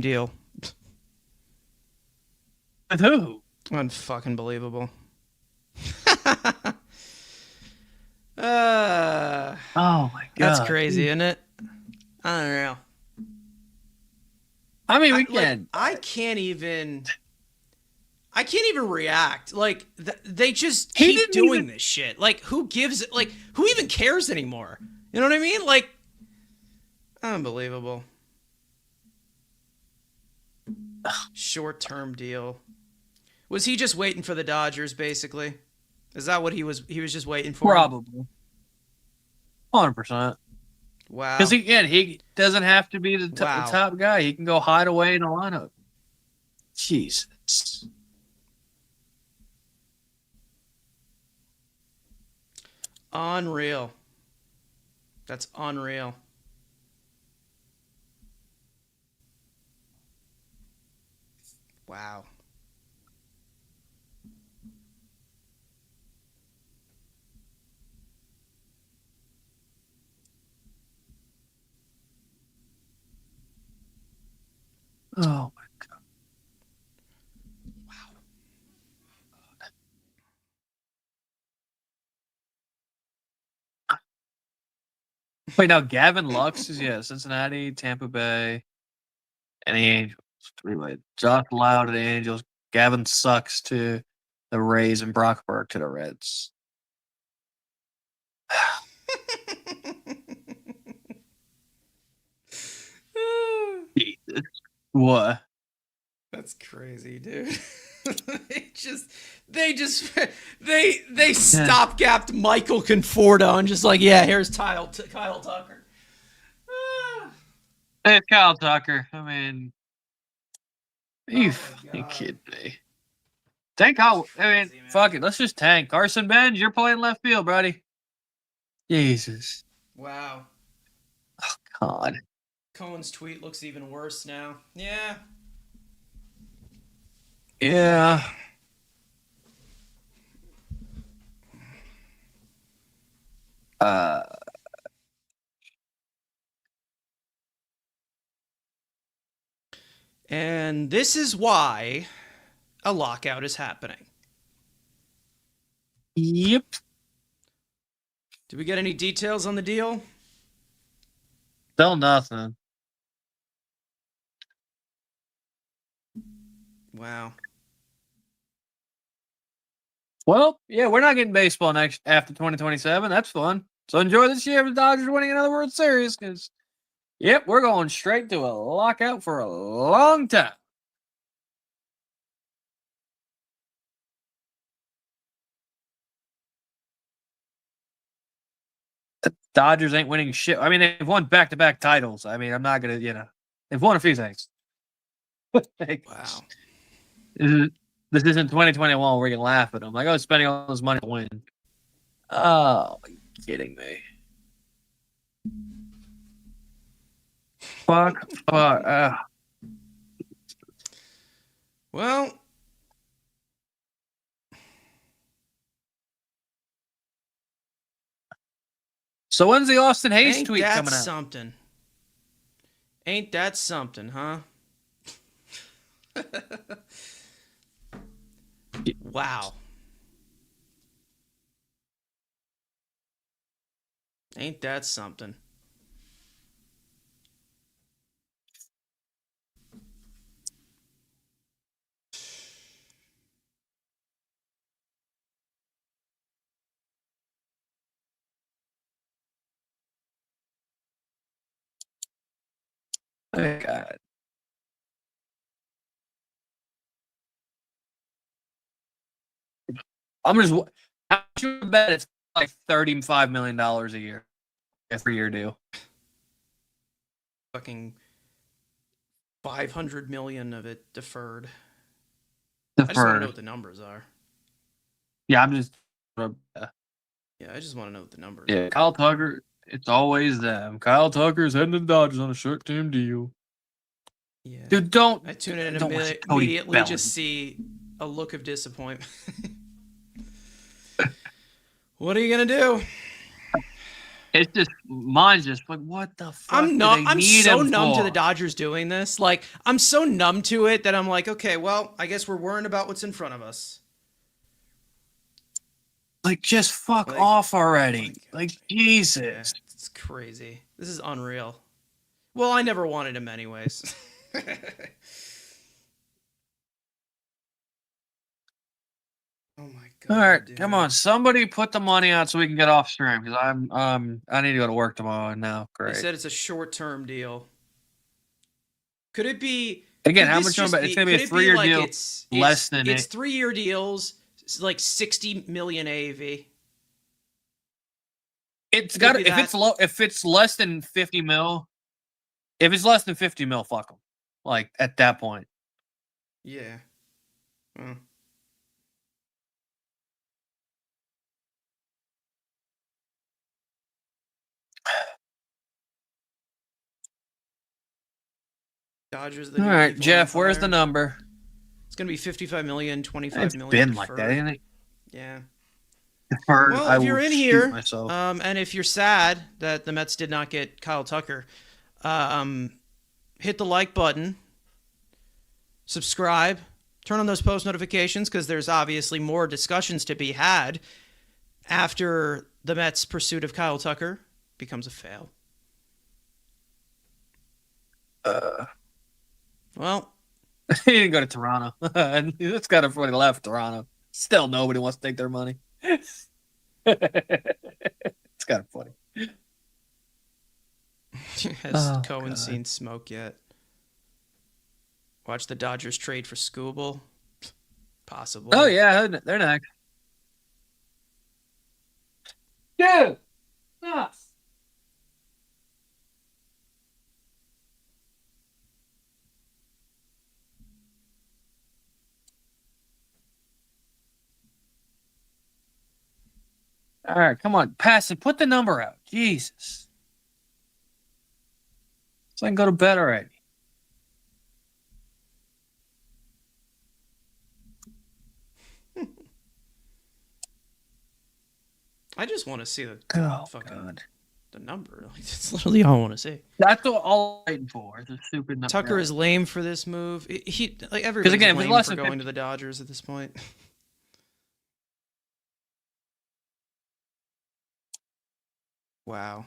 deal. With who? Unfucking believable. Oh my God. That's crazy, isn't it? I don't know. I mean, we can. I can't even react. Like they just He keep didn't doing even- this shit. Like who gives it? Like who even cares anymore? You know what I mean? Like unbelievable. Short-term deal. Was he just waiting for the Dodgers? Basically, is that what he was? He was just waiting for. Probably. 100%. Wow. Because he doesn't have to be the Wow. top guy. He can go hide away in a lineup. Jesus. Unreal. That's unreal. Wow. Oh my God. Wait, now Gavin Lux is Cincinnati, Tampa Bay, and the Angels. Three-way. Josh Lowe to the Angels. Gavin Sucks to the Rays and Brock Burke to the Reds. Jesus. What? That's crazy, dude. they stopgapped Michael Conforto and just like, yeah, here's Kyle Tucker. Hey, Kyle Tucker. I mean, you my fucking God. kidding me? Tank Hall. I mean, Crazy, man. fuck it. Let's just tank. Carson Benz, you're playing left field, buddy. Jesus. Wow. God. Cohen's tweet looks even worse now. Yeah. Yeah. And this is why a lockout is happening. Yep. Did we get any details on the deal? Still nothing. Wow. Well, yeah, we're not getting baseball next after 2027. That's fun. So enjoy this year of the Dodgers winning another World Series because, yep, we're going straight to a lockout for a long time. The Dodgers ain't winning shit. I mean, they've won back-to-back titles. I mean, I'm not going to, they've won a few things. Wow. This isn't 2021 where we can laugh at them. Like, oh, spending all this money to win. Oh, are you kidding me? Fuck. Well, So when's the Austin Hayes ain't tweet that coming out? something? Ain't that something, huh? Wow. Ain't that something? Oh, God. I'm just. How much you bet it's like $35 million a year, a 3-year deal? Fucking 500 million of it deferred. I just want to know what the numbers are. Yeah, I'm just. Yeah, I just want to know what the numbers Yeah, are. Kyle Tucker. It's always them. Kyle Tucker's heading to the Dodgers on a short-term deal. Yeah. Dude, don't. I tune in don't and watch Cody immediately Bellinger. just see a look of disappointment. What are you gonna do? It's just mine's just like, what the fuck? I'm numb. Do they I'm need so him numb to for? the Dodgers doing this. Like, I'm so numb to it that I'm like, okay, well, I guess we're worrying about what's in front of us. Like, just fuck Like, off already. God. Like, Yeah, Jesus. it's crazy. This is unreal. Well, I never wanted him anyways. Oh my god. All right, dude. come on. Somebody put the money out so we can get off stream because I need to go to work tomorrow now. They Great. said it's a short-term deal. Could it be Again, could how this much just about it's gonna be a could it 3-year like deal, it's less than it's it. 3-year deals, like 60 million AAV. It's Could got it be that? if it's less than 50 mil. If it's less than 50 mil, fuck them. Like at that point. Yeah. Well. Dodgers. All right, Jeff, where's the number? It's gonna be 55 million, 25 It's million. been like that, isn't it? Yeah. Deferred, Well, I if you're will in shoot here, myself. and if you're sad that the Mets did not get Kyle Tucker, hit the like button, subscribe, turn on those post notifications because there's obviously more discussions to be had after the Mets' pursuit of Kyle Tucker becomes a fail. Well, He didn't go to Toronto. That's kind of funny. Left Toronto. Still, nobody wants to take their money. It's kind of funny. has Cohen seen smoke yet? Watch the Dodgers trade for Skubal? Possibly. Oh yeah, they're next. Dude, yes. All right, come on, pass it. Put the number out. Jesus. So I can go to bed already. I just want to see the God. the number. Like, that's literally all I want to see. That's all I'm waiting for. It's a stupid number. Tucker is lame for this move. He like everybody's again, if it's lame less for than going to the Dodgers at this point. Wow.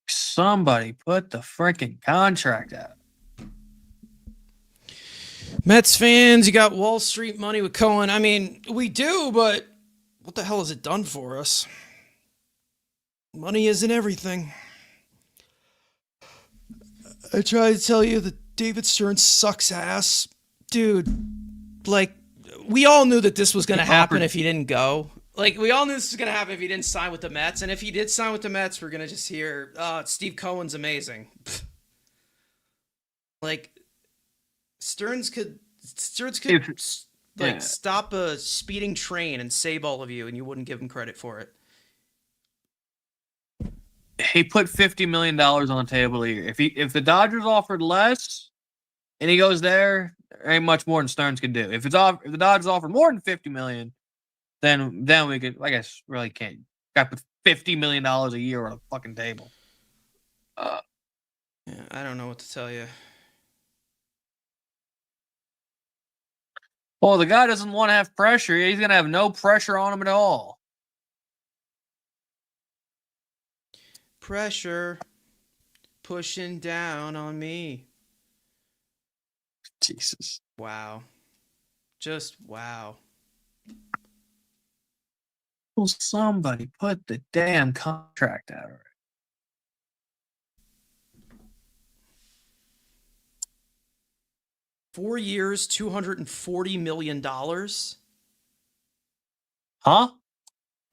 Somebody put the freaking contract out. Mets fans, you got Wall Street money with Cohen. I mean, we do, but what the hell has it done for us? Money isn't everything. I try to tell you that David Stern sucks ass. Dude, like, we all knew that this was going to happen if he didn't go. Like, we all knew this was going to happen if he didn't sign with the Mets. And if he did sign with the Mets, we're going to just hear, Steve Cohen's amazing. Like, Stearns could stop a speeding train and save all of you, and you wouldn't give him credit for it. He put $50 million on the table a year. If the Dodgers offered less and he goes there ain't much more than Stearns could do. If the Dodgers offered more than $50 million, then we could, I guess, really can't. Got to put $50 million a year on a fucking table. Yeah, I don't know what to tell you. Well, the guy doesn't want to have pressure. He's going to have no pressure on him at all. Pressure pushing down on me. Jesus. Wow. Just wow. Well, somebody put the damn contract out already. $4 years, $240 million. Huh?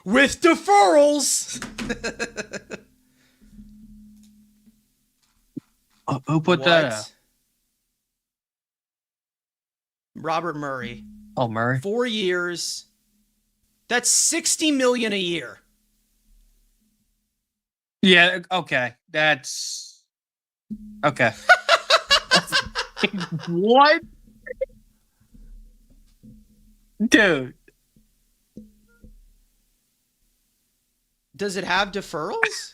With deferrals. Who put that out? Robert Murray. Oh, Murray. 4 years. That's $60 million a year. Yeah, okay. That's okay. What? Dude. Does it have deferrals?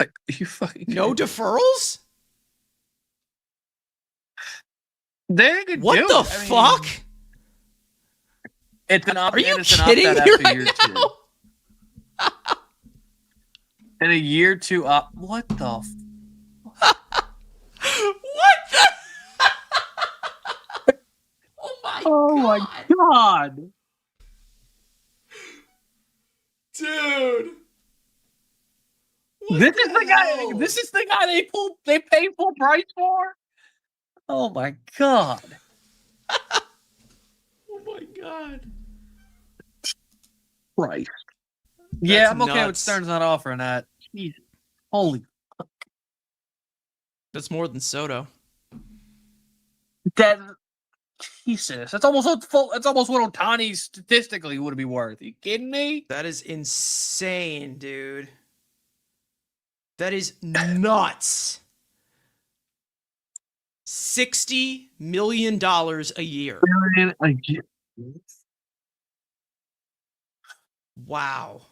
Are you fucking no deferrals? They could what do the it. fuck? It's an Are you it's kidding an me after right year now? 2. And a year 2 up. What the? What the? Oh my god, dude! This is the guy. This is the guy they pay full price for. Oh my god. Oh my god. Christ. Yeah, I'm okay with nuts. Stearns not offering that. Jesus. Holy fuck. That's more than Soto. That Jesus. That's almost what Ohtani statistically would be worth. Are you kidding me? That is insane, dude. That is nuts. $60 million a year. Wow.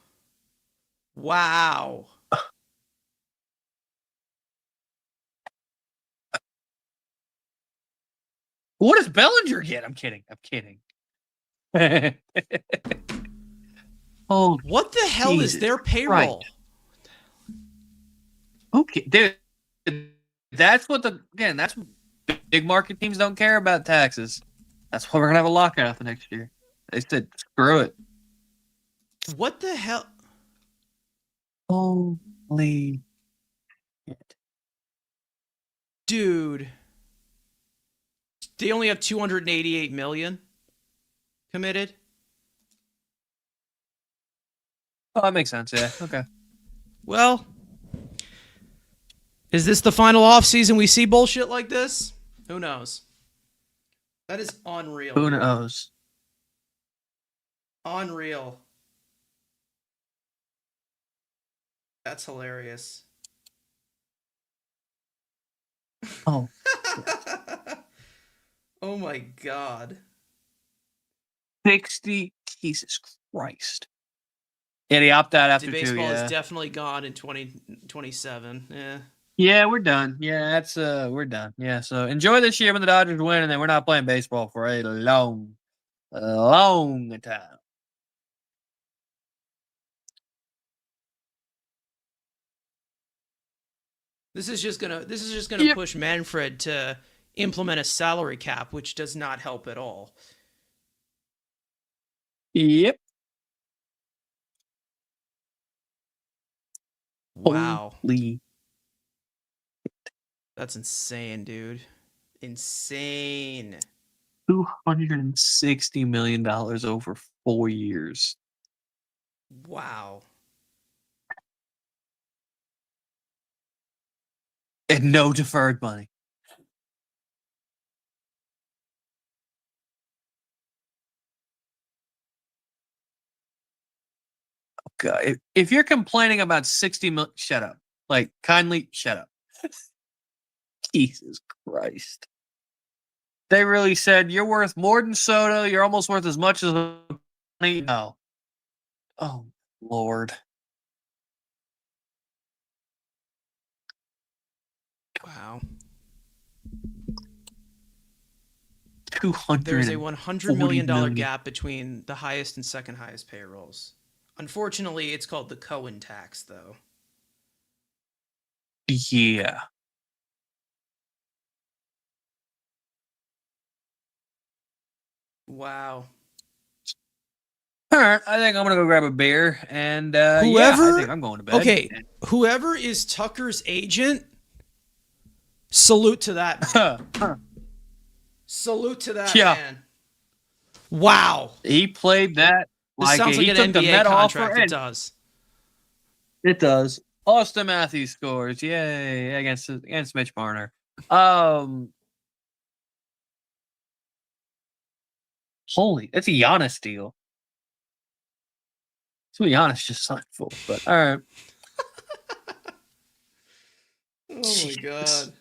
Wow. What does Bellinger get? I'm kidding. Oh, what the hell Jesus is their payroll? Christ. Okay, dude. That's what that's what big market teams don't care about taxes. That's why we're gonna have a lockout the next year. They said, screw it. What the hell? Holy shit. Dude. They only have 288 million committed. Oh, that makes sense. Yeah. Okay. Well, is this the final offseason we see bullshit like this? Who knows? That is unreal. Who knows? Unreal. That's hilarious. Oh. Oh my god. 60. Jesus Christ. Yeah, he opted out after 2. Baseball Yeah. is definitely gone in 2027. Yeah. Yeah, we're done. Yeah, that's we're done. Yeah, so enjoy this year when the Dodgers win, and then we're not playing baseball for a long time. This is just gonna Yep. push Manfred to implement a salary cap, which does not help at all. Yep. Wow. Holy. That's insane, dude. Insane. $260 million over 4 years. Wow. And no deferred money. Okay. If you're complaining about 60 million, shut up. Like, kindly shut up. Jesus Christ. They really said, you're worth more than Soto. You're almost worth as much as no. Oh, Lord. Wow. 200. There's a $100 million gap between the highest and second highest payrolls. Unfortunately, it's called the Cohen tax, though. Yeah. Wow. All right, I think I'm gonna go grab a beer, and I think I'm going to bed. Okay, whoever is Tucker's agent, salute to that man. Salute to that man. Wow. He played that This like sounds like he an took the NBA Met contract. offer. It does. It does. Austin Matthews scores. Yay against Mitch Marner. Holy, that's a Giannis deal. That's what Giannis just signed for. But all right. Oh my god.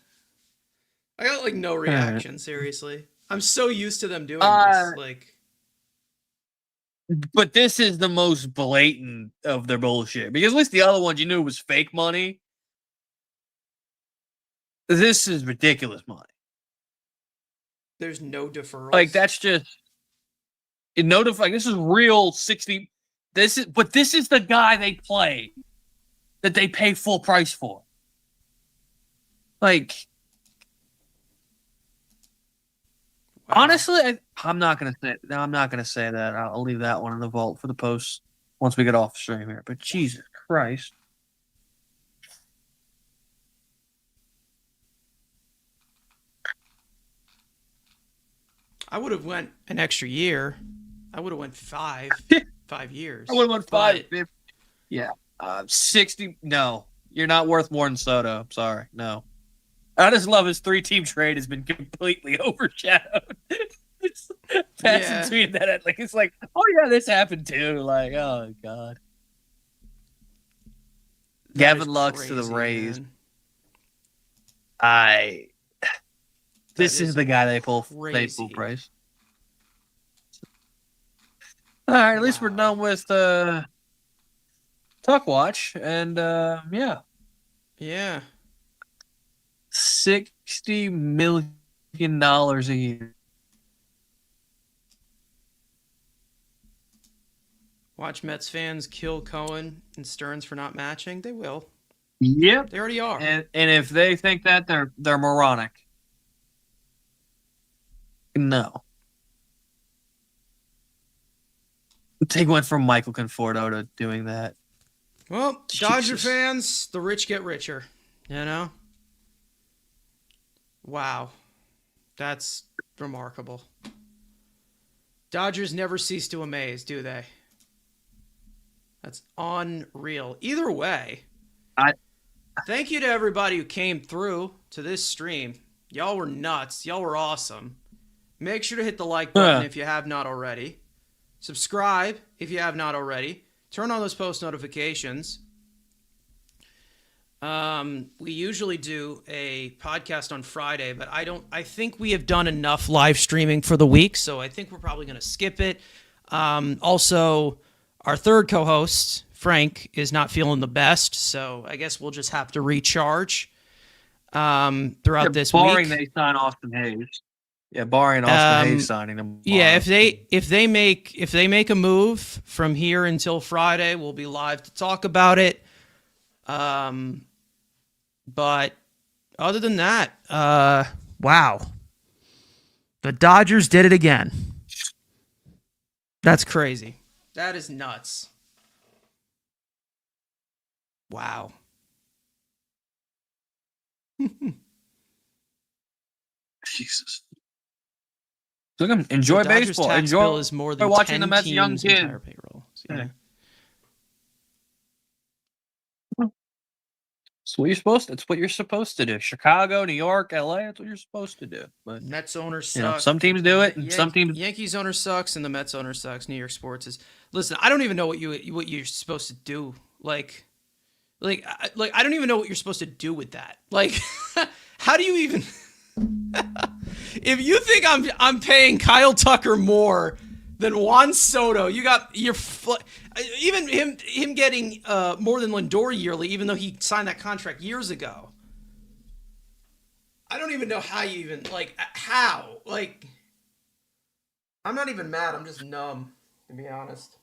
I got like no reaction, seriously. I'm so used to them doing this. Like, but this is the most blatant of their bullshit. Because at least the other ones you knew was fake money. This is ridiculous money. There's no deferrals. Like that's just like this is real 60. This is the guy they play that they pay full price for. Like, wow. Honestly, I'm not gonna say. No, I'm not gonna say that. I'll leave that one in the vault for the post once we get off stream here. But Jesus Christ. I would have went an extra year. I would have went 5 years. I would have went 5. Yeah. 60. No, you're not worth more than Soto. I'm sorry. No. I just love his 3-team trade has been completely overshadowed. Patson tweeted that at, like, it's like, oh yeah, this happened too. Like, oh god. Gavin Lux to the Rays. Man. This is the guy they pull full price. All right, at least we're done with Tuck Watch, and yeah. $60 million a year. Watch Mets fans kill Cohen and Stearns for not matching. They will. Yep. They already are. And if they think that, they're moronic. No. Take one from Michael Conforto to doing that. Well, Dodger fans, the rich get richer. You know? Wow. That's remarkable. Dodgers never cease to amaze, do they? That's unreal. Either way, thank you to everybody who came through to this stream. Y'all were nuts. Y'all were awesome. Make sure to hit the like button if you have not already. Subscribe if you have not already. Turn on those post notifications. We usually do a podcast on Friday, but I think we have done enough live streaming for the week, so I think we're probably going to skip it. Also, our third co-host Frank is not feeling the best, so I guess we'll just have to recharge throughout this barring week. they sign Austin Hayes. Yeah, barring Austin Hayes signing them. Yeah, if they make a move from here until Friday, we'll be live to talk about it. But other than that, wow. The Dodgers did it again. That's crazy. That is nuts. Wow. Jesus. Look, enjoy the Dodgers baseball. tax Enjoy bill is more than watching 10 the Mets young teams' kids. entire payroll. So, yeah. That's what you're supposed to. That's what you're supposed to do. Chicago, New York, LA. That's what you're supposed to do. But Mets owner sucks. you know, some teams do it, and some teams. Yankees owner sucks, and the Mets owner sucks. New York sports is. Listen, I don't even know what you're supposed to do. Like I don't even know what you're supposed to do with that. Like, how do you even? If you think I'm paying Kyle Tucker more than Juan Soto, even him getting more than Lindor yearly, even though he signed that contract years ago. I don't even know how you even how I'm not even mad. I'm just numb, to be honest.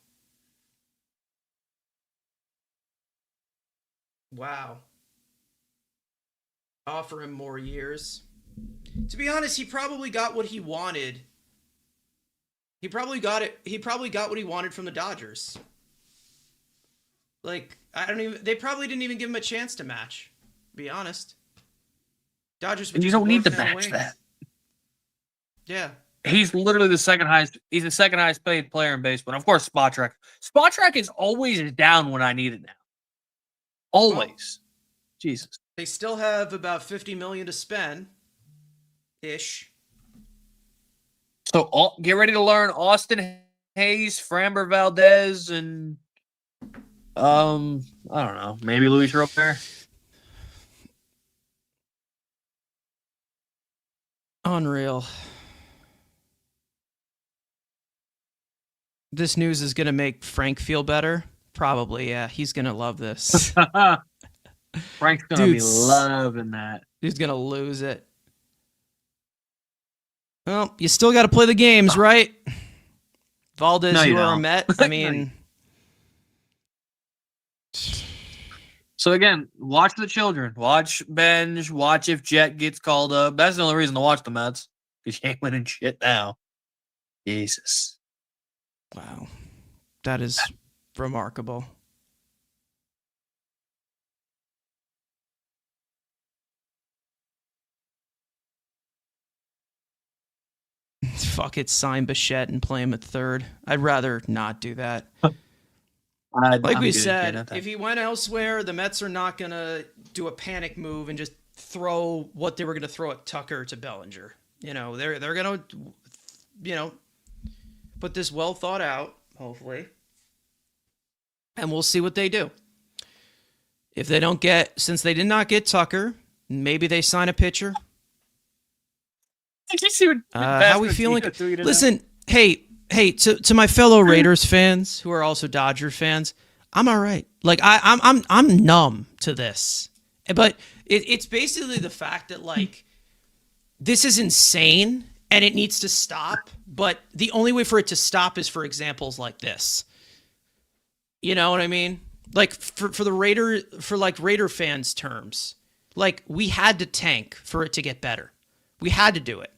Wow. Offer him more years. To be honest, he probably got what he wanted. He probably got it. He probably got what he wanted from the Dodgers. They probably didn't even give him a chance to match. To be honest. Dodgers. And you don't need to match that. Yeah. He's literally the second highest. He's the second highest paid player in baseball. And of course, Spot Track. Spot Track is always down when I need it now. Always. Well, Jesus. They still have about $50 million to spend. Ish. So get ready to learn Austin Hayes, Framber Valdez, and I don't know, maybe Luis Robert. Unreal. This news is gonna make Frank feel better. Probably, yeah. He's gonna love this. Frank's gonna be loving that. He's gonna lose it. Well, you still got to play the games, right? Valdez, no, you are a Met. I mean. So, again, watch the children. Watch Benj. Watch if Jet gets called up. That's the only reason to watch the Mets. Because you ain't winning shit now. Jesus. Wow. That is remarkable. Fuck it, sign Bichette and play him at third. I'd rather not do that. Like we said, if he went elsewhere, the Mets are not going to do a panic move and just throw what they were going to throw at Tucker to Bellinger. You know, they're going to, put this well thought out, hopefully. And we'll see what they do. If they don't since they did not get Tucker, maybe they sign a pitcher. How are we feeling? Listen, hey, to my fellow Raiders fans who are also Dodger fans, I'm all right. Like I'm numb to this, but it's basically the fact that this is insane and it needs to stop. But the only way for it to stop is for examples like this. You know what I mean? Like for Raider fans' terms, we had to tank for it to get better. We had to do it.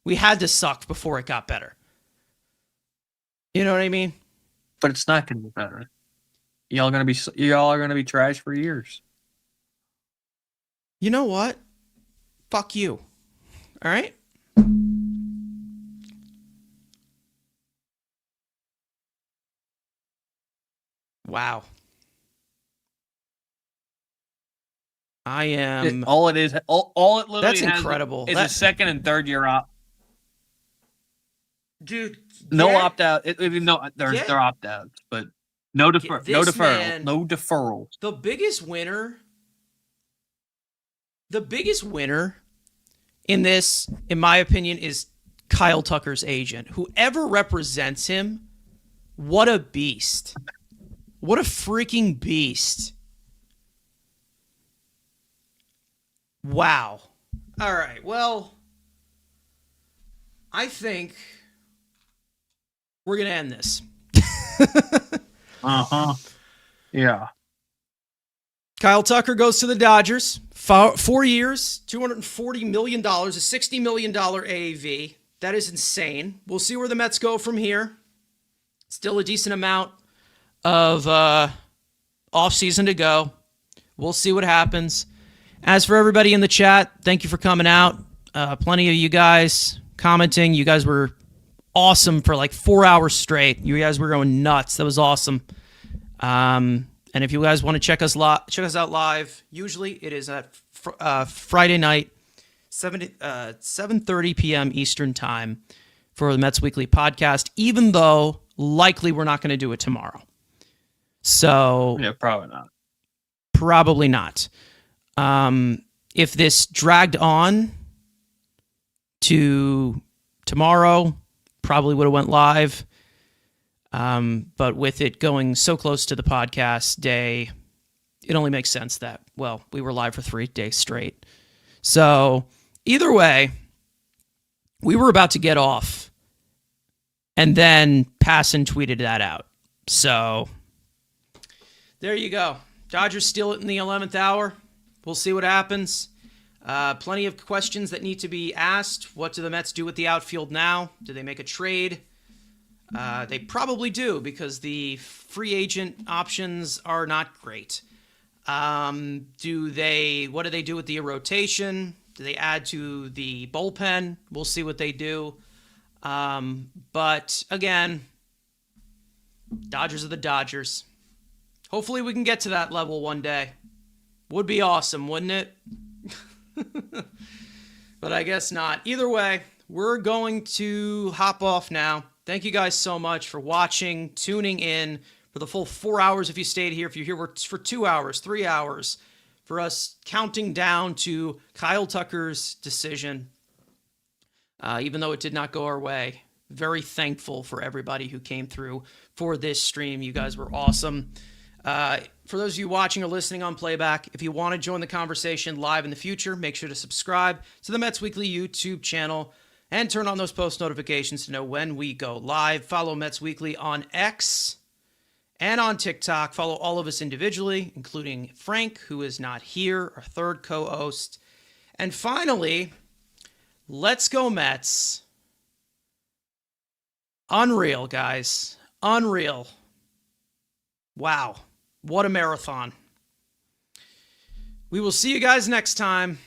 We had to suck before it got better. You know what I mean? But it's not going to be better. Y'all are going to be trash for years. You know what? Fuck you. All right? Wow. I am. All it literally That's incredible. Is a second and third year Dude, no opt out. They're opt outs, but no deferral, no deferral. The biggest winner in this, in my opinion, is Kyle Tucker's agent. Whoever represents him, what a beast. What a freaking beast. Wow. All right. Well, I think we're going to end this. Uh-huh. Yeah. Kyle Tucker goes to the Dodgers. 4 years, $240 million, a $60 million AAV. That is insane. We'll see where the Mets go from here. Still a decent amount of offseason to go. We'll see what happens. As for everybody in the chat, thank you for coming out. Plenty of you guys commenting. You guys were awesome for like 4 hours straight. You guys were going nuts. That was awesome. And if you guys want to check us out live, usually it is at Friday night, 7:30 p.m. Eastern time for the Mets Weekly podcast, even though likely we're not going to do it tomorrow. So Yeah, probably not. Probably not. If this dragged on to tomorrow, probably would have went live. But with it going so close to the podcast day, it only makes sense that, well, we were live for 3 days straight. So either way, we were about to get off, and then Passan tweeted that out. So there you go. Dodgers steal it in the 11th hour. We'll see what happens. Plenty of questions that need to be asked. What do the Mets do with the outfield now? Do they make a trade? They probably do, because the free agent options are not great. What do they do with the rotation? Do they add to the bullpen? We'll see what they do. But again, Dodgers are the Dodgers. Hopefully we can get to that level one day. Would be awesome, wouldn't it? But I guess not. Either way, we're going to hop off now. Thank you guys so much for watching, tuning in for the full 4 hours if you stayed here. If you're here for 2 hours, 3 hours, for us counting down to Kyle Tucker's decision, even though it did not go our way. Very thankful for everybody who came through for this stream. You guys were awesome. For those of you watching or listening on playback, if you want to join the conversation live in the future, make sure to subscribe to the Mets Weekly YouTube channel and turn on those post notifications to know when we go live. Follow Mets Weekly on X and on TikTok. Follow all of us individually, including Frank, who is not here, our third co-host. And finally, let's go Mets. Unreal, guys. Unreal. Wow. What a marathon. We will see you guys next time.